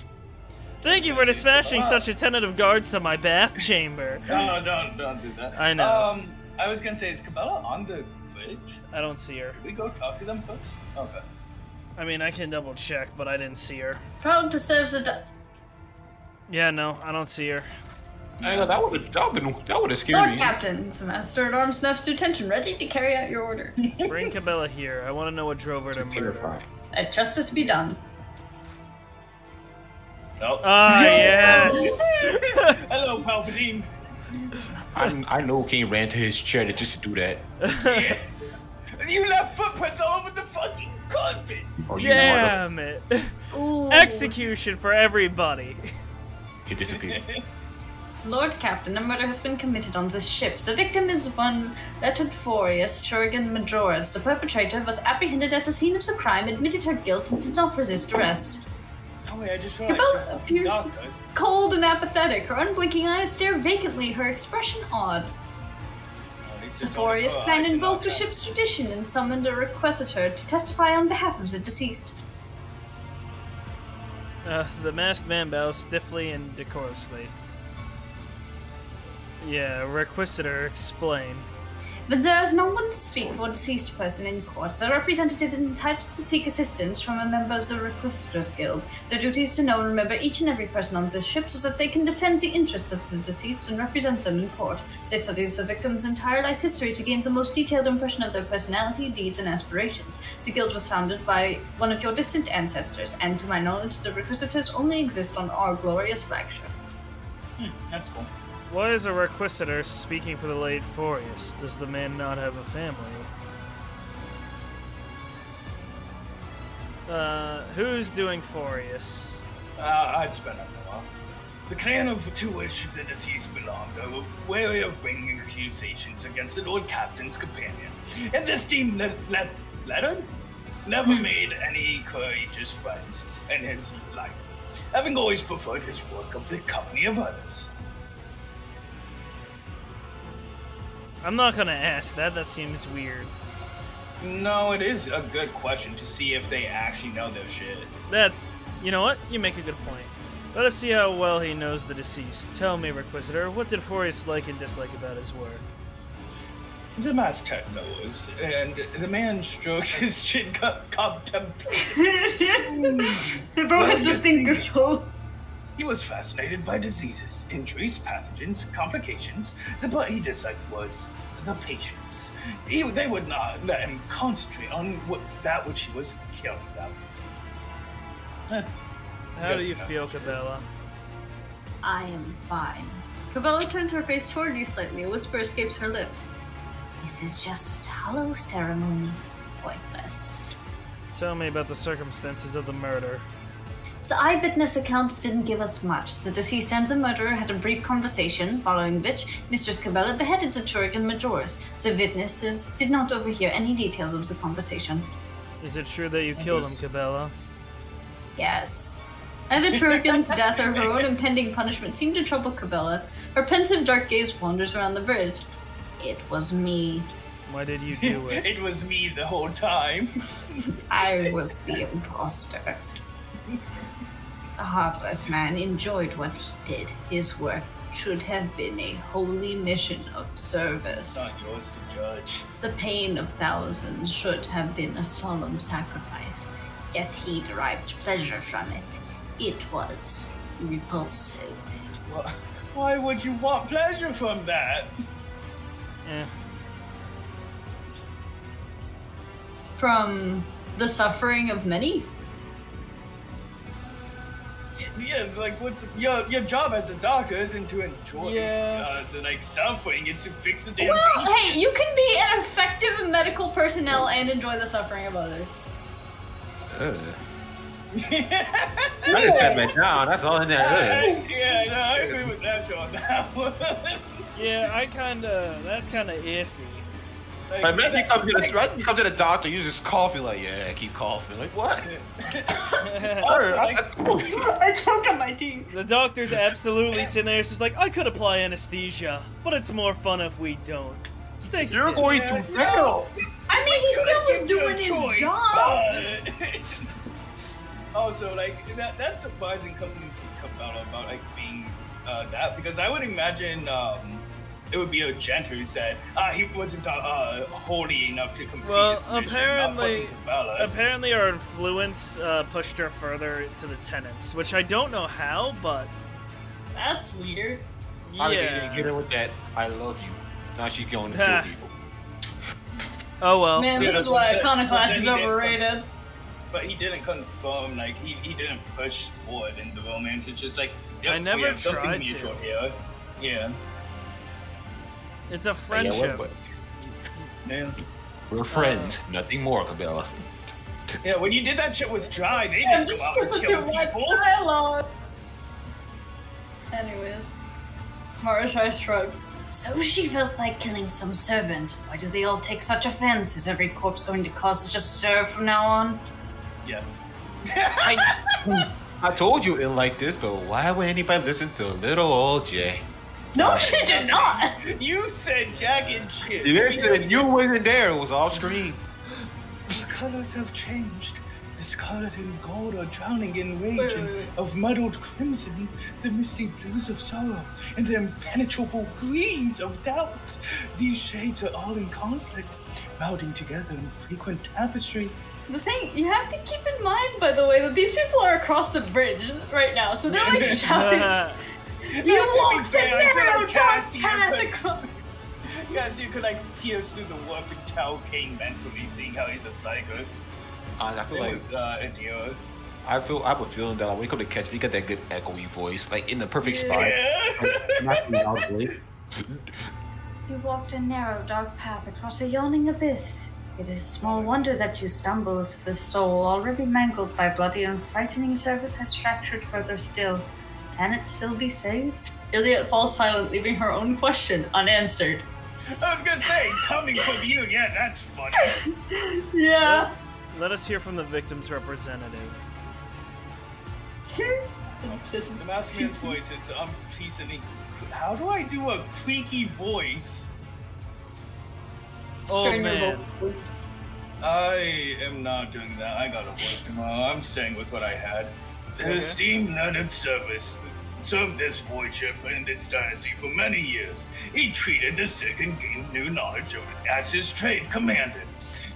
Thank you for dispatching such attentive guards to my bath chamber. No, don't do that. I know. I was gonna say, is Cabela on the bridge? I don't see her. Can we go talk to them first? Okay. I mean, I can double check, but I didn't see her. Proud to serve the... Yeah, no, I don't see her. I know that would have scared Lord me. Captain, the Master at Arms snaps to attention, ready to carry out your order. Bring Cabela here. I want to know what drove her to murder. Terrifying. Let justice be done. Oh. Ah, yes! Hello, Palpatine. I know King ran to his chair just to do that. Yeah. You left footprints all over the fucking carpet. Oh, you Damn it! Ooh. Execution for everybody. He disappeared. Lord Captain, a murder has been committed on this ship. The victim is one lettered Forius Churgan Majoris. The perpetrator was apprehended at the scene of the crime, admitted her guilt, and did not resist arrest. Oh wait, I just Cabela appears doctor. cold and apathetic. Her unblinking eyes stare vacantly, her expression odd. Sephorius Clan invoked the ship's tradition and summoned a requisitor to testify on behalf of the deceased. The masked man bows stiffly and decorously. Yeah, requisitor, explain. But there is no one to speak for a deceased person in court. The representative is entitled to seek assistance from a member of the Requisitors Guild. Their duty is to know and remember each and every person on this ship so that they can defend the interests of the deceased and represent them in court. They study the victim's entire life history to gain the most detailed impression of their personality, deeds, and aspirations. The guild was founded by one of your distant ancestors, and to my knowledge, the Requisitors only exist on our glorious flagship. That's cool. Why is a requisitor speaking for the late Forius? Does the man not have a family? Who's doing Forius? I'd spend a while. The clan to which the deceased belonged are wary of bringing accusations against the Lord Captain's companion, and this team Leonard never made any courageous friends in his life, having always preferred his work of the company of others. I'm not gonna ask that, that seems weird. No, it is a good question to see if they actually know their shit. That's... You know what? You make a good point. Let us see how well he knows the deceased. Tell me, Requisitor, what did Forius like and dislike about his work? The masked cat knows, and the man strokes his chin contemplatively. He was fascinated by diseases, injuries, pathogens, complications. But he disliked was the patients. They would not let him concentrate on that which he was caring about. How do you feel, Cabela? I am fine. Cabela turns her face toward you slightly. A whisper escapes her lips. This is just hollow ceremony. Pointless. Tell me about the circumstances of the murder. The eyewitness accounts didn't give us much. The deceased and the murderer had a brief conversation, following which Mistress Cabela beheaded the Churgan Majoris. The witnesses did not overhear any details of the conversation. Is it true that you killed him, Cabela? Yes. Neither Churgan's death or her own impending punishment seemed to trouble Cabela. Her pensive dark gaze wanders around the bridge. It was me. Why did you do it? It was me the whole time. I was the imposter. The heartless man enjoyed what he did. His work should have been a holy mission of service. Not yours to judge. The pain of thousands should have been a solemn sacrifice, yet he derived pleasure from it. It was repulsive. Why would you want pleasure from that? From the suffering of many? Yeah, like what's your job as a doctor isn't to enjoy the suffering, it's to fix the damn Well, pain. hey, you can be an effective medical personnel and enjoy the suffering of others. I just set that down. That's all in there. Yeah, no, I agree with that, Sean. Yeah, that's kinda iffy. Like, imagine you come to the doctor, you just coughing, like, yeah, I keep coughing. Like, what? I choked on my teeth. The doctor's absolutely sitting there, it's just like, I could apply anesthesia, but it's more fun if we don't. Stay still. You're going to fail. I mean, he still was doing his job. Also, like, that's surprising coming about like being that, because I would imagine it would be a gent who said he wasn't holy enough to complete his mission, apparently our influence pushed her further to the tenants, which I don't know how, but That's weird. yeah. Get her with that. I love you. Now she's going to kill people. Oh well. Man, this is why Iconoclast is overrated. But he didn't confirm, like, he didn't push forward in the romance. It's just like, I never we have something tried mutual to. here. Yeah. It's a friendship. Yeah. We're friends. Nothing more, Cabela. Yeah, when you did that shit with Dry, they I'm didn't just go out and skipping kill through my people. dialogue. Anyways, Marashai shrugs. So she felt like killing some servant. Why do they all take such offense? Is every corpse going to cause such a stir from now on? Yes. I told you it like this, but why would anybody listen to little old Jay? No, she did not! You said jagged shit. You wasn't there. It was off screen. The colors have changed. The scarlet and gold are drowning in rage Wait. and of muddled crimson, the misty blues of sorrow, and the impenetrable greens of doubt. These shades are all in conflict, melding together in frequent tapestry. The thing, you have to keep in mind, by the way, that these people are across the bridge right now, so they're like shouting. You walked a narrow dark path across. Guys, you could like pierce through the warp and tell Kane mentally, seeing how he's a psycho. I feel like India. I have a feeling that when you come to catch, you got that good echoey voice, like in the perfect spot. You walked a narrow dark path across a yawning abyss. It is small wonder that you stumbled. The soul, already mangled by bloody and frightening service, has fractured further still. Can it still be saved? Iliad falls silent, leaving her own question unanswered. I was gonna say, coming from you, yeah, that's funny. Yeah. Let us hear from the victim's representative. The Masterman's voice is unpleasantly. How do I do a creaky voice? Oh man. I am not doing that. I gotta work tomorrow. I'm staying with what I had. The esteemed Leonard Service served this void ship and its dynasty for many years. He treated the sick and gained new knowledge of it as his trade commanded.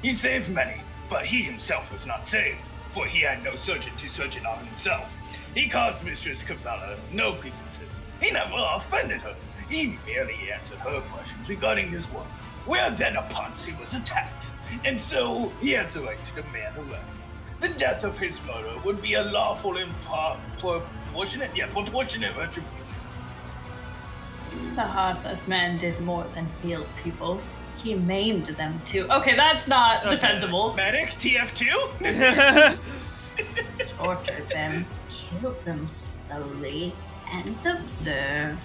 He saved many, but he himself was not saved, for he had no surgeon to surgeon on himself. He caused Mistress Cabela no grievances. He never offended her. He merely answered her questions regarding his work. Where then upon he was attacked, and so he has the right to demand a remedy. The death of his murderer would be a lawful and proportionate retribution. The Heartless Man did more than heal people. He maimed them too. Okay, that's not defensible. Medic TF2? Tortured them, killed them slowly, and observed.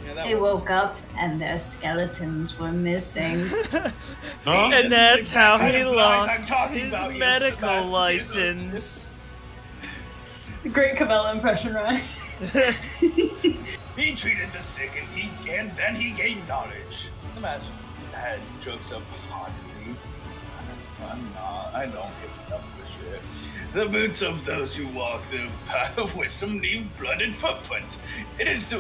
Yeah, They woke up and their skeletons were missing. And that's how he kind of lost lies I'm talking his about, you medical Sebastian. license. Great Cabela impression, right? He treated the sick and then he gained knowledge. The master had jokes upon me. I don't give enough of a shit. The boots of those who walk the path of wisdom leave blooded footprints. It is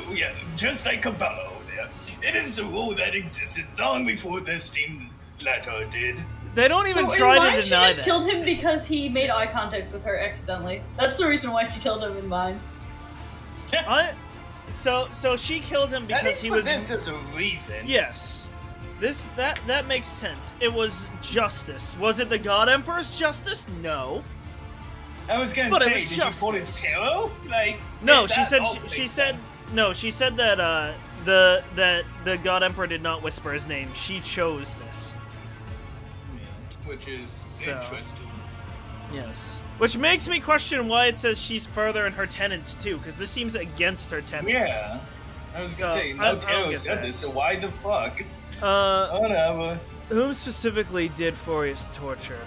just like Cabela over there. It is the rule that existed long before the steam letter did. They don't even So try in mine, to she deny just that. killed him because he made eye contact with her accidentally. That's the reason why she killed him in mine. So she killed him because he was. This is a reason. Yes, that makes sense. It was justice. Was it the God Emperor's justice? No. I was gonna But it say, was did you pull his justice. tarot? Like No, that she said also she makes said sense. no. She said that the God Emperor did not whisper his name. She chose this. Yeah, which is So. interesting. Yes. Which makes me question why it says she's further in her tenets too, because this seems against her tenets. Yeah. I was gonna So, say, I no don't tarot get said that. this, so why the fuck? Whom Whatever. specifically did Furious torture?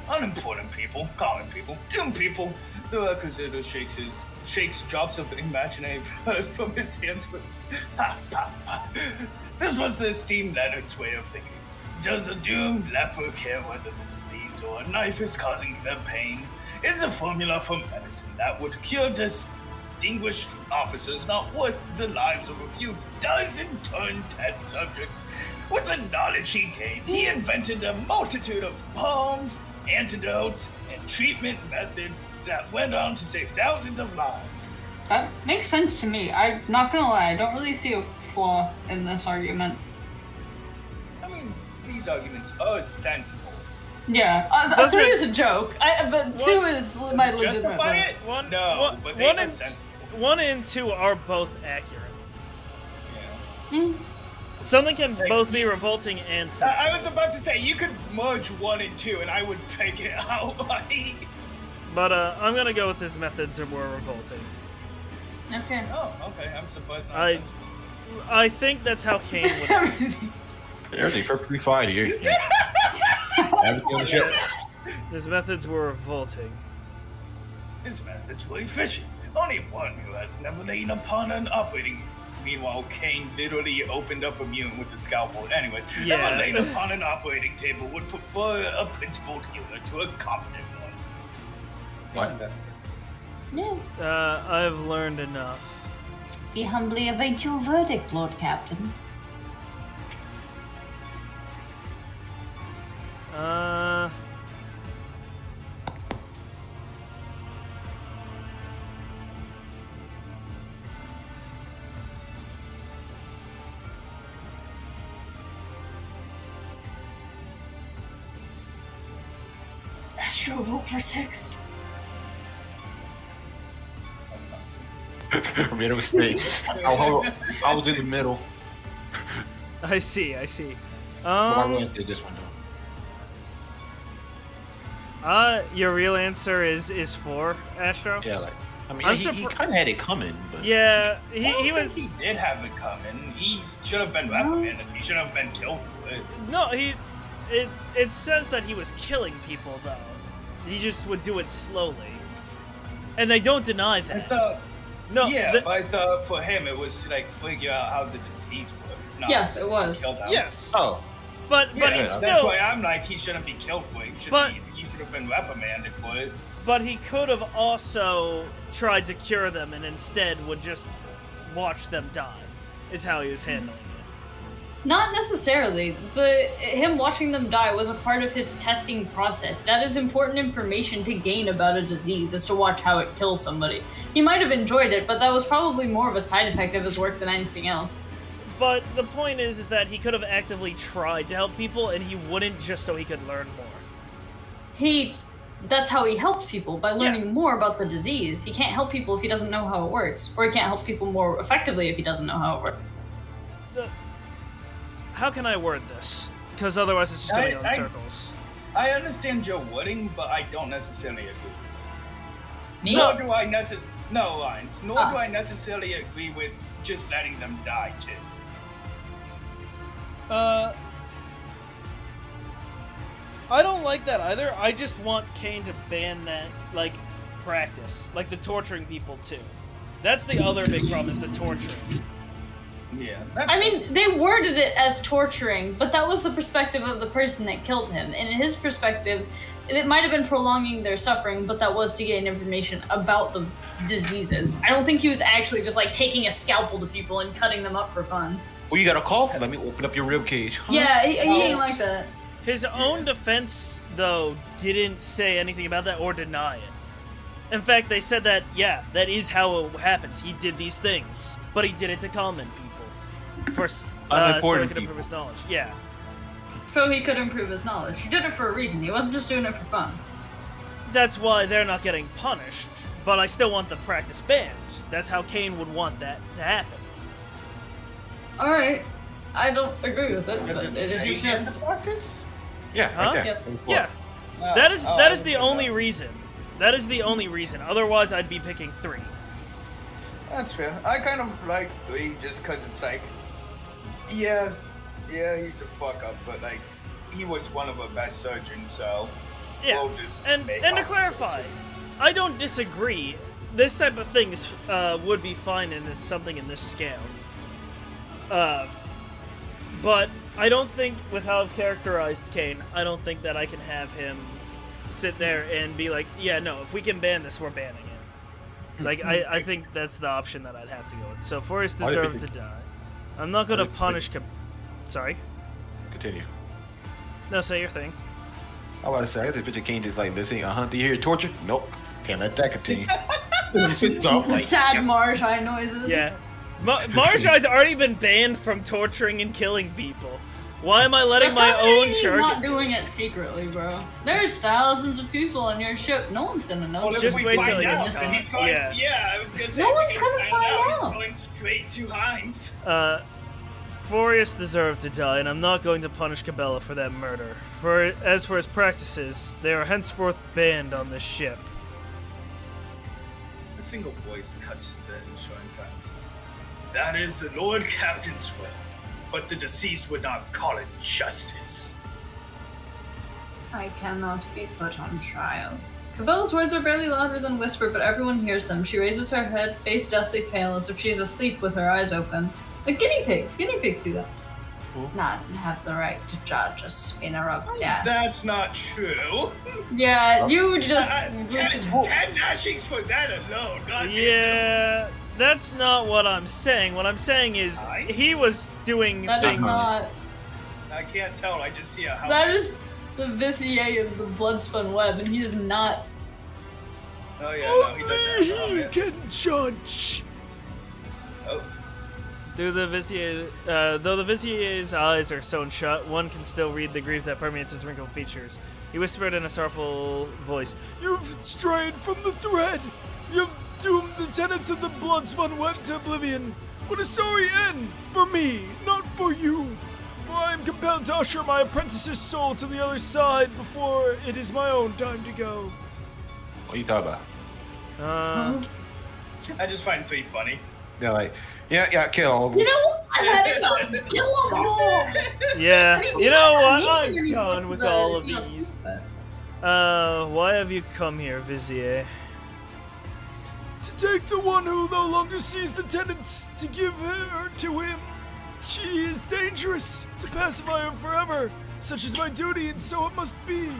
Unimportant people, common people, doomed people. The Requisitor shakes drops of imaginary blood from his hands with This was the esteemed Leonard's way of thinking. Does a doomed leper care whether the disease or a knife is causing them pain? Is a formula for medicine that would cure distinguished officers not worth the lives of a few dozen turned test subjects? With the knowledge he gained, he invented a multitude of balms, antidotes, and treatment methods that went on to save thousands of lives. That makes sense to me. I'm not gonna lie, I don't really see a flaw in this argument. I mean, these arguments are sensible. Yeah, Does 3 it- is a joke, but 2 is my Does it legitimate justify vote. it? One, No, one- but they one are and sensible. 1 and 2 are both accurate. Yeah. Something can both be revolting and sensible. I was about to say, you could merge 1 and 2 and I would figure it out. But I'm gonna go with his methods are more revolting. Okay. Oh, okay. I'm surprised. I think that's how Kane would act. Everything perfectly fine here. Everything on the ship. His methods were revolting. His methods were efficient. Only one who has never lain upon an operating. Meanwhile, Kane literally opened up a mute with the scalpel. Anyways, never lain upon an operating table would prefer a principled healer to a competent one. What? Yeah. I've learned enough. We humbly await your verdict, Lord Captain. Astro, roll for 6. I made a mistake. I was in the middle. I see. I realized they just went down. Your real answer is 4, Astro? Yeah, like, I mean, he kind of had it coming, but... Yeah, he did have it coming. He should have been reprimanded. He should have been killed for it. No, it says that he was killing people, though. He just would do it slowly. And they don't deny that. I thought... No, yeah, but I thought for him it was to, like, figure out how the disease works. Not yes, it was. Yes. Oh. But yeah, it's that's still... why I'm like, he shouldn't be killed for it. He should have been reprimanded for it. But he could have also tried to cure them and instead would just watch them die, is how he was handling it. Not necessarily. Him watching them die was a part of his testing process. That is important information to gain about a disease, is to watch how it kills somebody. He might have enjoyed it, but that was probably more of a side effect of his work than anything else. But the point is that he could have actively tried to help people, and he wouldn't just so he could learn more. That's how he helped people, by learning more about the disease. He can't help people if he doesn't know how it works, or he can't help people more effectively if he doesn't know how it works. How can I word this? Because otherwise it's just going in circles. I understand your wording, but I don't necessarily agree with it. Me? Nor do I necessarily agree with just letting them die, too. I don't like that either. I just want Kane to ban that, like, practice. Like the torturing people, too. That's the other big problem, is the torturing. Yeah. I mean, they worded it as torturing, but that was the perspective of the person that killed him. And in his perspective, it might have been prolonging their suffering, but that was to gain information about the diseases. I don't think he was actually just, like, taking a scalpel to people and cutting them up for fun. Well, you got a call for let me open up your ribcage. Huh? Yeah, he ain't like that. His own defense, though, didn't say anything about that or deny it. In fact, they said that, yeah, that is how it happens. He did these things, but he did it to calm people. So he could improve his knowledge. Yeah. So he could improve his knowledge. He did it for a reason. He wasn't just doing it for fun. That's why they're not getting punished, but I still want the practice banned. That's how Kane would want that to happen. Alright. I don't agree with it, but it is your ship. The practice? Yeah, huh? right there. Yeah. That is the only reason. That is the only reason. Otherwise, I'd be picking 3. That's fair. I kind of like 3 just because it's like, yeah, he's a fuck up, but like, he was one of our best surgeons, so yeah. We'll just and to clarify, I don't disagree. This type of things would be fine in something in this scale. But I don't think, with how I've characterized Kane, I don't think that I can have him sit there and be like, yeah, no, if we can ban this, we're banning it. Like, I think that's the option that I'd have to go with. So Forrest deserved to die. I'm not going to punish... Sorry? Continue. No, say your thing. I was about to say, I guess picture Kane just like, listen, do you hear torture? Nope. Can't let that continue. So, like, sad Marjai noises. Yeah. Marjai's already been banned from torturing and killing people. Why am I letting my own He's shark... not doing it secretly, bro. There's thousands of people on your ship. No one's gonna know. Well, just wait till he gets caught. He's going, yeah, I was gonna say, no one's gonna find out. He's going straight to Hines. Forius deserved to die, and I'm not going to punish Cabela for that murder. As for his practices, they are henceforth banned on this ship. A single voice cuts the ensuing silence. That is the Lord Captain's will, but the deceased would not call it justice. I cannot be put on trial. Cabela's words are barely louder than whisper, but everyone hears them. She raises her head, face deathly pale, as if she is asleep with her eyes open. Like guinea pigs. Guinea pigs do that. Not have the right to judge a spinner of death. That's not true. Yeah, you just... 10 gnashings for that alone. Yeah, that's not what I'm saying. What I'm saying is he was doing That things... is not... I can't tell. I just see a house. That is the Vizier of the Bloodspun Web, and he is not... Oh yeah, no, he doesn't. Only he can judge. Oh. Though the Vizier's eyes are sewn shut, one can still read the grief that permeates his wrinkled features. He whispered in a sorrowful voice, "You've strayed from the thread! You've doomed the tenants of the Bloodspun Web to oblivion! What a sorry end! For me, not for you! For I am compelled to usher my apprentice's soul to the other side before it is my own time to go." What are you talking about? I just find 3 funny. Yeah, like, yeah, kill all of them. You know what? I had enough. Kill them all! Yeah, you know what? I'm Maybe done with the all of DLC these. first. Why have you come here, Vizier? To take the one who no longer sees the tenants, to give her to him. She is dangerous, to pacify her forever. Such is my duty, and so it must be.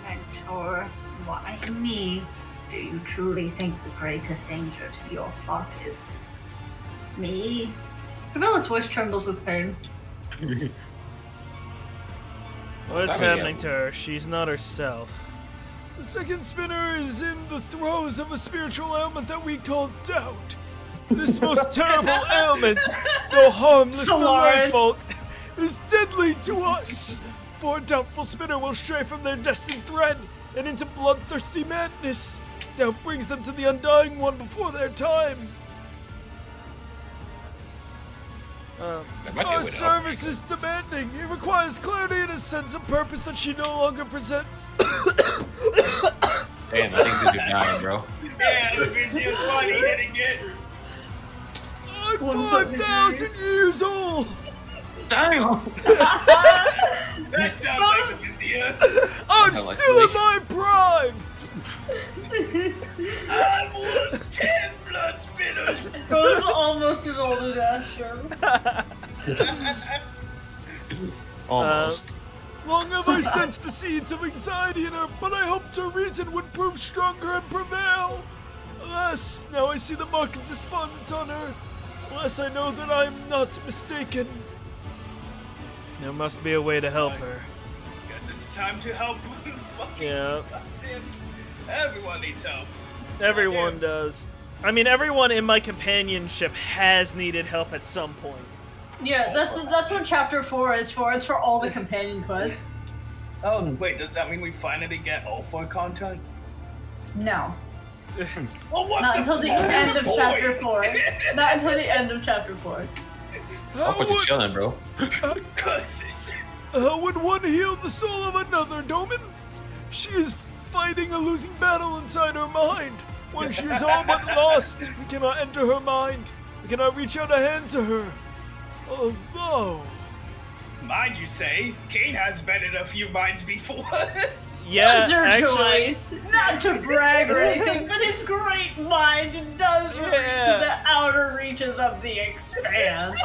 Mentor, why me? Do you truly think the greatest danger to your flock is me? Cabela's voice trembles with pain. What's happening to her? She's not herself. The second spinner is in the throes of a spiritual ailment that we call doubt. This most terrible ailment, though harmless to my fault, is deadly to us. For a doubtful spinner will stray from their destined thread and into bloodthirsty madness. Doubt brings them to the undying one before their time. Our service is demanding. It requires clarity and a sense of purpose that she no longer presents. Damn, I think this is dying, bro. Yeah, the Vizier is funny hitting it. I'm 5,000 years old! Damn! That sounds like the Vizier. I'm still in my prime! I'm worth 10 blood spinners. Bro's almost as old as Asher. Almost. Long have I sensed the seeds of anxiety in her, but I hoped her reason would prove stronger and prevail. Alas, now I see the mark of despondence on her. Alas, I know that I am not mistaken. There must be a way to help her. Guess it's time to help. Yeah. Everyone needs help. Everyone does. I mean, everyone in my companionship has needed help at some point. Yeah, that's what chapter 4 is for. It's for all the companion quests. Oh, wait, does that mean we finally get all 4 content? No. Well, what Not until the end of chapter 4. Not until the end of chapter 4. I'll put you chilling, bro. How would one heal the soul of another, Doman? She is fighting a losing battle inside her mind. When she is all but lost, we cannot enter her mind. We cannot reach out a hand to her. Although... Mind you say, Kane has been in a few minds before. Yeah, That's her actually... choice. Not to brag or anything, but his great mind does reach to the outer reaches of the expanse.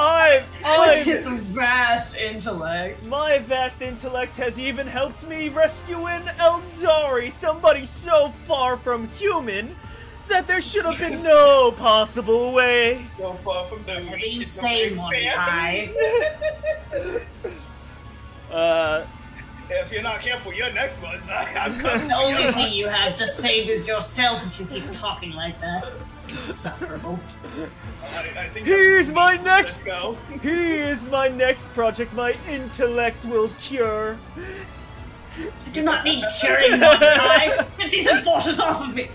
His vast intellect. My vast intellect has even helped me rescue an Eldari, somebody so far from human that there should have been no possible way. So far from the What do you say, Mordecai? If you're not careful, you're next one. I'm coming. The only thing you have to save is yourself if you keep talking like that. Insufferable. I think He is my Let's next... go. He is my next project my intellect will cure. I do not need curing, Mordecai. Get these enforcers off of me.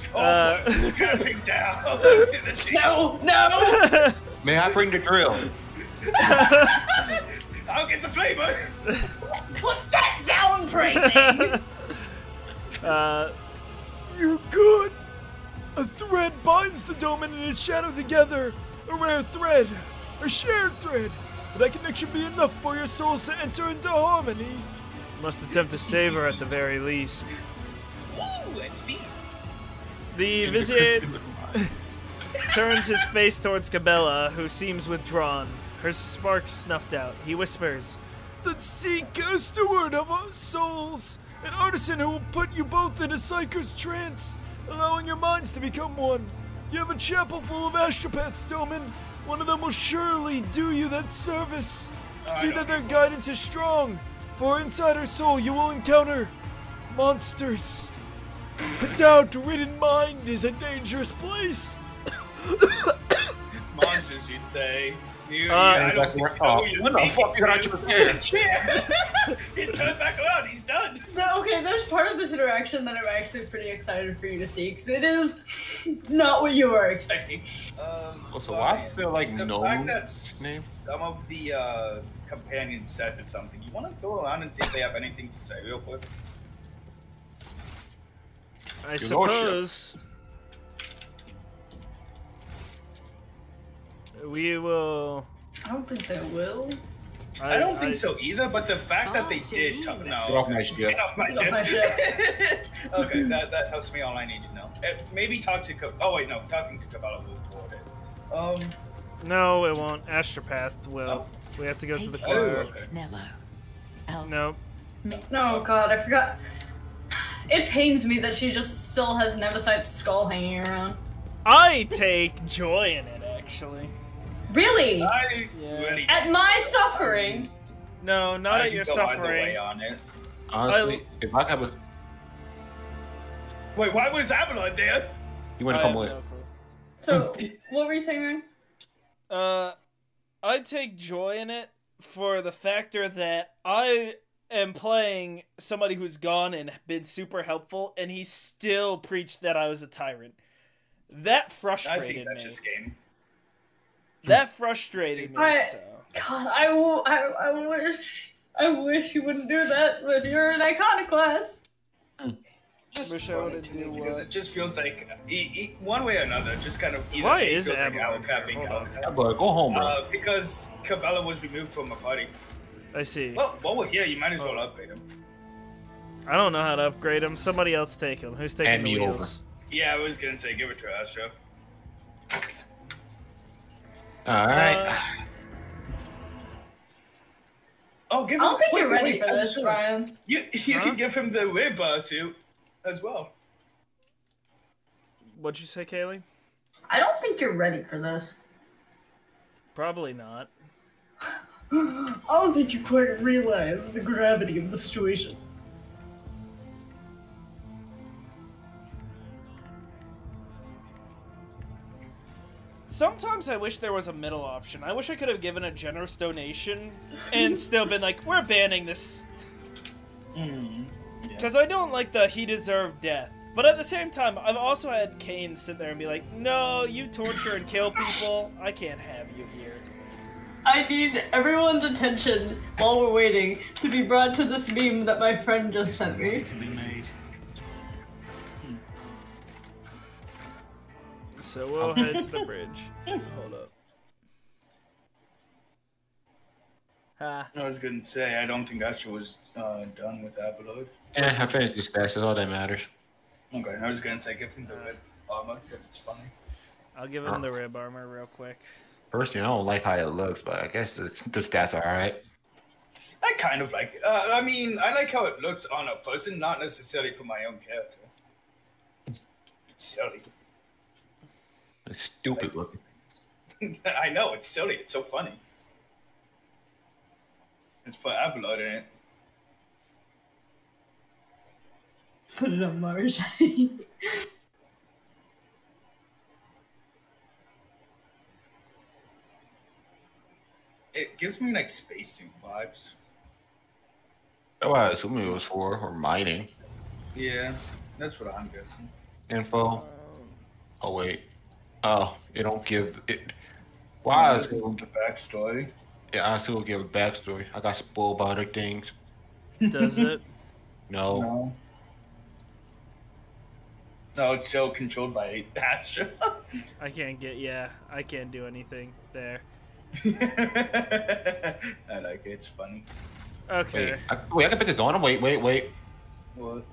Strapping down to the No. May I bring the drill? I'll get the flavor. Put that down, pray thing. You're good. A thread binds the Domin and its shadow together. A rare thread. A shared thread. Will that connection be enough for your souls to enter into harmony? Must attempt to save her at the very least. Ooh, that's me. The Vizier turns his face towards Cabela, who seems withdrawn. Her spark snuffed out. He whispers, Then seek a steward of our souls. An artisan who will put you both in a psyker's trance, allowing your minds to become one. You have a chapel full of astropaths, Domin. One of them will surely do you that service. See that their guidance is strong, for inside her soul you will encounter monsters. A doubt-ridden mind is a dangerous place. Monsters, you'd say. What the fuck is that you He turned back around. He's done. No, okay, there's part of this interaction that I'm actually pretty excited for you to see, because it is not what you were expecting. So I feel like the no fact that name. some of the companions said something. You want to go around and see if they have anything to say real quick? I suppose we will. I don't think they will. I don't think so either, but the fact that they did no. Get off my ship. Get off my Get off my ship. Okay, that tells me all I need to know. Maybe talk to talking to Cabela will forward it. No, it won't. Astropath will. Oh. We have to go to the Oh, choir. okay. Nope. No, God, I forgot. It pains me that she just still has Nevisite's skull hanging around. I take joy in it, actually. Really? Really At my suffering? No, not at your go either suffering. way on it. Honestly, if I was, Wait, why was Avalon there? you want to I come have with? no clue. So, what were you saying, Ryan? I take joy in it for the factor that I am playing somebody who's gone and been super helpful, and he still preached that I was a tyrant. That frustrated I think that's me. just game. That frustrated me. So. God, I wish you wouldn't do that, but you're an iconoclast. Just Wish I funny would've to me knew because what. it just feels like one way or another, just kind of either Why it is feels like Avalon Owlcat here? being Hold on. Owlcat. Yeah, bro, go home, bro. Because Cabela was removed from a party. I see. Well, while we're here, you might as well upgrade him. I don't know how to upgrade him. Somebody else take him. Who's taking Hand the me over. wheels? Yeah, I was gonna say give it to Astro. All right. Oh, give I him. don't think you're ready wait, for I'm this, sorry. Ryan. You can give him the rib suit as well. What'd you say, Kaylee? I don't think you're ready for this. Probably not. I don't think you quite realize the gravity of the situation. Sometimes I wish there was a middle option. I wish I could have given a generous donation and still been like, we're banning this. Because I don't like the he deserved death. But at the same time, I've also had Kane sit there and be like, no, you torture and kill people. I can't have you here. I need everyone's attention while we're waiting to be brought to this meme that my friend just sent me. To be made. So we'll head to the bridge. Hold up. Ha. I was gonna say I don't think Astro was done with Avalon. Yeah, I finished this fast. That's all that matters. Okay, I was gonna say give him the red armor because it's funny. I'll give him the rib armor real quick. Personally, I don't like how it looks, but I guess the stats are alright. I kind of like. I mean, I like how it looks on a person, not necessarily for my own character. It's silly. It's stupid looking. I know it's silly. It's so funny. Let's put Avalon in it. Put it on Mars. It gives me like spacesuit vibes. That's what I assume it was for, or mining. Yeah, that's what I'm guessing. Info. Oh, wait. Oh, it don't give it. Why? I The backstory. Yeah, I still give a backstory. I got spoiled by other things. Does it? No. No, it's still controlled by Astra. I can't get. Yeah, I can't do anything there. I like it. It's funny. Okay. Wait, I can put this on him. Wait. What?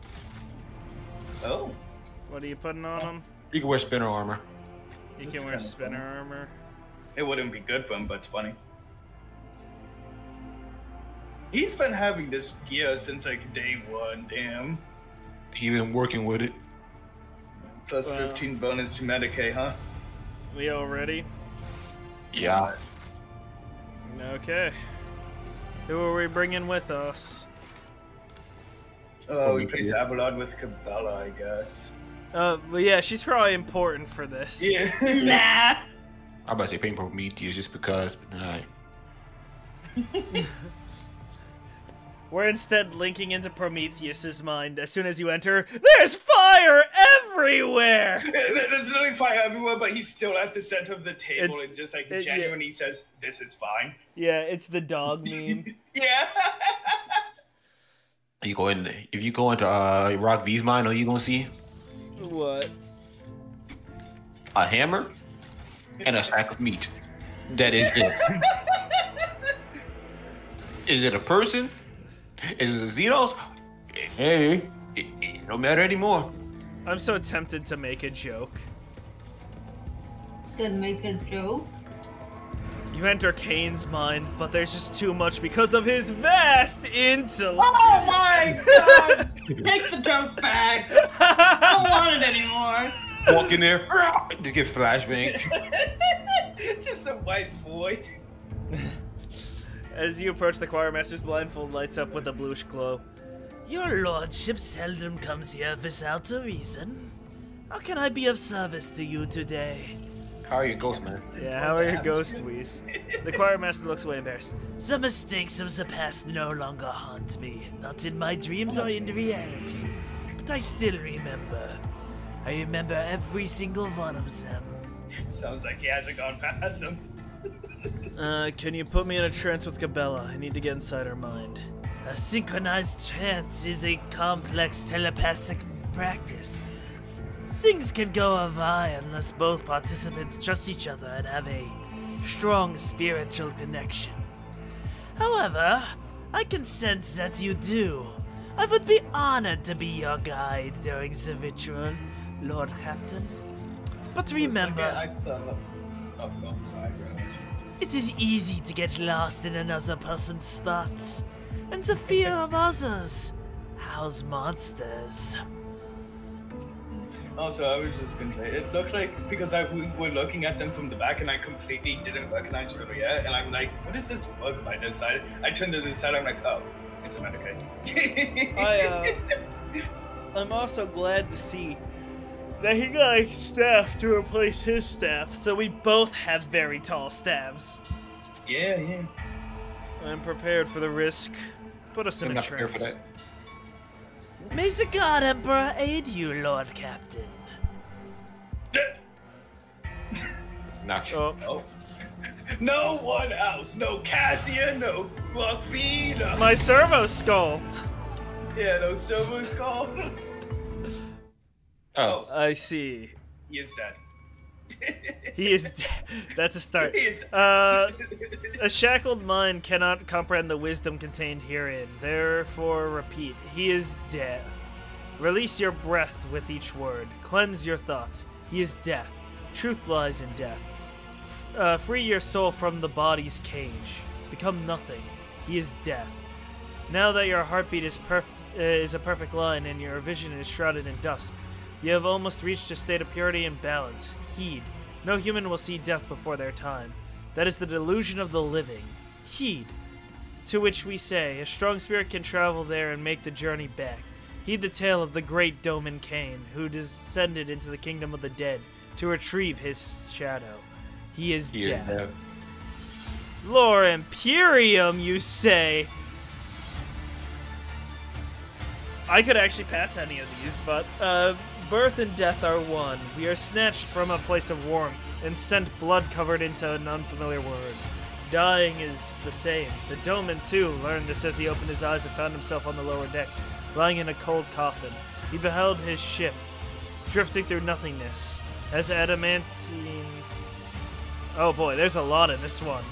Oh. What are you putting on him? You can wear spinner armor. You That's can wear kinda spinner funny. armor. It wouldn't be good for him, but it's funny. He's been having this gear since like day one. Damn. He been working with it. Plus Wow. 15 bonus to Medicaid, huh? We all ready? Yeah. Okay. Who are we bringing with us? We place Avalon with Cabela, I guess. Well, yeah, she's probably important for this. Yeah. Nah. I'm about to say Pain Prometheus just because. Alright. We're instead linking into Prometheus's mind. As soon as you enter, there's fire everywhere! There's literally fire everywhere, but he's still at the center of the table It's- and just like yeah. genuinely says, "This is fine." Yeah, it's the dog meme. Yeah. If you go into Rock V's mind, all you gonna see What? a hammer and a sack of meat. That is it. Is it a person? Is it a Xenos? Hey, it don't matter anymore. I'm so tempted to make a joke. Did make a joke. You enter Kane's mind, but there's just too much because of his vast intellect. Oh my god! Take the joke back. I don't want it anymore. Walk in there, to get flashbang. Just a white void. As you approach the choir master's blindfold lights up with a bluish glow. Your lordship seldom comes here without a reason. How can I be of service to you today? How are you, ghost man? Yeah, how are your ghost Whis? The choir master looks away embarrassed. The mistakes of the past no longer haunt me, not in my dreams or in reality. But I still remember. I remember every single one of them. Sounds like he hasn't gone past him. Can you put me in a trance with Cabela? I need to get inside her mind. A synchronized trance is a complex telepathic practice. Things can go awry unless both participants trust each other and have a strong spiritual connection. However, I can sense that you do. I would be honored to be your guide during the ritual, Lord Captain. But remember, I thought. Oh, no, sorry, bro. it is easy to get lost in another person's thoughts, and the fear of others house monsters. Also, I was just gonna say, it looked like, because we were looking at them from the back and I completely didn't recognize Juliet, and I'm like, what is this bug by this side? I turned to the side, I'm like, oh, it's a Medicaid. I'm also glad to see that he got a staff to replace his staff, so we both have very tall staffs. Yeah. I'm prepared for the risk. Put us in I'm a not prepared trance. for that. May the God Emperor aid you, Lord Captain. Knock you. Oh, Oh. No one else. No Cassia, no Rockfeed. my servo skull. Yeah, no Silver Skull. Oh, I see. He is dead. He is dead. That's a start. He is A shackled mind cannot comprehend the wisdom contained herein. Therefore, repeat, he is death. Release your breath with each word. Cleanse your thoughts. He is death. Truth lies in death. Free your soul from the body's cage. Become nothing. He is death. Now that your heartbeat is a perfect line and your vision is shrouded in dust, you have almost reached a state of purity and balance. Heed. No human will see death before their time. That is the delusion of the living. Heed. To which we say, a strong spirit can travel there and make the journey back. Heed the tale of the great Doman Kane, who descended into the kingdom of the dead to retrieve his shadow. He is dead. Lore Imperium, you say? I could actually pass any of these, but birth and death are one. We are snatched from a place of warmth and sent blood covered into an unfamiliar word. Dying is the same. The Doman, too, learned this as he opened his eyes and found himself on the lower decks, lying in a cold coffin. He beheld his ship, drifting through nothingness, as adamantine... Oh boy, there's a lot in this one.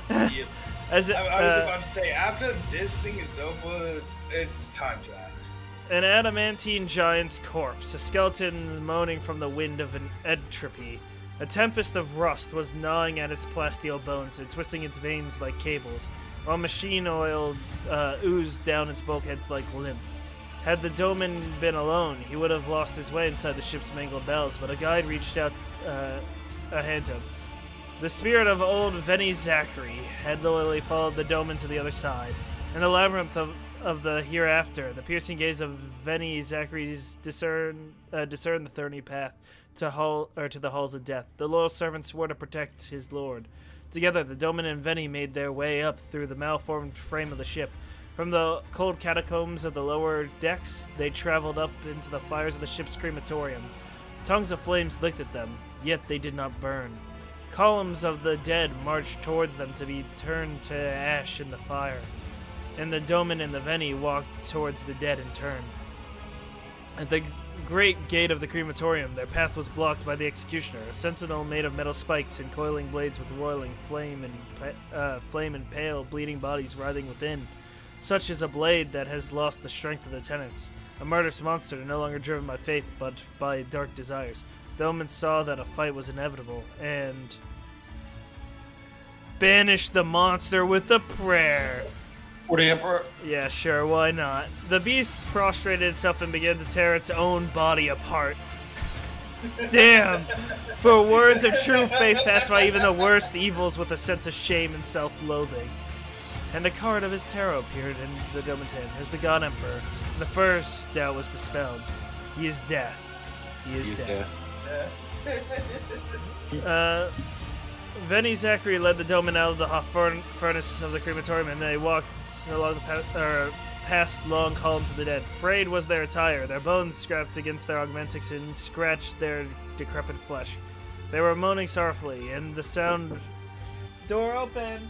Yep. I was about to say, after this thing is over, it's time to act. An adamantine giant's corpse, a skeleton moaning from the wind of an entropy. A tempest of rust was gnawing at its plasteel bones and twisting its veins like cables, while machine oil oozed down its bulkheads like lymph. Had the Doman been alone, he would have lost his way inside the ship's mangled bells, but a guide reached out a hand to him. The spirit of old Veni Zachary had loyally followed the Doman to the other side. In the labyrinth of the hereafter, the piercing gaze of Veni Zachary's discerned the thorny path to the halls of death. The loyal servant swore to protect his lord. Together, the Doman and Veni made their way up through the malformed frame of the ship. From the cold catacombs of the lower decks, they traveled up into the fires of the ship's crematorium. Tongues of flames licked at them, yet they did not burn. Columns of the dead marched towards them to be turned to ash in the fire, and the Doman and the Veni walked towards the dead in turn. At the great gate of the crematorium, their path was blocked by the executioner, a sentinel made of metal spikes and coiling blades with roiling flame and pale, bleeding bodies writhing within. Such is a blade that has lost the strength of the tenants, a murderous monster no longer driven by faith but by dark desires. The Omen saw that a fight was inevitable, and banished the monster with a prayer. For the Emperor? Yeah, sure, why not? The beast prostrated itself and began to tear its own body apart. Damn! For words of true faith passed by even the worst evils with a sense of shame and self-loathing. And a card of his tarot appeared in the Doman's hand. Here's the God Emperor. The first doubt was dispelled. He is death. He is death. Veni Zachary led the Doman out of the hot furnace of the crematorium, and they walked along the past long columns of the dead. Frayed was their attire, their bones scraped against their augmentics and scratched their decrepit flesh. They were moaning sorrowfully, and the sound... Door open!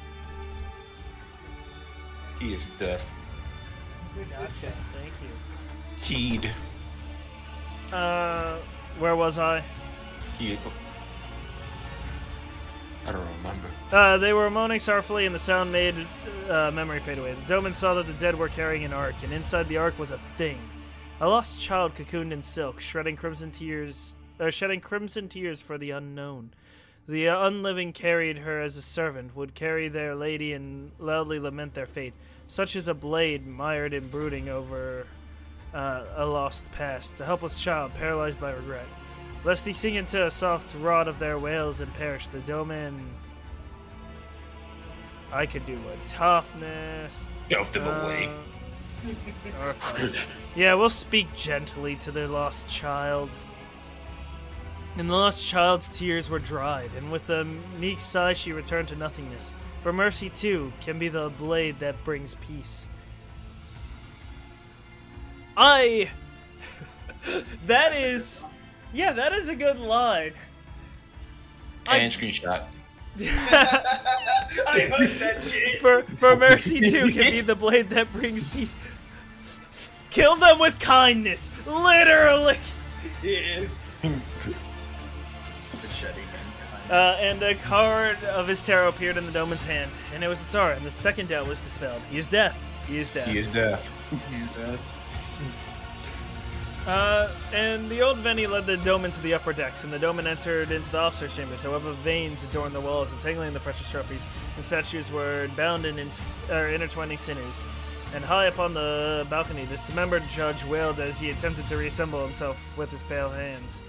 He is death. Gotcha, thank you. Heed. Where was I? I don't remember. They were moaning sorrowfully, and the sound made memory fade away. The Doman saw that the dead were carrying an ark, and inside the ark was a thing. A lost child cocooned in silk, shedding crimson tears for the unknown. The unliving carried her as a servant would carry their lady and loudly lament their fate. Such is a blade mired in brooding over a lost past, a helpless child paralyzed by regret. Lest he sink into a soft rod of their wails and perish, the Doman... I could do a toughness... Delve them away. Or yeah, we'll speak gently to the lost child. And the lost child's tears were dried, and with a meek sigh she returned to nothingness. For mercy, too, can be the blade that brings peace. That is... Yeah, that is a good line. And screenshot. I heard that shit. For mercy, too, can be the blade that brings peace. Kill them with kindness. Literally. Yeah. And a card of his tarot appeared in the Doman's hand, and it was the star, and the second doubt was dispelled. He is death. He is death. He is death. He is death. And the old Veni led the Doman to the upper decks, and the Doman entered into the officer's chambers. However, veins adorned the walls, entangling the precious trophies, and statues were bound in intertwining sinews. And high upon the balcony, the dismembered judge wailed as he attempted to reassemble himself with his pale hands.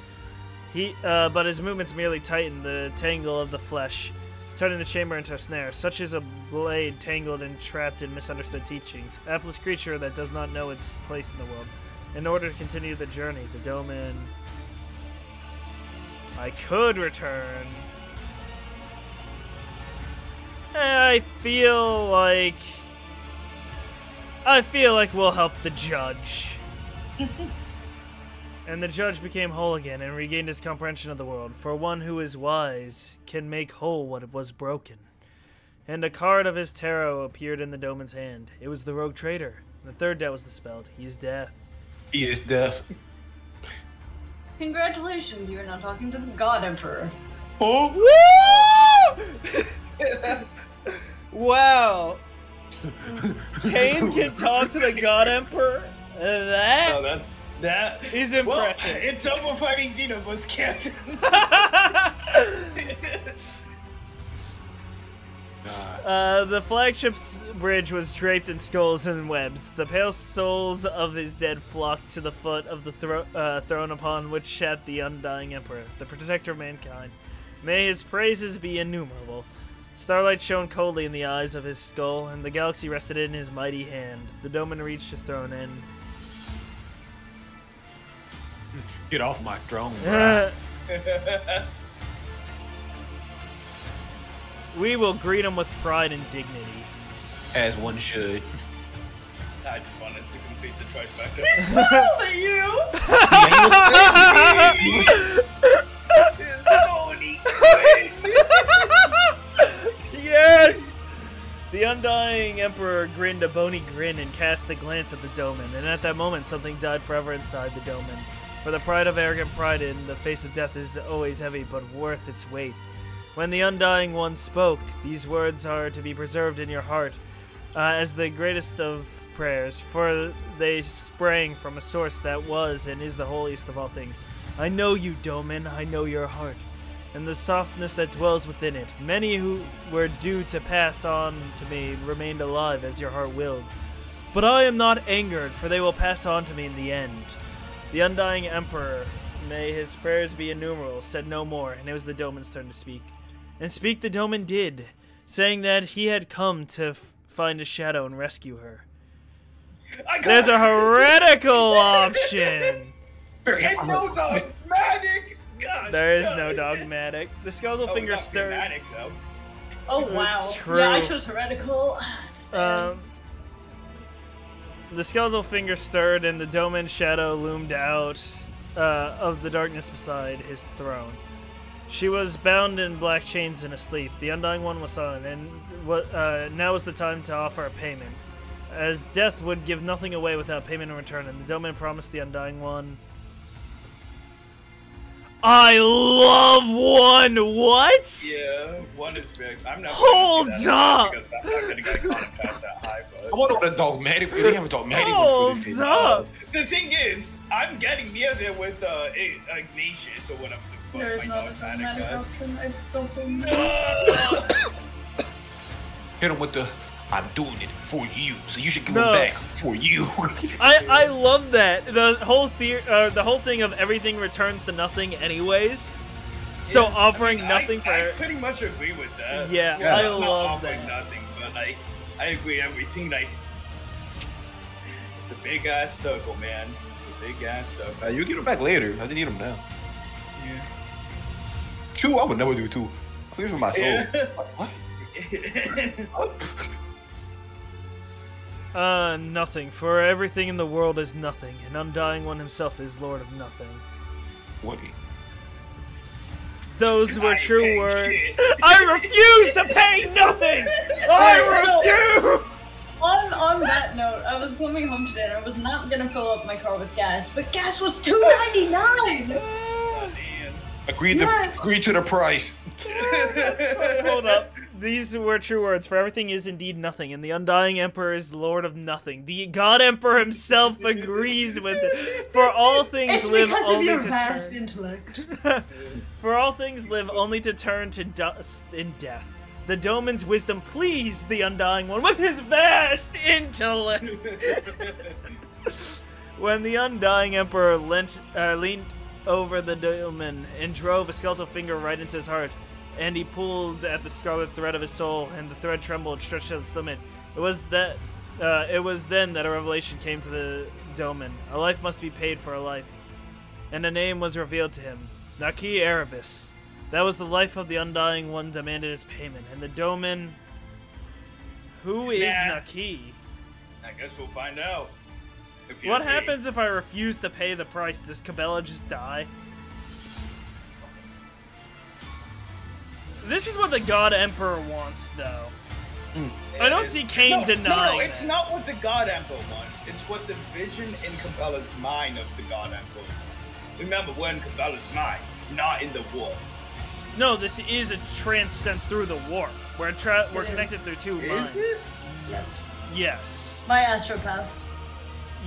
But his movements merely tightened the tangle of the flesh, turning the chamber into a snare. Such is a blade tangled and trapped in misunderstood teachings, a hapless creature that does not know its place in the world. In order to continue the journey, the Doman... I could return. I feel like we'll help the judge. And the judge became whole again and regained his comprehension of the world, for one who is wise can make whole what was broken. And a card of his tarot appeared in the Doman's hand. It was the rogue trader. The third debt was dispelled. He is death. He is death. Congratulations, you are now talking to the God Emperor. Oh! Woo! Wow. Kane can talk to the God Emperor? That is impressive. Well, it's over fighting Xenomorphs, Captain. The flagship's bridge was draped in skulls and webs. The pale souls of his dead flocked to the foot of the throne upon which sat the undying emperor, the protector of mankind. May his praises be innumerable. Starlight shone coldly in the eyes of his skull, and the galaxy rested in his mighty hand. The Doman reached his throne and... Get off my throne, bro. We will greet him with pride and dignity. As one should. I just wanted to complete the trifecta. He smiled at you! Yes! The undying emperor grinned a bony grin and cast a glance at the Doman, and at that moment something died forever inside the Doman. For the pride of arrogant pride in the face of death is always heavy, but worth its weight. When the Undying One spoke, these words are to be preserved in your heart as the greatest of prayers, for they sprang from a source that was and is the holiest of all things. I know you, Doman, I know your heart, and the softness that dwells within it. Many who were due to pass on to me remained alive as your heart willed. But I am not angered, for they will pass on to me in the end. The Undying Emperor, may his prayers be innumerable, said no more, and it was the Doman's turn to speak. And speak the Doman did, saying that he had come to find a shadow and rescue her. There's a heretical option! It's no dogmatic! Gosh, there is no dogmatic. The skeletal finger stirred. Though. Oh wow. True. Yeah, I chose heretical. Just saying. The skeletal finger stirred and the Doman shadow loomed out of the darkness beside his throne. She was bound in black chains and asleep. The Undying One was silent, and now was the time to offer a payment, as death would give nothing away without payment in return, and the Doman promised the Undying One... I love one! What? Yeah, one is big. I'm not Hold up! Because I'm not gonna get caught past that high, but... I want a dogmatic. We have a dogmatic Hold one for this up! The thing is, I'm getting near there with Ignatius or whatever the fuck There is my not a dogmatic dramatic guy. option. I don't think. Hit him with the, I'm doing it for you, so you should give No. it back for you. I love that. The whole thing of everything returns to nothing anyways. So Yeah, offering I mean, nothing I for... pretty much agree with that. Yeah, Yeah. I Not love offering that. nothing, but I agree everything. Like, it's a big ass circle, man. It's a big ass circle. You get him back later. I didn't need him now. Yeah. 2, I would never do 2. Please for my soul. Yeah. What? Nothing. For everything in the world is nothing, and Undying One himself is Lord of nothing. What? Those were I true hate words. shit. I refuse to pay nothing! I refuse! On that note, I was coming home today and I was not gonna fill up my car with gas, but gas was $2.99. Agreed to the price. Hold up. These were true words. For everything is indeed nothing, and the Undying Emperor is Lord of nothing. The God Emperor himself agrees with it. For all things It's live because of only your to vast turn. intellect. For all things live only to turn to dust in death. The Doman's wisdom pleased the Undying One with his vast intellect. When the Undying Emperor leaned over the Doman and drove a skeletal finger right into his heart, and he pulled at the scarlet thread of his soul, and the thread trembled, stretched to its limit. It was then that a revelation came to the Doman. A life must be paid for a life. And a name was revealed to him. Naki Erebus. That was the life of the Undying One demanded as payment. And the Doman... Who is Nah. Naki? I guess we'll find out. What happens if I refuse to pay the price? Does Cabela just die? This is what the God Emperor wants, though. I don't see Kane denying. No, it's not what the God Emperor wants. It's what the vision in Cabela's mind of the God Emperor wants. Remember, we're in Cabela's mind, not in the war. No, this is a transcend through the warp. We're connected through two minds. Is it? Yes. Yes. My astropath.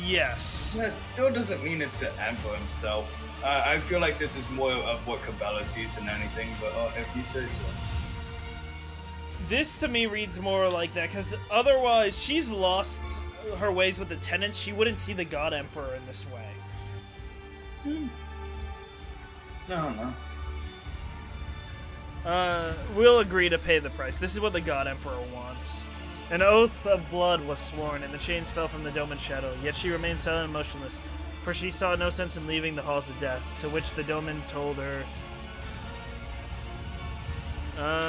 Yes. That still doesn't mean it's the Emperor himself. I feel like this is more of what Cabela sees than anything, but if you say so. This to me reads more like that, because otherwise she's lost her ways with the tenants. She wouldn't see the God Emperor in this way. No. We'll agree to pay the price. This is what the God Emperor wants. An oath of blood was sworn, and the chains fell from the Domin's shadow. Yet she remained silent and motionless, for she saw no sense in leaving the halls of death, to which the Domin told her...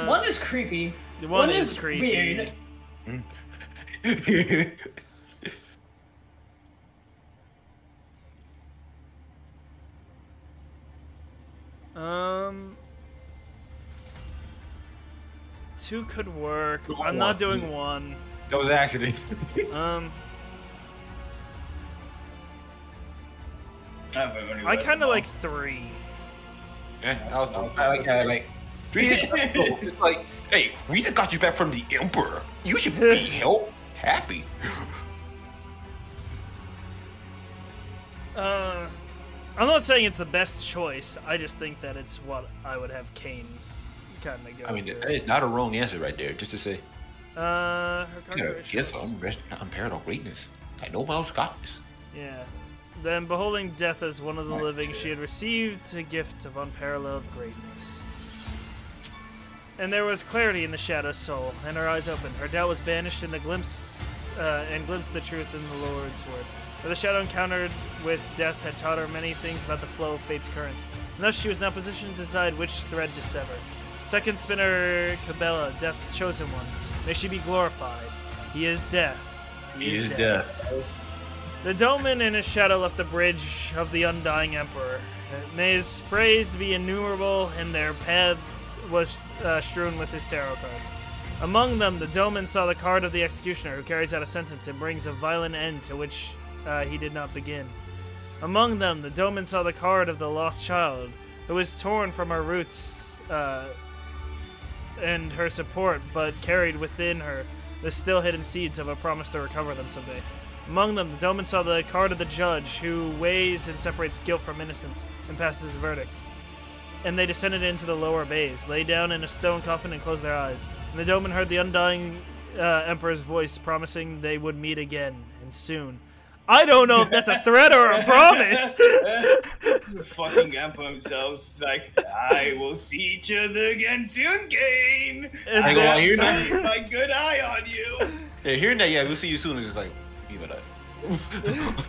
One is creepy. One is creepy. Weird. Two could work. I'm not doing one. That was an accident. I kind of like three. Yeah, I like 3 is it's like, hey, we just got you back from the Emperor. You should be happy. I'm not saying it's the best choice. I just think that it's what I would have Kane kind of go. I mean, that is not a wrong answer right there. Just to say, her yes, unparalleled greatness. I know Miles got this. Yeah. Then, beholding death as one of the living, she had received a gift of unparalleled greatness. And there was clarity in the shadow's soul, and her eyes opened. Her doubt was banished in the glimpse, and glimpsed the truth in the Lord's words. For the shadow encountered with death had taught her many things about the flow of fate's currents, and thus she was now positioned to decide which thread to sever. Second spinner Cabela, death's chosen one. May she be glorified. He is death. He is death. The Domin in his shadow left the bridge of the undying Emperor. May his praise be innumerable, and their path was strewn with his tarot cards. Among them, the Domin saw the card of the executioner, who carries out a sentence and brings a violent end to which he did not begin. Among them, the Domin saw the card of the lost child, who was torn from her roots and her support, but carried within her the still hidden seeds of a promise to recover them someday. Among them, the Domin saw the card of the judge, who weighs and separates guilt from innocence and passes verdicts. And they descended into the lower bays, lay down in a stone coffin, and closed their eyes. And the Domin heard the undying Emperor's voice promising they would meet again, and soon. I don't know if that's a threat or a promise! The fucking Emperor himself's like, I will see each other again soon, Kane! I got my good eye on you! Yeah, hearing that, yeah, we'll see you soon. It's just like, even that.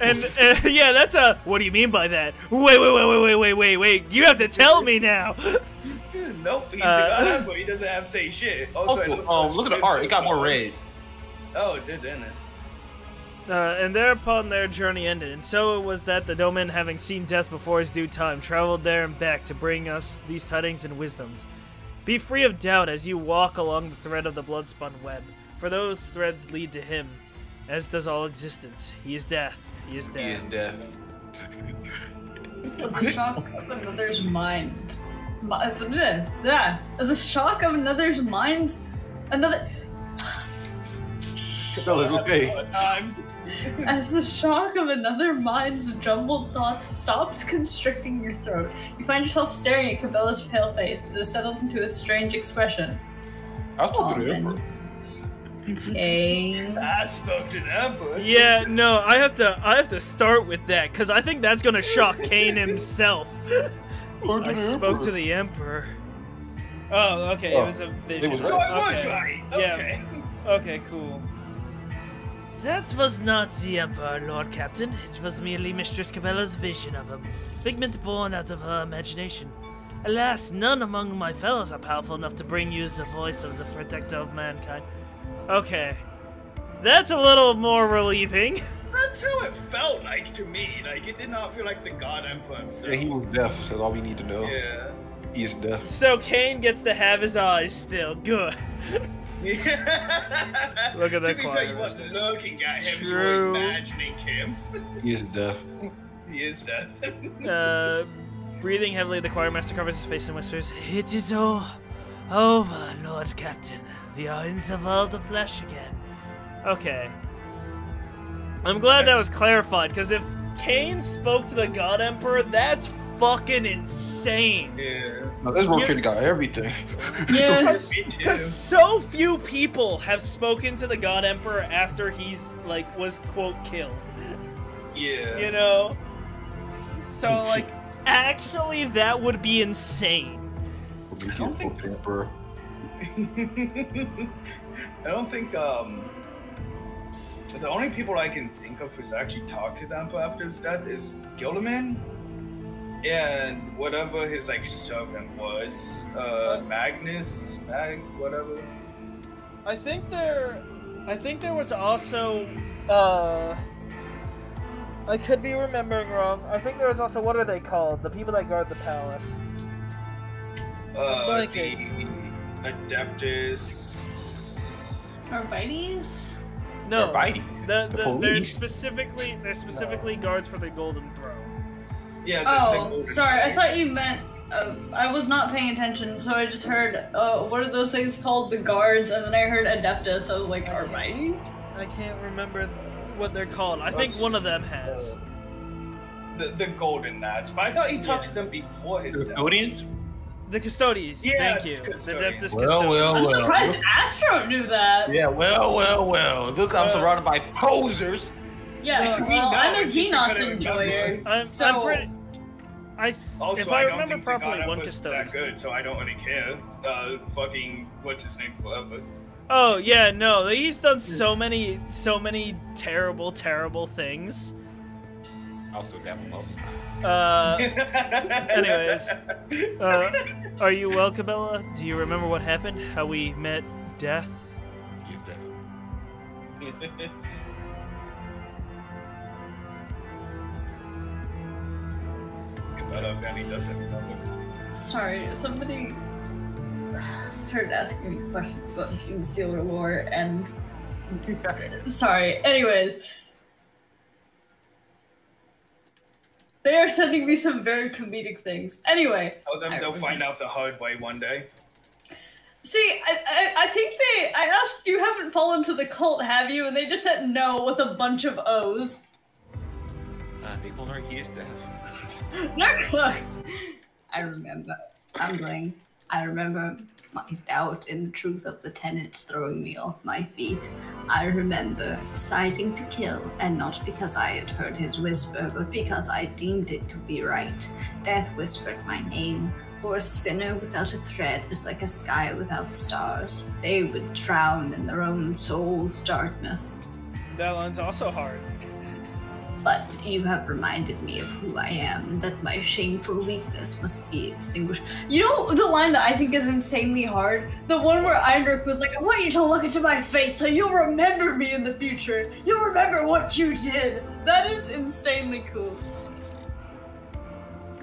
and yeah, that's a. What do you mean by that? Wait! You have to tell me now. Nope, he's a god Emperor. He doesn't have to say shit. Also, look at the art. It got more red. Oh, it did, didn't it? And thereupon their journey ended, and so it was that the Domin, having seen death before his due time, traveled there and back to bring us these tidings and wisdoms. Be free of doubt as you walk along the thread of the blood-spun web, for those threads lead to him, as does all existence. He is death. He is death. He is death. The shock of another's mind. The shock of another's mind. Another. No, it's okay. As the shock of another mind's jumbled thoughts stops constricting your throat, you find yourself staring at Cabela's pale face. It has settled into a strange expression. I spoke to the Emperor. I spoke to the Emperor. Yeah, no, I have to start with that because I think that's gonna shock Kane himself. I spoke to the Emperor. Oh, okay, it was a vision. So I was right. Okay. Yeah. Okay, cool. That was not the Emperor, Lord Captain. It was merely Mistress Cabela's vision of him, figment born out of her imagination. Alas, none among my fellows are powerful enough to bring you the voice of the protector of mankind. Okay. That's a little more relieving. That's how it felt like to me. Like, it did not feel like the God Emperor himself. Yeah, he was deaf. That's all we need to know. Yeah. He is deaf. So Kane gets to have his eyes still. Good. Yeah. Look at that To be fair, choir. you wasn't looking at him, you True. were imagining him. He is deaf. He is deaf. Breathing heavily, the choirmaster covers his face and whispers, "It is all over, Lord Captain. We are in the world of flesh again." Okay. I'm glad that was clarified, because if Kane spoke to the God Emperor, that's fucking insane. Yeah. No, this world kid got everything. Yes. Because so few people have spoken to the God Emperor after he's, like, was, quote, killed. Yeah. You know? So, like, actually, that would be insane. I don't think the only people I can think of who's actually talked to the Emperor after his death is Gildaman and whatever his like servant was, Magnus, whatever. I think there was also, I could be remembering wrong. I think there was also, what are they called? The people that guard the palace. The Adeptus. Arbites? No, Arbites? The they're police? specifically guards for the Golden Throne. Yeah. Oh, sorry. I thought you meant. I was not paying attention, so I just heard. What are those things called? The guards, and then I heard Adeptus. So I was like, Arbites? I can't remember what they're called. I think one of them has. The Golden Knights, but I thought he talked to them before his death. Custodians? The Custodians. Yeah, Thank you. Custodians. The Adeptus Well, Custodians. I'm surprised Astro knew that. Yeah, well. Look, I'm surrounded by posers. Yeah, we well, know, I'm a it's just we Xenos couldn't enjoyer. remember. I'm pretty. Also, if I don't remember think the properly, God one Emperor's Custodian. that good, so I don't really care. Fucking what's his name forever. Oh yeah, no, he's done so many terrible things. I'll still dap him up. Anyways, are you well, Cabela? Do you remember what happened? How we met death? He is deaf. Benny doesn't remember. Sorry, somebody started asking me questions about Team Stealer lore, and sorry. Anyways, they are sending me some very comedic things. Anyway, Tell them they'll find out the hard way one day. see, I think I asked, you haven't fallen to the cult, have you? And they just said no with a bunch of O's. They told her he is deaf. They're cooked. I remember stumbling. I remember my doubt in the truth of the tenets throwing me off my feet. I remember deciding to kill, and not because I had heard his whisper, but because I deemed it to be right. Death whispered my name, for a spinner without a thread is like a sky without stars. They would drown in their own soul's darkness. That line's also hard. But you have reminded me of who I am, and that my shameful weakness must be extinguished. You know the line that I think is insanely hard? The one where Einrich was like, I want you to look into my face so you'll remember me in the future. You'll remember what you did. That is insanely cool.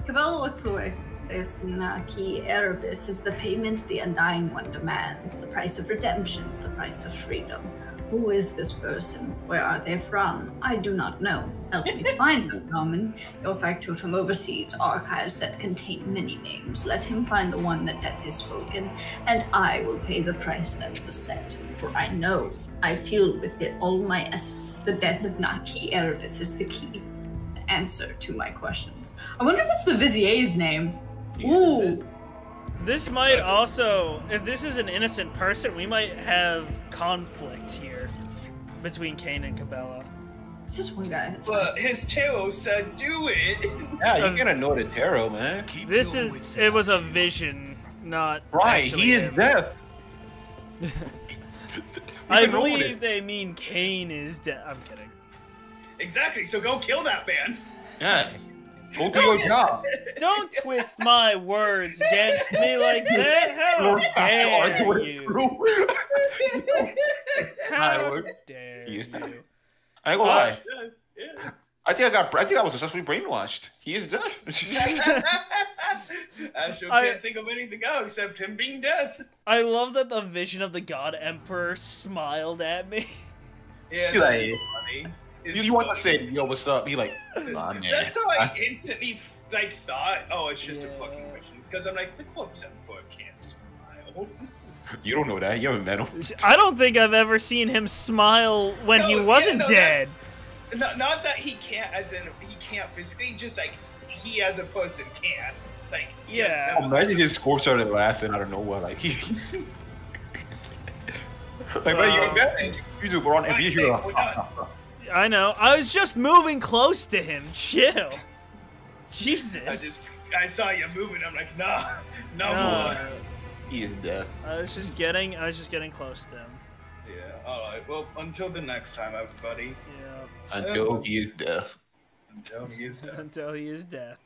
Cabela looks away. This Naki Erebus is the payment the Undying One demands, the price of redemption, the price of freedom. Who is this person? Where are they from? I do not know. Help me find them, Norman. Your factotum oversees archives that contain many names. Let him find the one that death has spoken, and I will pay the price that was set. For I know, I feel with it all my essence, the death of Naki Erebus is the key. The answer to my questions. I wonder if it's the Vizier's name. Ooh. This might also, if this is an innocent person, we might have conflict here between Kane and Cabela. Just one guy. That's But his tarot said do it. Yeah, you gotta know the tarot, man. It was a vision, not Right, actually he is him. deaf. I can own believe it. they mean Kane is dead. I'm kidding. Exactly, so go kill that man. Yeah. Go do your job. Don't twist my words against me like that. How dare you? How dare He is deaf. you? I ain't gonna lie. Yeah. I think I was successfully brainwashed. He is deaf. Astro can't think of anything else except him being death. I love that the vision of the God Emperor smiled at me. Yeah, He that's like, funny. you want to say, yo, what's up? He like, nah, man. That's how I instantly like thought, oh, it's just a fucking mission. Because I'm like, the corpse emperor can't smile. You don't know that. You haven't met him. I don't think I've ever seen him smile when he wasn't dead. Not that he can't, as in he can't physically, just like he as a person can't. Like, yeah. Imagine his corpse started laughing out of nowhere. Like, he's like, man, you're dead. You do, bro. And you're I know. I was just moving close to him. Chill. Jesus. I saw you moving. I'm like, nah, no more. He is dead. I was just getting close to him. Yeah. All right. Well, until the next time, everybody. Yeah. Until he is deaf. Until he is deaf. Until he is deaf.